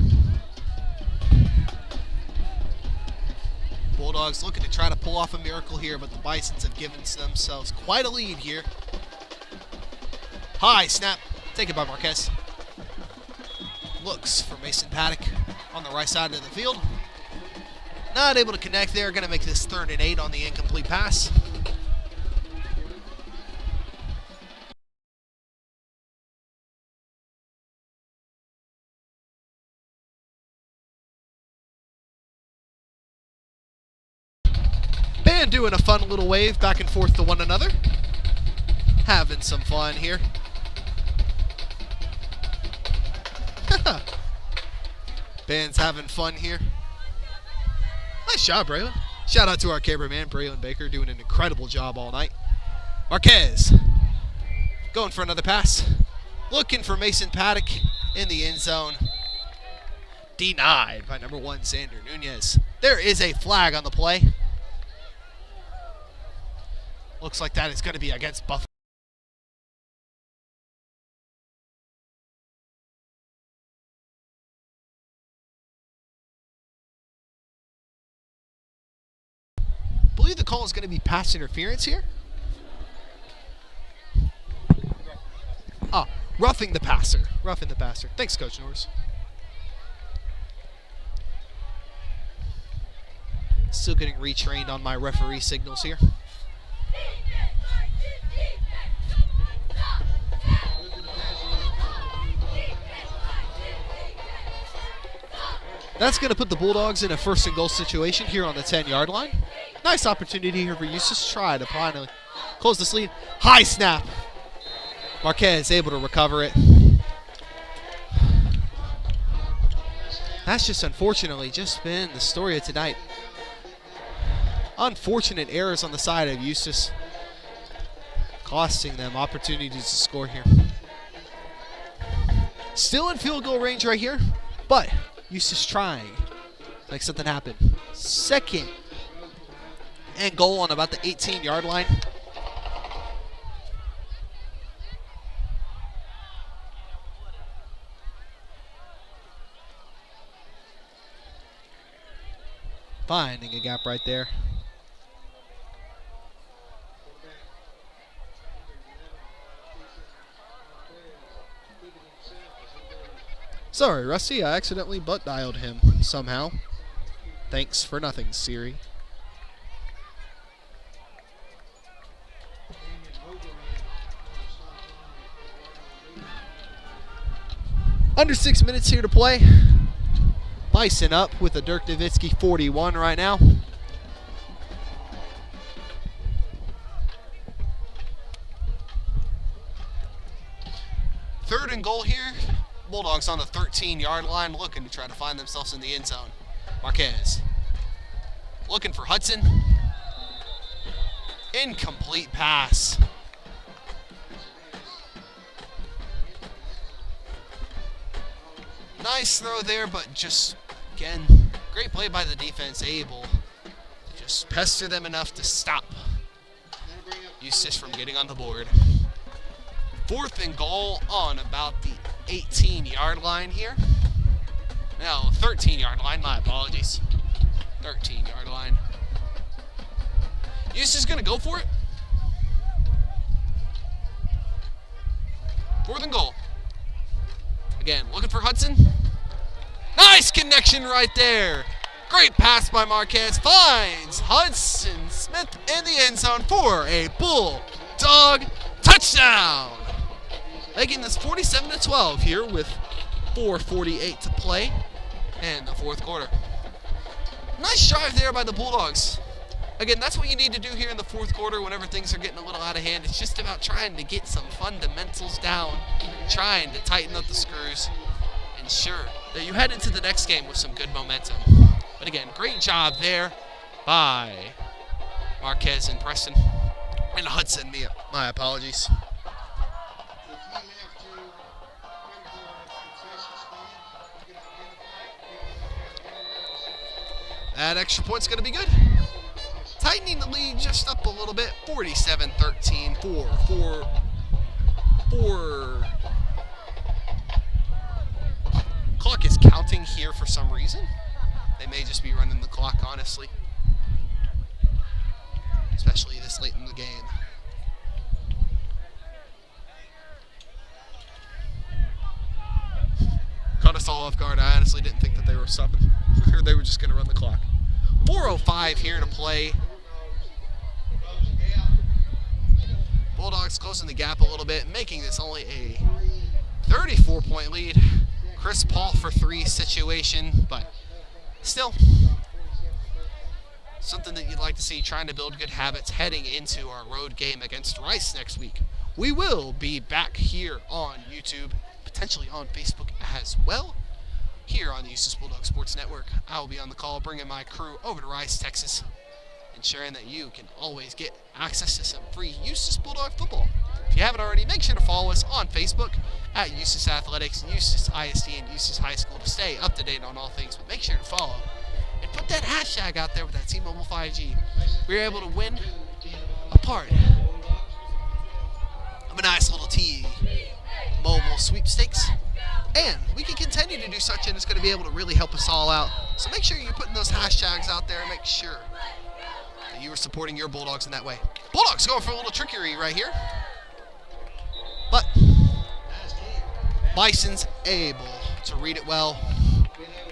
Bulldogs looking to try to pull off a miracle here, but the Bisons have given themselves quite a lead here. High snap, taken by Marquez. Looks for Mason Paddock on the right side of the field. Not able to connect there, going to make this 3rd and 8 on the incomplete pass. Band doing a fun little wave back and forth to one another. Having some fun here. Band's having fun here. Nice job, Braylon. Shout out to our cameraman, Braylon Baker, doing an incredible job all night. Marquez Going for another pass. Looking for Mason Paddock in the end zone. Denied by number 1, Xander Nunez. There is a flag on the play. Looks like that is going to be against Buffalo. I believe the call is going to be pass interference here. Roughing the passer. Roughing the passer. Thanks, Coach Norris. Still getting retrained on my referee signals here. That's going to put the Bulldogs in a 1st and goal situation here on the 10-yard line. Nice opportunity here for Eustace to try to finally close this lead. High snap. Marquez able to recover it. That's just unfortunately just been the story of tonight. Unfortunate errors on the side of Eustace, costing them opportunities to score here. Still in field goal range right here, but Eustace trying to make something happen. 2nd and goal on about the 18-yard line. Finding a gap right there. Sorry, Rusty, I accidentally butt dialed him somehow. Thanks for nothing, Siri. Under 6 minutes here to play. Bison up with a Dirk Nowitzki 41 right now. Third and goal here. Bulldogs on the 13-yard line looking to try to find themselves in the end zone. Marquez looking for Hudson. Incomplete pass. Nice throw there, but just, again, great play by the defense, able to just pester them enough to stop Eustace from getting on the board. 4th and goal on about the 18-yard line here. No, 13-yard line, my apologies. 13-yard line. Eustace is going to go for it. 4th and goal. Again, looking for Hudson. Nice connection right there. Great pass by Marquez. Finds Hudson Smith in the end zone for a Bulldog touchdown. Making this 47-12 here with 4:48 to play in the 4th quarter. Nice drive there by the Bulldogs. Again, that's what you need to do here in the 4th quarter whenever things are getting a little out of hand. It's just about trying to get some fundamentals down, trying to tighten up the screws, ensure that you head into the next game with some good momentum. But again, great job there by Marquez and Preston. And Hudson, my apologies. That extra point's going to be good. Tightening the lead just up a little bit. 47-13 4. Clock is counting here for some reason. They may just be running the clock, honestly. Especially this late in the game. Caught us all off guard. I honestly didn't think that they were stopping. Or they were just going to run the clock. 4:05 here to play. Bulldogs closing the gap a little bit, making this only a 34-point lead. Chris Paul for 3 situation, but still something that you'd like to see, trying to build good habits heading into our road game against Rice next week. We will be back here on YouTube, potentially on Facebook as well. Here on the Eustace Bulldog Sports Network, I will be on the call bringing my crew over to Rice, Texas, ensuring that you can always get access to some free Eustace Bulldog football. If you haven't already, make sure to follow us on Facebook at Eustace Athletics, Eustace ISD, and Eustace High School to stay up to date on all things. But make sure to follow and put that hashtag out there with that T-Mobile 5G. We were able to win a part of a nice little T-Mobile sweepstakes. And we can continue to do such, and it's going to be able to really help us all out. So make sure you're putting those hashtags out there and make sure that you are supporting your Bulldogs in that way. Bulldogs going for a little trickery right here. But Bison's able to read it well.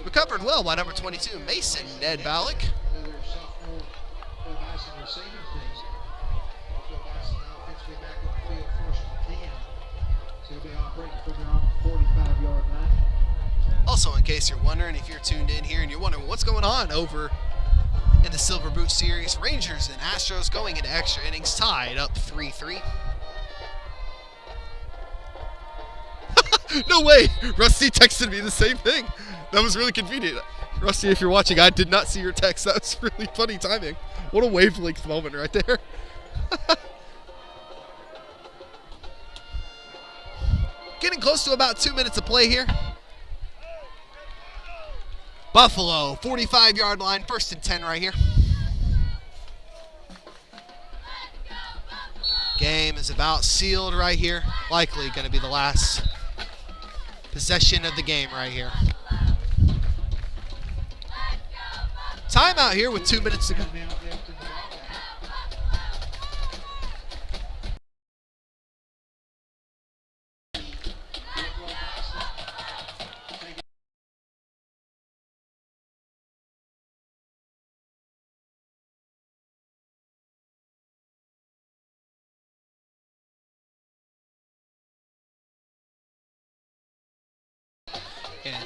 Recovered well by number 22, Mason Ned Ballack. Another sophomore for the Bison receiving team. Buffalo Bison offensively back on the field, first and 10. So he'll be operating from their own 45-yard line. Also, in case you're wondering, if you're tuned in here and you're wondering what's going on over in the Silver Boot Series, Rangers and Astros going into extra innings, tied up 3-3. No way! Rusty texted me the same thing. That was really convenient. Rusty, if you're watching, I did not see your text. That was really funny timing. What a wavelength moment right there. Getting close to about 2 minutes of play here. Buffalo, 45-yard line, 1st and 10 right here. Game is about sealed right here. Likely going to be the last possession of the game right here. Timeout here with 2 minutes to go. And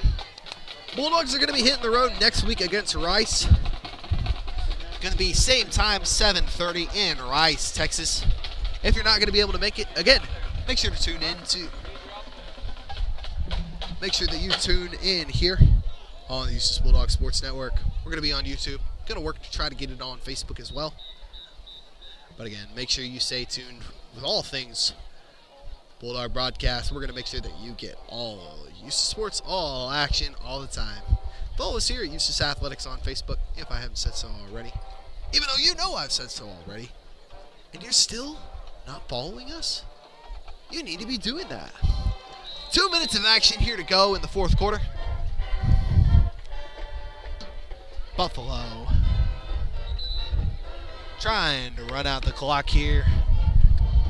Bulldogs are going to be hitting the road next week against Rice. Going to be same time, 7:30 in Rice, Texas. If you're not going to be able to make it, again, make sure to tune in to. Make sure that you tune in here on the Eustace Bulldogs Sports Network. We're going to be on YouTube. Going to work to try to get it on Facebook as well. But again, make sure you stay tuned with all things Bulldog broadcast. We're going to make sure that you get all Eustace Sports, all action, all the time. Follow us here at Eustace Athletics on Facebook, if I haven't said so already. Even though you know I've said so already. And you're still not following us? You need to be doing that. 2 minutes of action here to go in the fourth quarter. Buffalo trying to run out the clock here.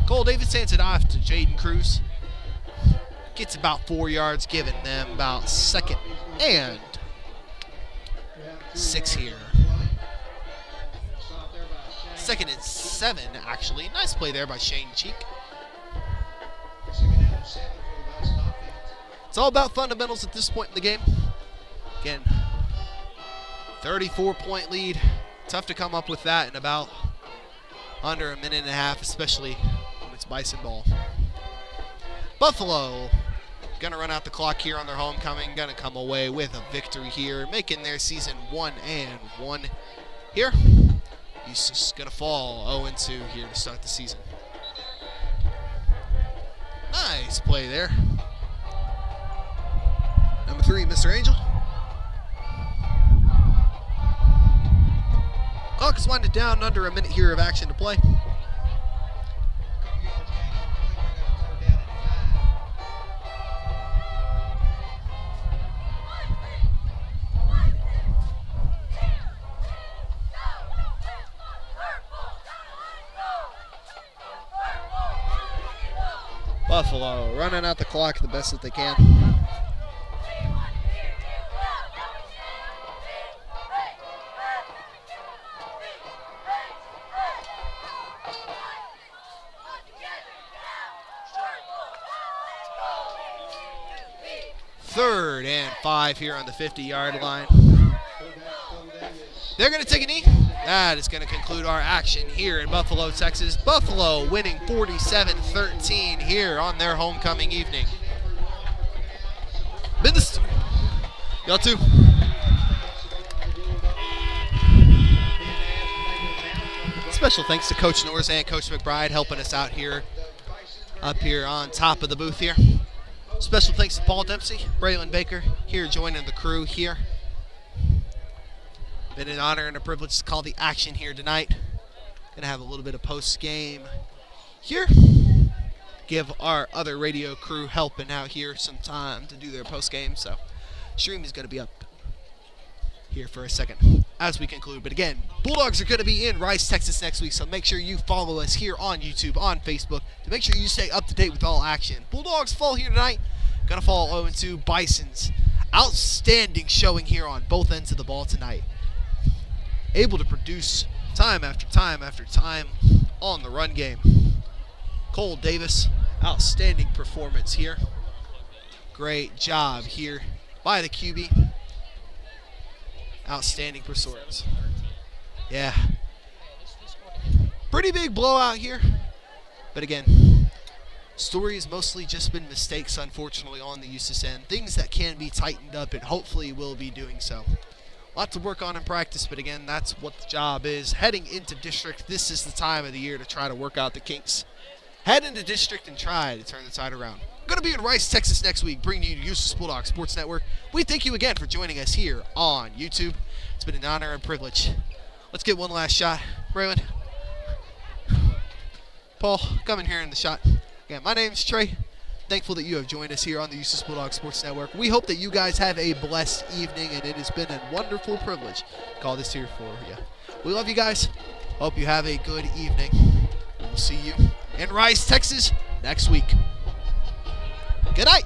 Cole Davis hands it off to Jaden Cruz. Gets about 4 yards, giving them about 2nd and 6 here. 2nd and 7, actually. Nice play there by Shane Cheek. It's all about fundamentals at this point in the game. Again, 34-point lead. Tough to come up with that in about under a minute and a half, especially when it's Bison ball. Buffalo going to run out the clock here on their homecoming. Going to come away with a victory here, making their season 1-1 here. Eustace going to fall 0-2 here to start the season. Nice play there. Number 3, Mr. Angel. Clock is winding down, under a minute here of action to play. Buffalo running out the clock the best that they can. Third and 5 here on the 50-yard line. They're going to take a knee. That is going to conclude our action here in Buffalo, Texas. Buffalo winning 47-13 here on their homecoming evening. Y'all too. Special thanks to Coach Norris and Coach McBride helping us out here up here on top of the booth here. Special thanks to Paul Dempsey, Braylon Baker, here joining the crew here. Been an honor and a privilege to call the action here tonight. Gonna have a little bit of post-game here. Give our other radio crew helping out here some time to do their post-game. So stream is gonna be up here for a second as we conclude. But again, Bulldogs are going to be in Rice, Texas next week, so make sure you follow us here on YouTube, on Facebook, to make sure you stay up to date with all action. Bulldogs fall here tonight, going to fall 0-2. Bisons, outstanding showing here on both ends of the ball tonight. Able to produce time after time after time on the run game. Cole Davis, outstanding performance here. Great job here by the QB. Outstanding performance. Yeah. Pretty big blowout here. But again, story has mostly just been mistakes, unfortunately, on the Eustace end. Things that can be tightened up and hopefully will be doing so. Lots to work on in practice, but again, that's what the job is. Heading into district, this is the time of the year to try to work out the kinks. Head into district and try to turn the tide around. Going to be in Rice, Texas next week, bringing you Eustace Bulldogs Sports Network. We thank you again for joining us here on YouTube. It's been an honor and privilege. Let's get one last shot. Braylon, Paul, come in here in the shot. Again, my name's Trey. Thankful that you have joined us here on the Eustace Bulldogs Sports Network. We hope that you guys have a blessed evening, and it has been a wonderful privilege to call this here for you. We love you guys. Hope you have a good evening. We'll see you in Rice, Texas next week. Good night.